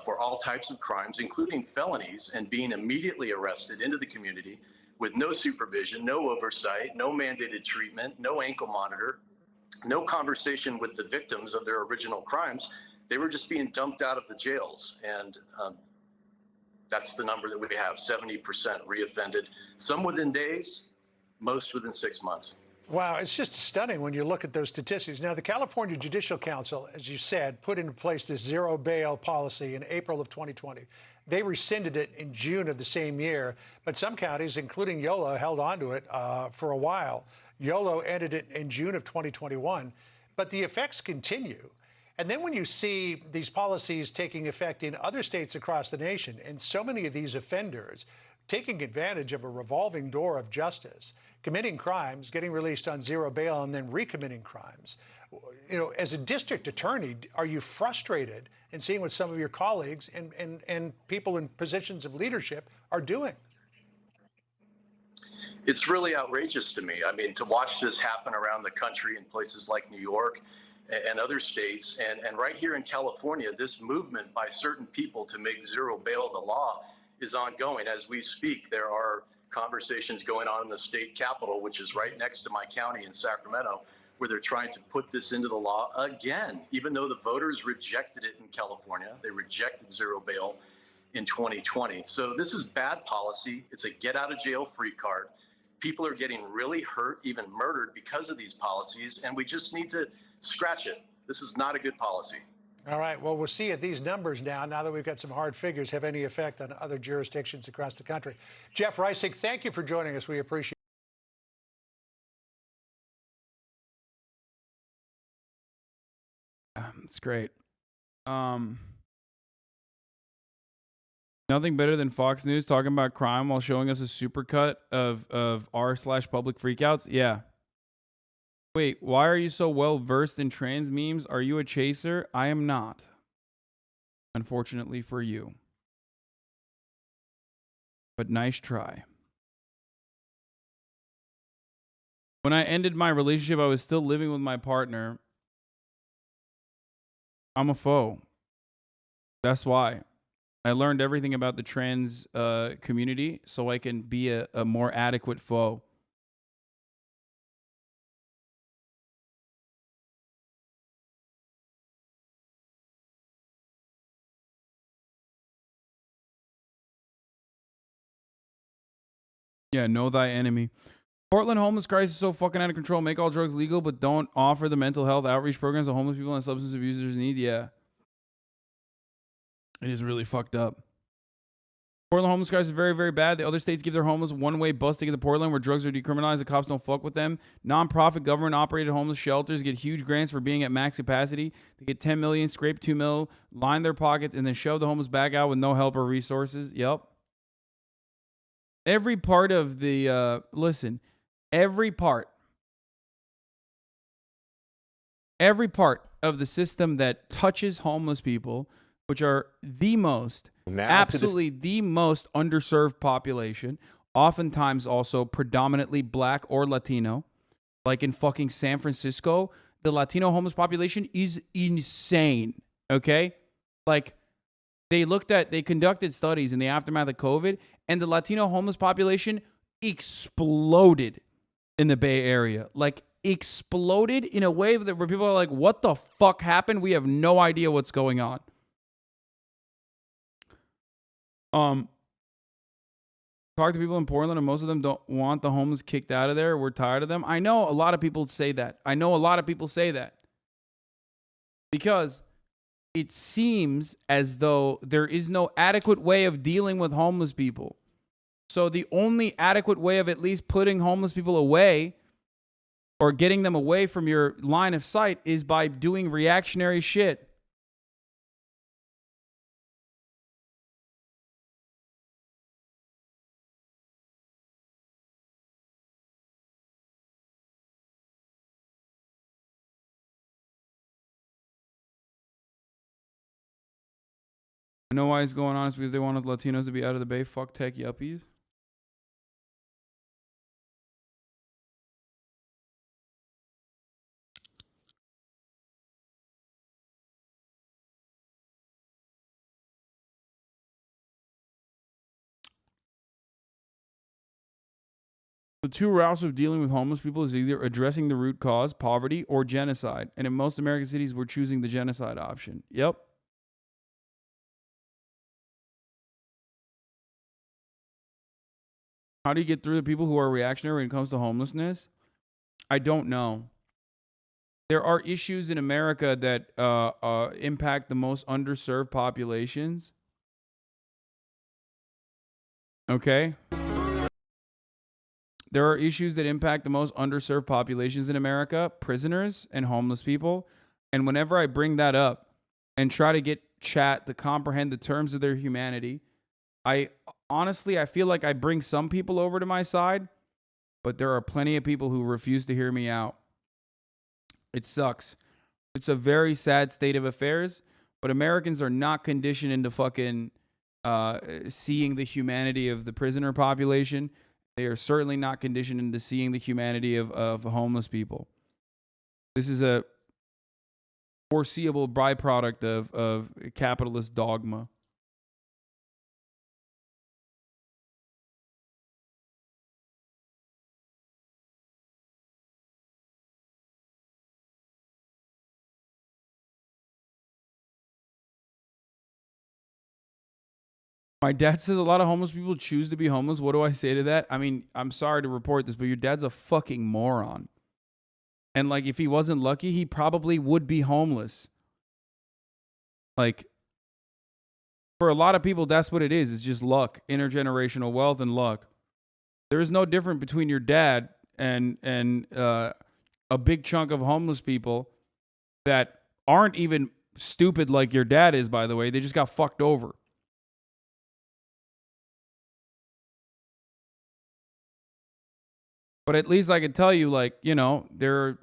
for all types of crimes, including felonies, and being immediately arrested into the community with no supervision, no oversight, no mandated treatment, no ankle monitor, no conversation with the victims of their original crimes. They were just being dumped out of the jails. And that's the number that we have, 70% reoffended, some within days, most within 6 months. Wow, it's just stunning when you look at those statistics. Now, the California Judicial Council, as you said, put into place this zero bail policy in April of 2020. They rescinded it in June of the same year, but some counties, including Yolo, held onto it for a while. Yolo ended it in June of 2021, but the effects continue. And then when you see these policies taking effect in other states across the nation, and so many of these offenders taking advantage of a revolving door of justice, committing crimes, getting released on zero bail, and then recommitting crimes. You know, as a district attorney, are you frustrated in seeing what some of your colleagues and people in positions of leadership are doing? It's really outrageous to me. I mean, to watch this happen around the country in places like New York and other states, and right here in California, this movement by certain people to make zero bail the law is ongoing. As we speak, there are conversations going on in the state capitol, which is right next to my county in Sacramento, where they're trying to put this into the law again, even though the voters rejected it in California. They rejected zero bail in 2020. So this is bad policy. It's a get out of jail free card. People are getting really hurt, even murdered because of these policies, and we just need to scratch it. This is not a good policy. All right, well, we'll see if these numbers now that we've got some hard figures, have any effect on other jurisdictions across the country. Jeff Reisig, thank you for joining us. We appreciate it. It's great. Nothing better than Fox News talking about crime while showing us a supercut of r/public freakouts. Yeah. Wait, why are you so well versed in trans memes? Are you a chaser? I am not. Unfortunately for you. But nice try. When I ended my relationship, I was still living with my partner. I'm a foe. That's why. I learned everything about the trans community so I can be a more adequate foe. Yeah, know thy enemy. Portland homeless crisis is so fucking out of control. Make all drugs legal, but don't offer the mental health outreach programs that homeless people and substance abusers need. Yeah. It is really fucked up. Portland homeless crisis is very, very bad. The other states give their homeless one-way bus to get to Portland where drugs are decriminalized. The cops don't fuck with them. Non-profit government-operated homeless shelters get huge grants for being at max capacity. They get $10 million, scrape $2 million, line their pockets, and then shove the homeless back out with no help or resources. Yep. Every part of the, every part of the system that touches homeless people, which are the most, absolutely the most underserved population, oftentimes also predominantly black or Latino, like in fucking San Francisco, the Latino homeless population is insane, okay? Like, they conducted studies in the aftermath of COVID, and the Latino homeless population exploded in the Bay Area. Like, exploded in a way where people are like, what the fuck happened? We have no idea what's going on. Talk to people in Portland, and most of them don't want the homeless kicked out of there. We're tired of them. I know a lot of people say that. Because it seems as though there is no adequate way of dealing with homeless people. So the only adequate way of at least putting homeless people away or getting them away from your line of sight is by doing reactionary shit. I know why it's going on. It's because they want Latinos to be out of the Bay. Fuck tech yuppies. The two routes of dealing with homeless people is either addressing the root cause, poverty, or genocide. And in most American cities, we're choosing the genocide option. Yep. How do you get through the people who are reactionary when it comes to homelessness? I don't know. There are issues in America that impact the most underserved populations. Okay? There are issues that impact the most underserved populations in America, prisoners and homeless people. And whenever I bring that up and try to get chat to comprehend the terms of their humanity, I honestly, I feel like I bring some people over to my side, but there are plenty of people who refuse to hear me out. It sucks. It's a very sad state of affairs, but Americans are not conditioned into fucking seeing the humanity of the prisoner population. They are certainly not conditioned into seeing the humanity of homeless people. This is a foreseeable byproduct of capitalist dogma. My dad says a lot of homeless people choose to be homeless. What do I say to that? I mean, I'm sorry to report this, but your dad's a fucking moron. And like, if he wasn't lucky, he probably would be homeless. Like, for a lot of people, that's what it is. It's just luck, intergenerational wealth and luck. There is no difference between your dad and a big chunk of homeless people that aren't even stupid like your dad is, by the way. They just got fucked over. But at least I can tell you, like, you know, there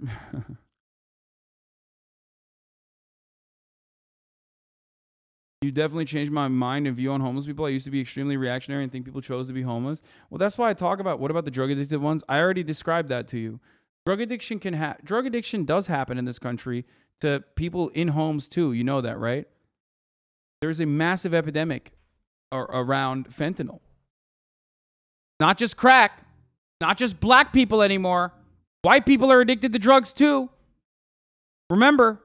You definitely changed my mind and view on homeless people. I used to be extremely reactionary and think people chose to be homeless. Well, that's why I talk about, what about the drug addicted ones? I already described that to you. Drug addiction does happen in this country to people in homes too. You know that, right? There's a massive epidemic around fentanyl. Not just crack. Not just black people anymore. White people are addicted to drugs too. Remember,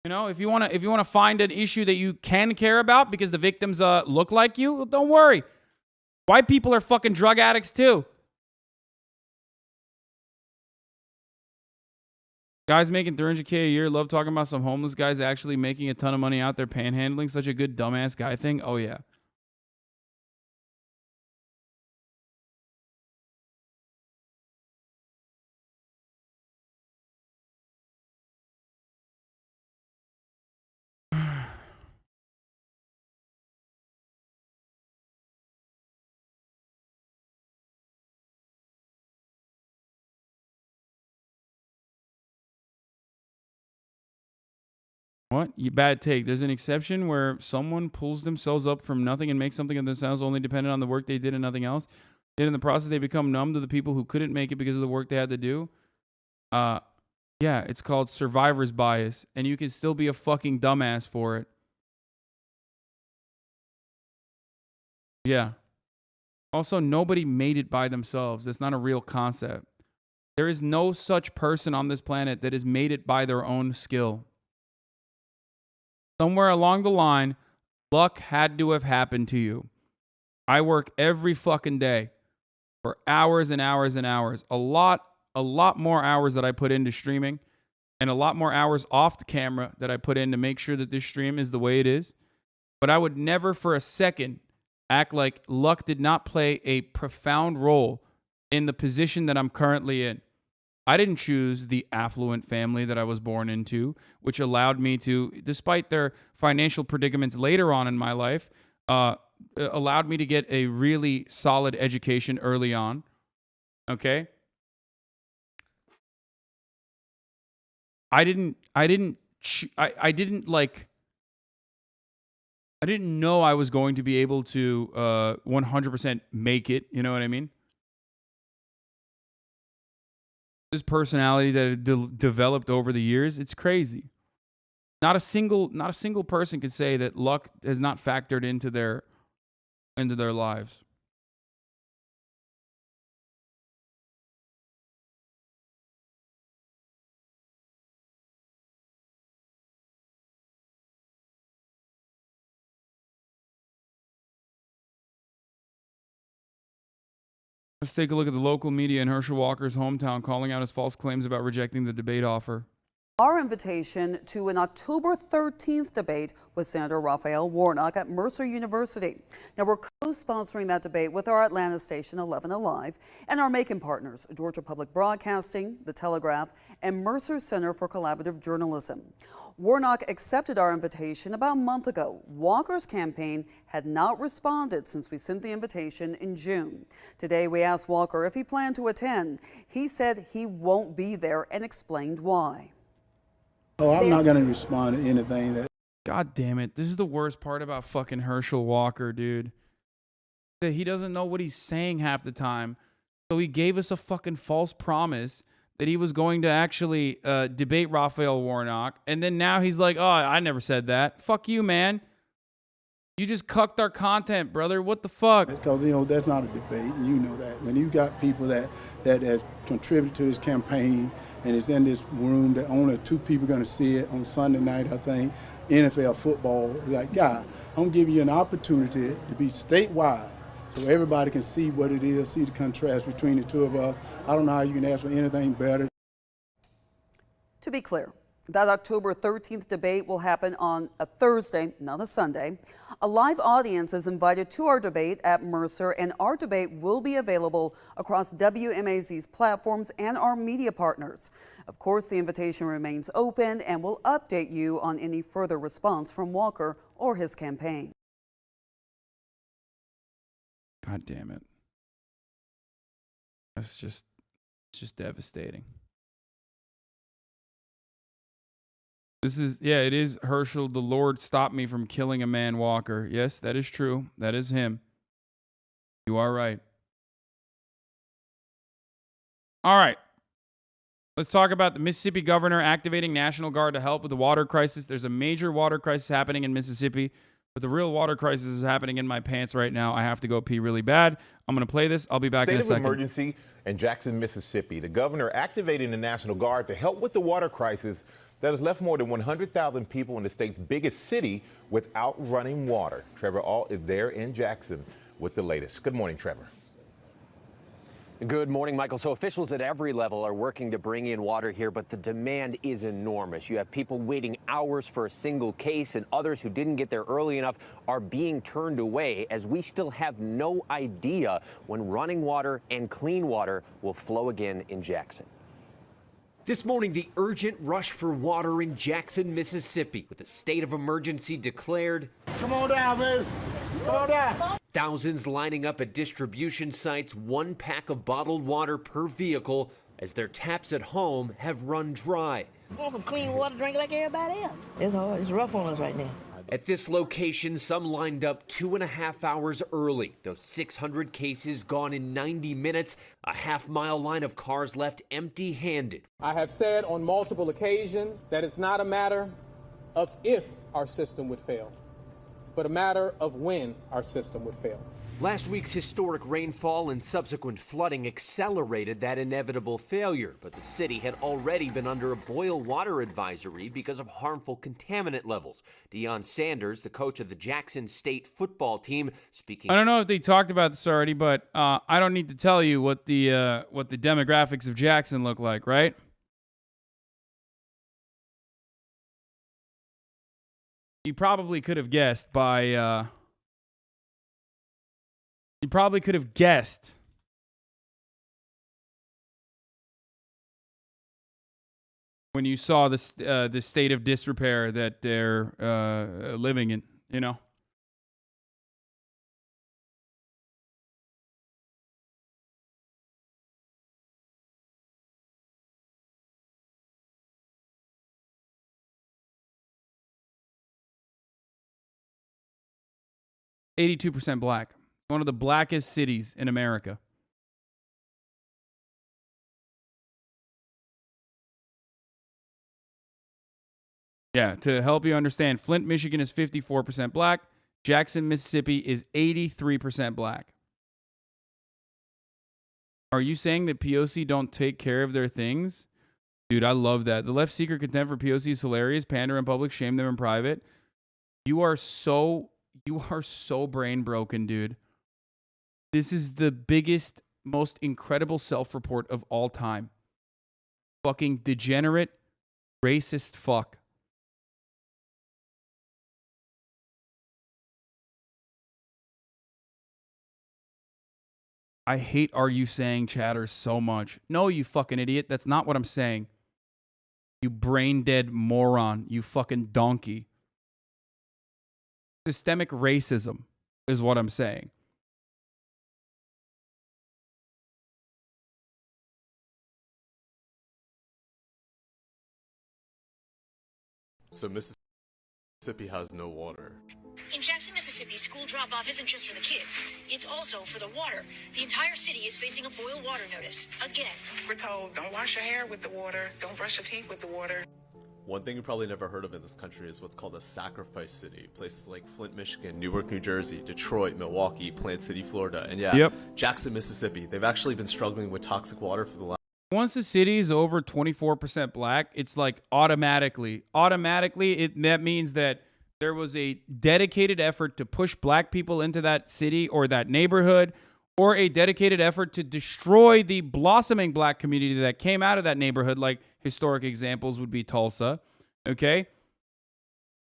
you know, if you want to find an issue that you can care about because the victims look like you, well, don't worry. White people are fucking drug addicts too. Guys making $300K a year love talking about some homeless guys actually making a ton of money out there panhandling. Such a good dumbass guy thing. Oh yeah. What? You bad take. There's an exception where someone pulls themselves up from nothing and makes something of themselves only dependent on the work they did and nothing else. Then in the process, they become numb to the people who couldn't make it because of the work they had to do. Yeah, it's called survivor's bias. And you can still be a fucking dumbass for it. Yeah. Also, nobody made it by themselves. That's not a real concept. There is no such person on this planet that has made it by their own skill. Somewhere along the line, luck had to have happened to you. I work every fucking day for hours and hours and hours. A lot more hours that I put into streaming and a lot more hours off the camera that I put in to make sure that this stream is the way it is. But I would never for a second act like luck did not play a profound role in the position that I'm currently in. I didn't choose the affluent family that I was born into, which allowed me to, despite their financial predicaments later on in my life, allowed me to get a really solid education early on. Okay? I didn't know I was going to be able to 100% make it. You know what I mean? This personality that it developed over the years, it's crazy. Not a single person could say that luck has not factored into their lives. Let's take a look at the local media in Herschel Walker's hometown calling out his false claims about rejecting the debate offer. Our invitation to an October 13th debate with Senator Raphael Warnock at Mercer University. Now, we're co-sponsoring that debate with our Atlanta station 11 Alive and our Macon partners, Georgia Public Broadcasting, The Telegraph, and Mercer Center for Collaborative Journalism. Warnock accepted our invitation about a month ago. Walker's campaign had not responded since we sent the invitation in June. Today, we asked Walker if he planned to attend. He said he won't be there and explained why. Oh, I'm not going to respond to anything that. God damn it. This is the worst part about fucking Herschel Walker, dude. That he doesn't know what he's saying half the time. So he gave us a fucking false promise that he was going to actually debate Raphael Warnock. And then now he's like, oh, I never said that. Fuck you, man. You just cucked our content, brother. What the fuck? Because, you know, that's not a debate, and you know that. When you got people that have contributed to his campaign and is in this room that only 2 people are going to see it on Sunday night, I think, NFL football, like, God, I'm giving you an opportunity to be statewide so everybody can see what it is, see the contrast between the two of us. I don't know how you can ask for anything better. To be clear, that October 13th debate will happen on a Thursday, not a Sunday. A live audience is invited to our debate at Mercer, and our debate will be available across WMAZ's platforms and our media partners. Of course, the invitation remains open, and we'll update you on any further response from Walker or his campaign. God damn it. It's just devastating. This is, yeah, it is Herschel. The Lord stopped me from killing a man, Walker. Yes, that is true. That is him. You are right. All right. Let's talk about the Mississippi governor activating National Guard to help with the water crisis. There's a major water crisis happening in Mississippi, but the real water crisis is happening in my pants right now. I have to go pee really bad. I'm going to play this. I'll be back in a second. State of emergency in Jackson, Mississippi. The governor activating the National Guard to help with the water crisis that has left more than 100,000 people in the state's biggest city without running water. Trevor All is there in Jackson with the latest. Good morning, Trevor. Good morning, Michael. So officials at every level are working to bring in water here, but the demand is enormous. You have people waiting hours for a single case, and others who didn't get there early enough are being turned away, as we still have no idea when running water and clean water will flow again in Jackson. This morning, the urgent rush for water in Jackson, Mississippi, with a state of emergency declared. Come on down, baby. Come on down. Thousands lining up at distribution sites, 1 pack of bottled water per vehicle, as their taps at home have run dry. Want some clean water to drink like everybody else. It's hard. It's rough on us right now. At this location, some lined up 2.5 hours early. Those 600 cases gone in 90 minutes, a half-mile line of cars left empty-handed. I have said on multiple occasions that it's not a matter of if our system would fail, but a matter of when our system would fail. Last week's historic rainfall and subsequent flooding accelerated that inevitable failure, but the city had already been under a boil water advisory because of harmful contaminant levels. Deion Sanders, the coach of the Jackson State football team, speaking. I don't know if they talked about this already, but I don't need to tell you what the demographics of Jackson look like, right? You probably could have guessed by. You probably could have guessed when you saw the state of disrepair that they're living in, you know? %82 black. One of the blackest cities in America. Yeah, to help you understand, Flint, Michigan is 54% black. Jackson, Mississippi is 83% black. Are you saying that POC don't take care of their things? Dude, I love that. The left's secret contempt for POC is hilarious. Pander in public, shame them in private. You are so brain broken, dude. This is the biggest, most incredible self-report of all time. Fucking degenerate, racist fuck. I hate Are You Saying chatter so much. No, you fucking idiot. That's not what I'm saying. You brain dead moron. You fucking donkey. Systemic racism is what I'm saying. So Mississippi has no water. In Jackson, Mississippi, school drop-off isn't just for the kids. It's also for the water. The entire city is facing a boil water notice. Again. We're told, don't wash your hair with the water. Don't brush your teeth with the water. One thing you probably never heard of in this country is what's called a sacrifice city. Places like Flint, Michigan, Newark, New Jersey, Detroit, Milwaukee, Plant City, Florida, and Jackson, Mississippi. They've actually been struggling with toxic water for the last... Once the city is over 24% black, it's like automatically, that means that there was a dedicated effort to push black people into that city or that neighborhood, or a dedicated effort to destroy the blossoming black community that came out of that neighborhood. Like historic examples would be Tulsa, okay?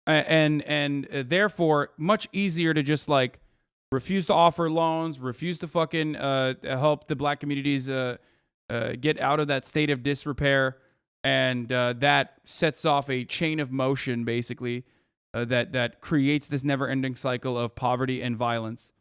And therefore, much easier to just like refuse to offer loans, refuse to fucking help the black communities get out of that state of disrepair, and that sets off a chain of motion, basically, that creates this never-ending cycle of poverty and violence.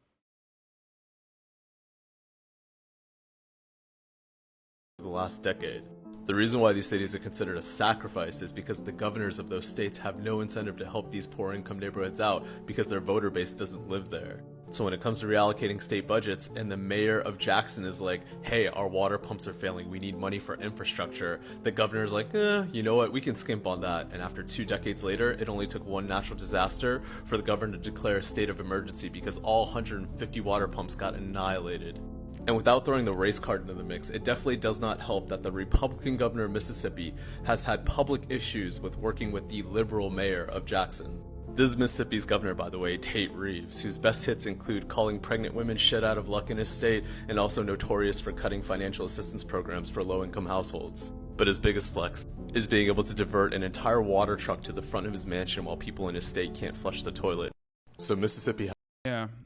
The last decade. The reason why these cities are considered a sacrifice is because the governors of those states have no incentive to help these poor income neighborhoods out because their voter base doesn't live there. So when it comes to reallocating state budgets and the mayor of Jackson is like, hey, our water pumps are failing, we need money for infrastructure, the governor's like, you know what, we can skimp on that. And after 2 decades later, it only took one natural disaster for the governor to declare a state of emergency because all 150 water pumps got annihilated. And without throwing the race card into the mix, it definitely does not help that the Republican governor of Mississippi has had public issues with working with the liberal mayor of Jackson. This is Mississippi's governor, by the way, Tate Reeves, whose best hits include calling pregnant women shit out of luck in his state and also notorious for cutting financial assistance programs for low-income households. But his biggest flex is being able to divert an entire water truck to the front of his mansion while people in his state can't flush the toilet. So Mississippi has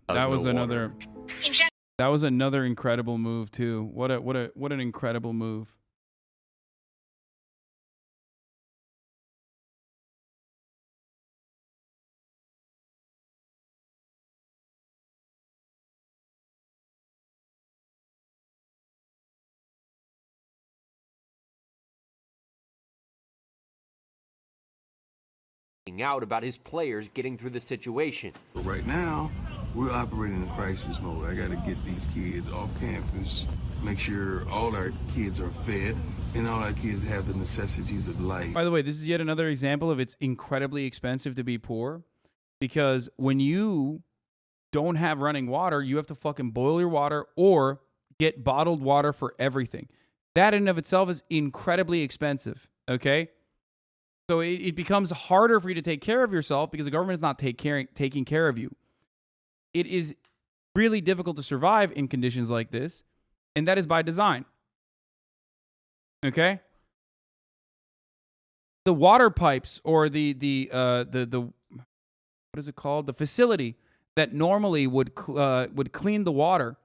that was no another... water. That was another incredible move too. What an incredible move. Out about his players getting through the situation. But right now, we're operating in crisis mode. I got to get these kids off campus, make sure all our kids are fed, and all our kids have the necessities of life. By the way, this is yet another example of it's incredibly expensive to be poor, because when you don't have running water, you have to fucking boil your water or get bottled water for everything. That in and of itself is incredibly expensive, okay? So it becomes harder for you to take care of yourself because the government is not taking care of you. It is really difficult to survive in conditions like this, and that is by design. Okay? The water pipes or the what is it called? The facility that normally would clean the water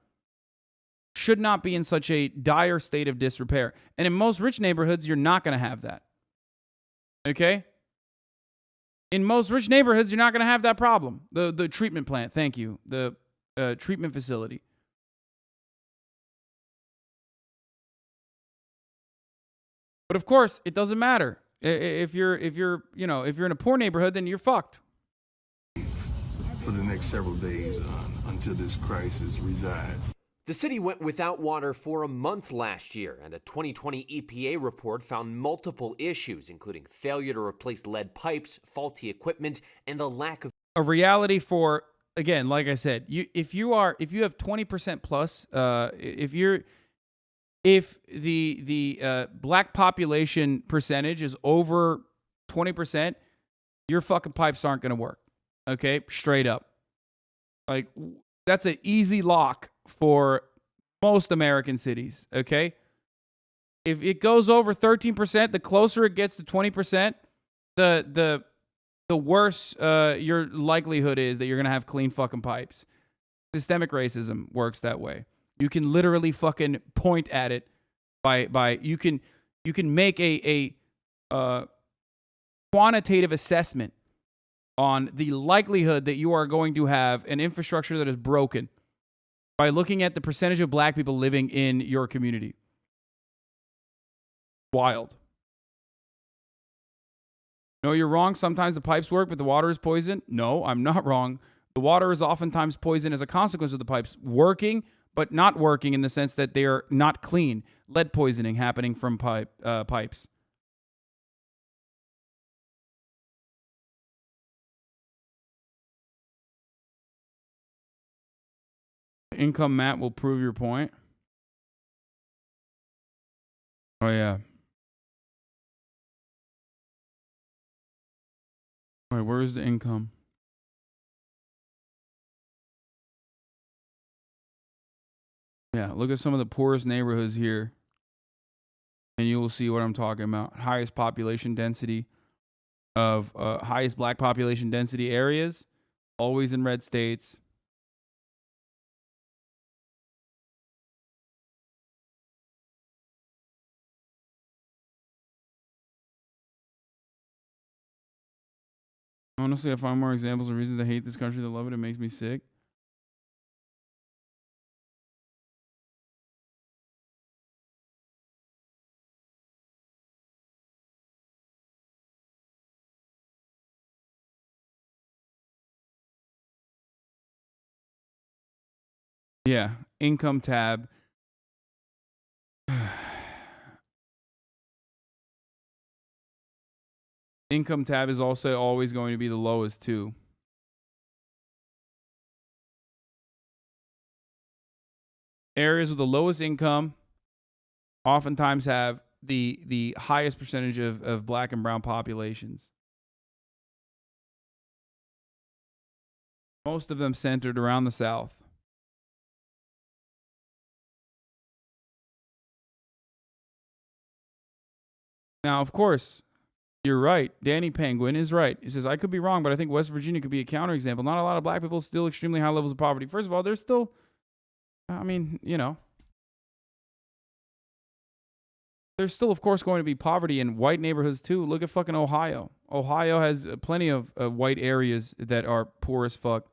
should not be in such a dire state of disrepair. And in most rich neighborhoods, you're not going to have that. Okay? In most rich neighborhoods, you're not going to have that problem. The treatment plant, thank you. The treatment facility. But of course, it doesn't matter. If you're in a poor neighborhood, then you're fucked. For the next several days until this crisis resides. The city went without water for a month last year, and a 2020 EPA report found multiple issues, including failure to replace lead pipes, faulty equipment, and a lack of... A reality for, again, like I said, if you have 20% plus, if the black population percentage is over 20%, your fucking pipes aren't going to work. Okay? Straight up. Like, that's an easy lock for most American cities, okay? If it goes over 13%, the closer it gets to 20%, the worse your likelihood is that you're going to have clean fucking pipes. Systemic racism works that way. You can literally fucking point at it by you can make a quantitative assessment on the likelihood that you are going to have an infrastructure that is broken by looking at the percentage of black people living in your community. Wild. No, you're wrong. Sometimes the pipes work, but the water is poison. No, I'm not wrong. The water is oftentimes poison as a consequence of the pipes working, but not working in the sense that they are not clean. Lead poisoning happening from pipes. Income map will prove your point. Oh, yeah. Wait, where's the income? Yeah, look at some of the poorest neighborhoods here, and you will see what I'm talking about. Highest population density of highest black population density areas, always in red states. Honestly, I find more examples of reasons I hate this country than love it. It makes me sick. Yeah, income tab. Income tab is also always going to be the lowest too. Areas with the lowest income oftentimes have the highest percentage of black and brown populations. Most of them centered around the South. Now, of course, you're right. Danny Penguin is right. He says, I could be wrong, but I think West Virginia could be a counterexample. Not a lot of black people, still extremely high levels of poverty. First of all, there's still, there's still, of course, going to be poverty in white neighborhoods, too. Look at fucking Ohio. Ohio has plenty of white areas that are poor as fuck.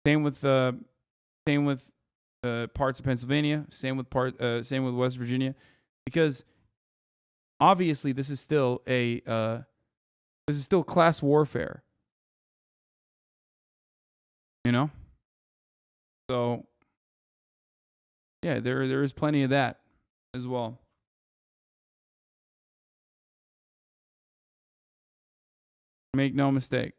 Same with parts of Pennsylvania. Same with West Virginia, because obviously this is still class warfare. So yeah, there is plenty of that as well. Make no mistake.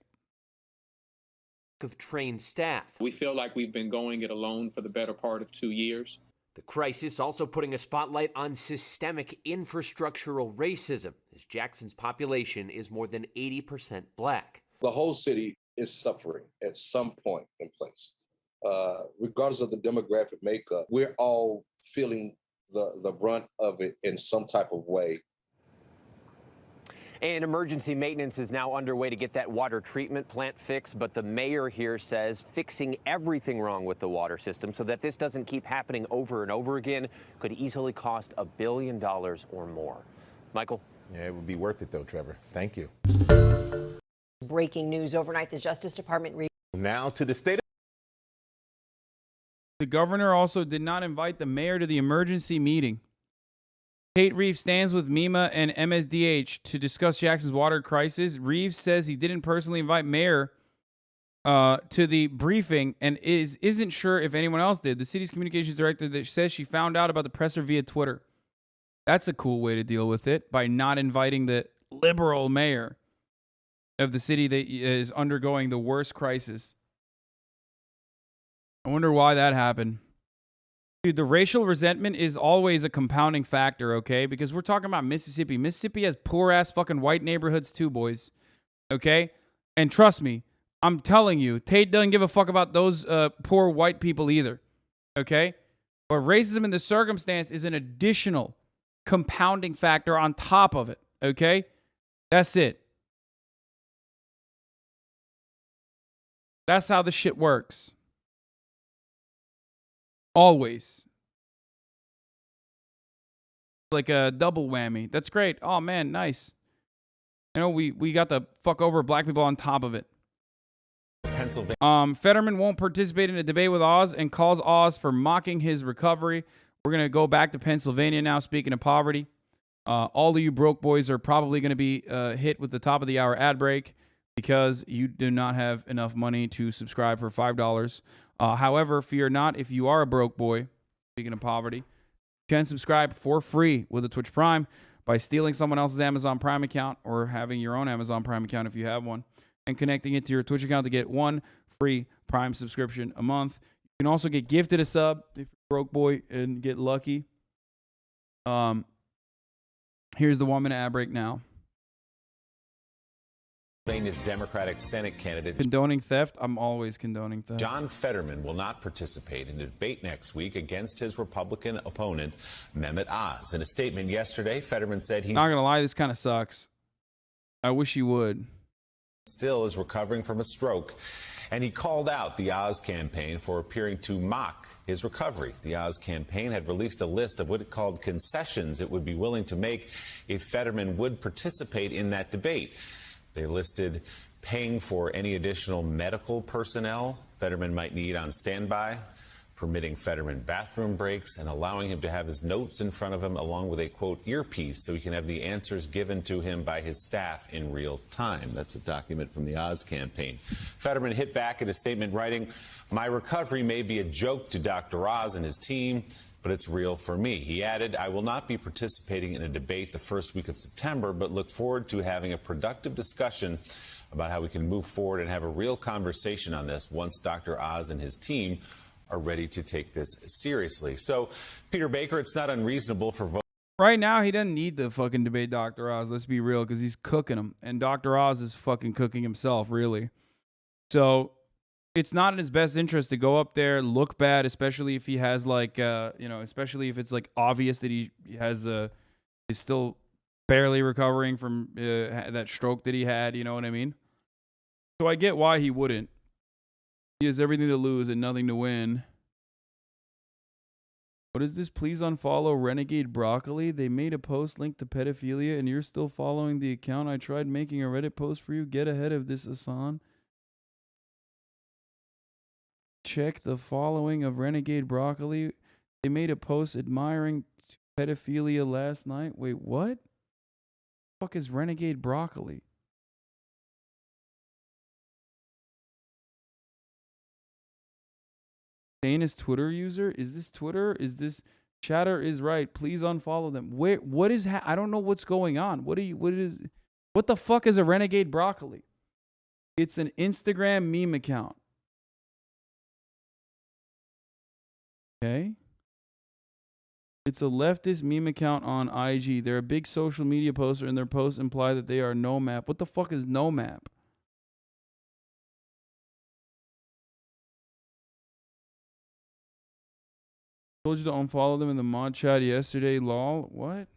Of trained staff. We feel like we've been going it alone for the better part of 2 years. The crisis also putting a spotlight on systemic infrastructural racism, as Jackson's population is more than 80% black. The whole city is suffering at some point in place. Regardless of the demographic makeup, we're all feeling the brunt of it in some type of way. And emergency maintenance is now underway to get that water treatment plant fixed, but the mayor here says fixing everything wrong with the water system so that this doesn't keep happening over and over again could easily cost $1 billion or more. Michael? Yeah, it would be worth it though, Trevor. Thank you. Breaking news overnight, the Justice Department. Now to the state. The governor also did not invite the mayor to the emergency meeting. Kate Reeves stands with MEMA and MSDH to discuss Jackson's water crisis. Reeves says he didn't personally invite Mayor to the briefing and isn't sure if anyone else did. The city's communications director that says she found out about the presser via Twitter. That's a cool way to deal with it, by not inviting the liberal mayor of the city that is undergoing the worst crisis. I wonder why that happened. Dude, the racial resentment is always a compounding factor, okay? Because we're talking about Mississippi. Mississippi has poor-ass fucking white neighborhoods too, boys. Okay? And trust me, I'm telling you, Tate doesn't give a fuck about those poor white people either. Okay? But racism in the circumstance is an additional compounding factor on top of it. Okay? That's it. That's how the shit works. Always. Like a double whammy. That's great. Oh, man, nice. You know, we got the fuck over black people on top of it. Pennsylvania. Fetterman won't participate in a debate with Oz and calls Oz for mocking his recovery. We're going to go back to Pennsylvania now, speaking of poverty. All of you broke boys are probably going to be hit with the top of the hour ad break because you do not have enough money to subscribe for $5. However, fear not, if you are a broke boy, speaking of poverty, you can subscribe for free with a Twitch Prime by stealing someone else's Amazon Prime account or having your own Amazon Prime account if you have one and connecting it to your Twitch account to get one free Prime subscription a month. You can also get gifted a sub if you're a broke boy and get lucky. Here's the 1 minute ad break now. Pennsylvania's Democratic Senate candidate Condoning theft? I'm always condoning theft. John Fetterman will not participate in a debate next week against his Republican opponent, Mehmet Oz. In a statement yesterday, Fetterman said he's not going to lie, this kind of sucks. I wish he would. Still is recovering from a stroke, and he called out the Oz campaign for appearing to mock his recovery. The Oz campaign had released a list of what it called concessions it would be willing to make if Fetterman would participate in that debate. They listed paying for any additional medical personnel Fetterman might need on standby, permitting Fetterman bathroom breaks, and allowing him to have his notes in front of him along with a, quote, earpiece so he can have the answers given to him by his staff in real time. That's a document from the Oz campaign. Fetterman hit back in a statement writing, "My recovery may be a joke to Dr. Oz and his team, but it's real for me." He added, "I will not be participating in a debate the first week of September, but look forward to having a productive discussion about how we can move forward and have a real conversation on this once Dr. Oz and his team are ready to take this seriously." So, Peter Baker, it's not unreasonable for voters. Right now, he doesn't need to fucking debate Dr. Oz. Let's be real, because he's cooking him. And Dr. Oz is fucking cooking himself, really. So, it's not in his best interest to go up there, look bad, especially if he has, like, especially if it's, like, obvious that he has is still barely recovering from that stroke that he had, you know what I mean? So, I get why he wouldn't. He has everything to lose and nothing to win. What is this? Please unfollow Renegade Broccoli. They made a post linked to pedophilia and you're still following the account. I tried making a Reddit post for you. Get ahead of this, Hasan. Check the following of Renegade Broccoli. They made a post admiring pedophilia last night. Wait, what? The fuck is Renegade Broccoli? His Twitter user? Is this Twitter? Is this Chatter is right? Please unfollow them. Where? What is? I don't know what's going on. What the fuck is a Renegade Broccoli? It's an Instagram meme account. Okay. It's a leftist meme account on IG. They're a big social media poster, and their posts imply that they are no map. What the fuck is no map? Told you to unfollow them in the mod chat yesterday, lol. What?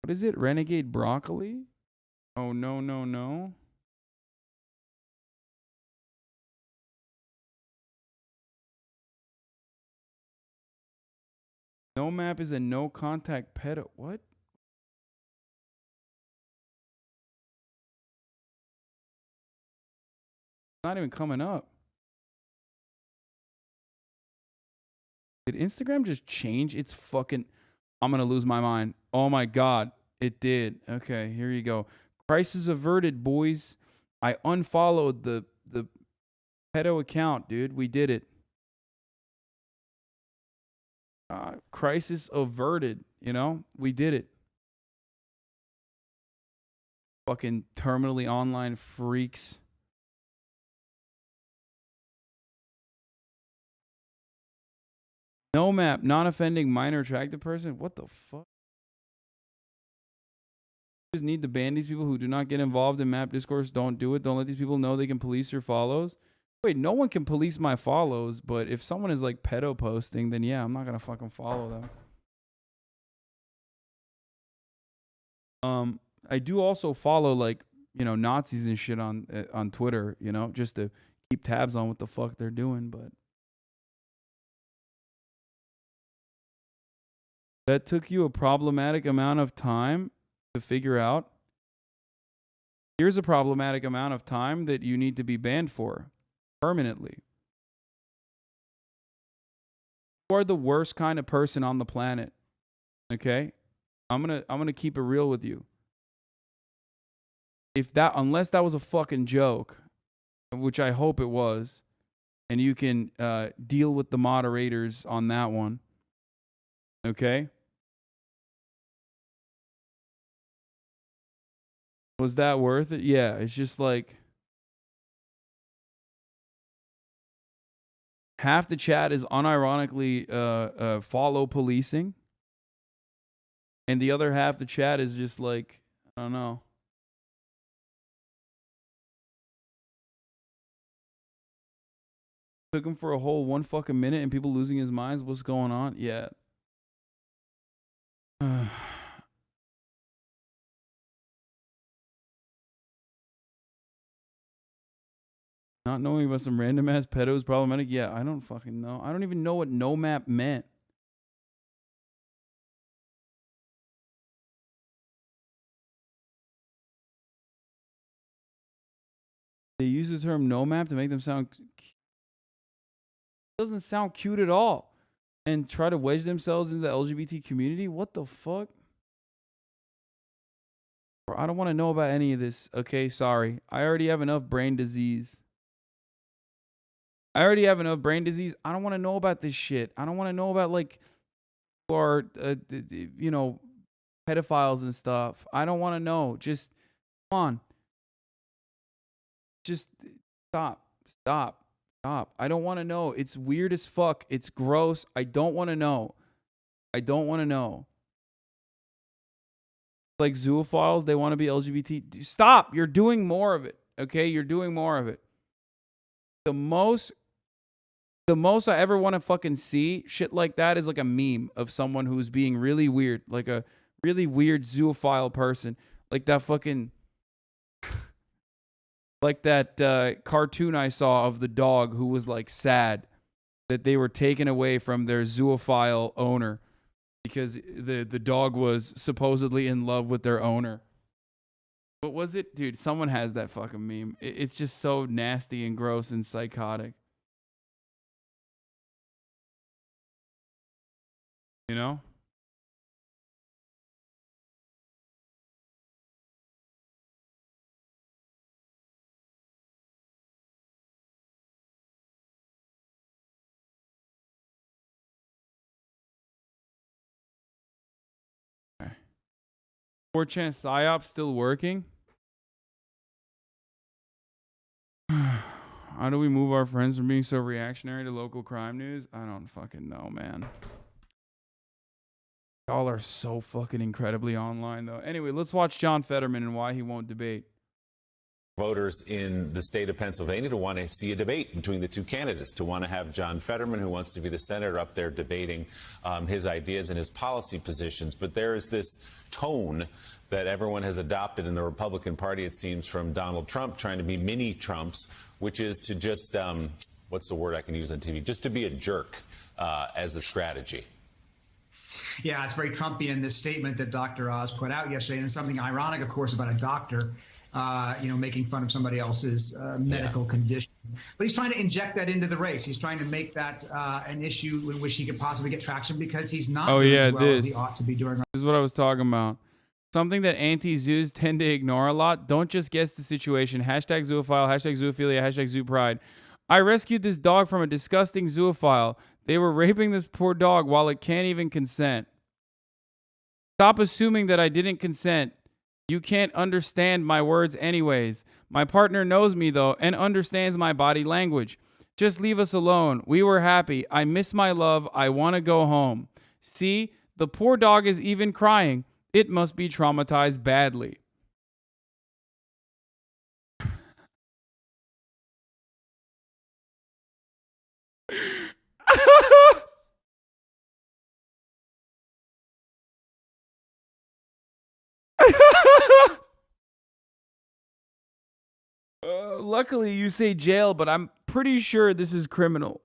What is it? Renegade Broccoli? Oh, no, no, no. No map is a no contact pedo. What? It's not even coming up. Did Instagram just change its fucking... I'm going to lose my mind. Oh my God. It did. Okay, here you go. Crisis averted, boys. I unfollowed the pedo account, dude. We did it. Crisis averted. You know? We did it. Fucking terminally online freaks. No map, non-offending minor attractive person. What the fuck? Just need to ban these people who do not get involved in map discourse. Don't do it. Don't let these people know they can police your follows. Wait, no one can police my follows, but if someone is like pedo posting, then yeah, I'm not gonna fucking follow them. I do also follow like, you know, Nazis and shit on Twitter, you know, just to keep tabs on what the fuck they're doing, but that took you a problematic amount of time to figure out. here's a problematic amount of time that you need to be banned for permanently. You are the worst kind of person on the planet. Okay? I'm gonna keep it real with you. Unless that was a fucking joke, which I hope it was, and you can deal with the moderators on that one. Okay? Was that worth it? Yeah, it's just like half the chat is unironically follow policing, and the other half the chat is just like, I don't know. Took him for a whole 1 fucking minute and people losing his minds. What's going on? Yeah. Not knowing about some random ass pedo is problematic. Yeah, I don't fucking know. I don't even know what no map meant. They use the term no map to make them sound cute. It doesn't sound cute at all. And try to wedge themselves into the LGBT community? What the fuck? Bro, I don't want to know about any of this. Okay, sorry. I already have enough brain disease. I don't want to know about this shit. I don't want to know about, like, who are, pedophiles and stuff. I don't want to know. Just, come on. Just stop. I don't want to know. It's weird as fuck. It's gross. I don't want to know. Like zoophiles, they want to be LGBT. Stop. You're doing more of it. Okay? You're doing more of it. The most I ever want to fucking see shit like that is like a meme of someone who's being really weird. Like a really weird zoophile person. Like that fucking... like that cartoon I saw of the dog who was like sad that they were taken away from their zoophile owner because the dog was supposedly in love with their owner. What was it? Dude, someone has that fucking meme. It's just so nasty and gross and psychotic. You know? Okay. 4chan PSYOP still working? How do we move our friends from being so reactionary to local crime news? I don't fucking know, man. Y'all are so fucking incredibly online, though. Anyway, let's watch John Fetterman and why he won't debate. Voters in the state of Pennsylvania to want to see a debate between the two candidates, to want to have John Fetterman, who wants to be the senator, up there debating his ideas and his policy positions. But there is this tone that everyone has adopted in the Republican Party, it seems, from Donald Trump, trying to be mini Trumps, which is to just, what's the word I can use on TV? Just to be a jerk as a strategy. Yeah, it's very Trumpian, this statement that Dr. Oz put out yesterday, and something ironic, of course, about a doctor, making fun of somebody else's medical condition. But he's trying to inject that into the race. He's trying to make that an issue in which he could possibly get traction because he's not doing as well as he ought to be doing. This is what I was talking about. Something that anti-zoos tend to ignore a lot. Don't just guess the situation. Hashtag zoophile, hashtag zoophilia, hashtag zoopride. I rescued this dog from a disgusting zoophile. They were raping this poor dog while it can't even consent. Stop assuming that I didn't consent. You can't understand my words anyways. My partner knows me though and understands my body language. Just leave us alone. We were happy. I miss my love. I want to go home. See, the poor dog is even crying. It must be traumatized badly. Luckily, you say jail, but I'm pretty sure this is criminal.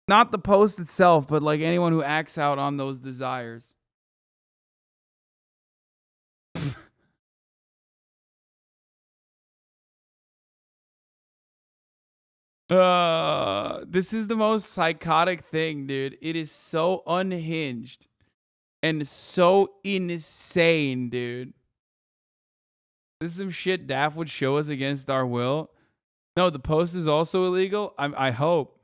Not the post itself, but like anyone who acts out on those desires. This is the most psychotic thing, dude. It is so unhinged and so insane, dude. This is some shit Daff would show us against our will. No, the post is also illegal. I hope.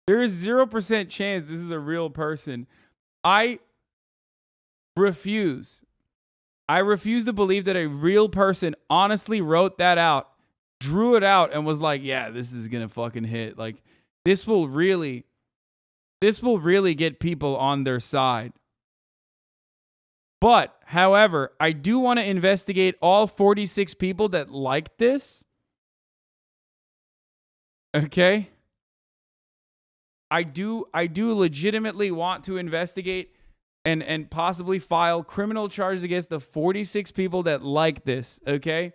There is 0% chance this is a real person. I refuse to believe that a real person honestly wrote that out, drew it out, and was like, yeah, this is gonna fucking hit. Like, this will really get people on their side. But, however, I do want to investigate all 46 people that liked this. Okay? I do legitimately want to investigate and possibly file criminal charges against the 46 people that like this, okay?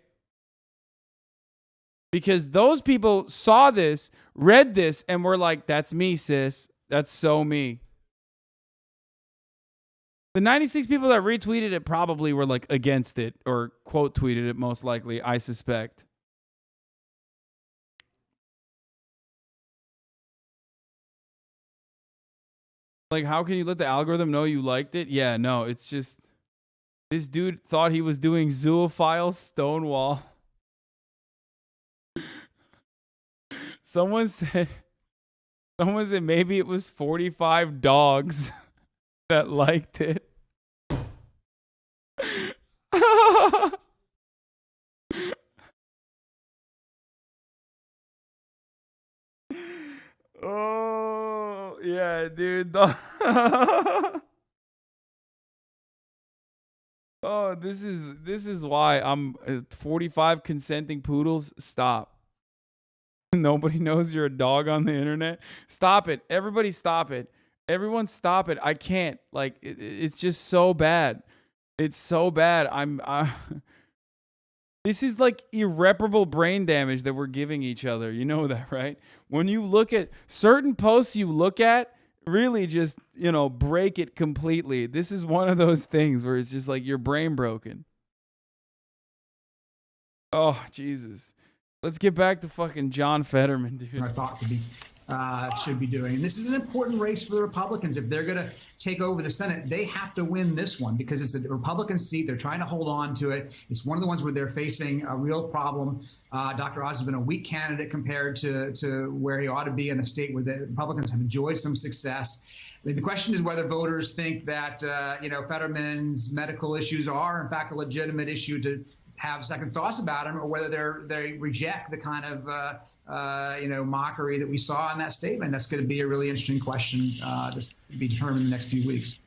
Because those people saw this, read this, and were like, that's me, sis. That's so me. The 96 people that retweeted it probably were like against it or quote tweeted it most likely, I suspect. Like, how can you let the algorithm know you liked it? Yeah, no, it's just this dude thought he was doing zoophile Stonewall. Someone said maybe it was 45 dogs that liked it. Oh, yeah, dude. Oh, this is why I'm 45 consenting poodles. Stop. Nobody knows you're a dog on the internet. Stop it. Everybody stop it. Everyone stop it. I can't. Like, it's just so bad. It's so bad. This is like irreparable brain damage that we're giving each other. You know that, right? When you look at certain posts you look at, really just, break it completely. This is one of those things where it's just like your brain broken. Oh, Jesus. Let's get back to fucking John Fetterman, dude. I thought should be doing. And this is an important race for the Republicans. If they're going to take over the Senate, they have to win this one because it's a Republican seat. They're trying to hold on to it. It's one of the ones where they're facing a real problem. Dr. Oz has been a weak candidate compared to where he ought to be in a state where the Republicans have enjoyed some success. I mean, the question is whether voters think that, Fetterman's medical issues are, in fact, a legitimate issue to have second thoughts about him, or whether they reject the kind of mockery that we saw in that statement. That's going to be a really interesting question to be determined in the next few weeks.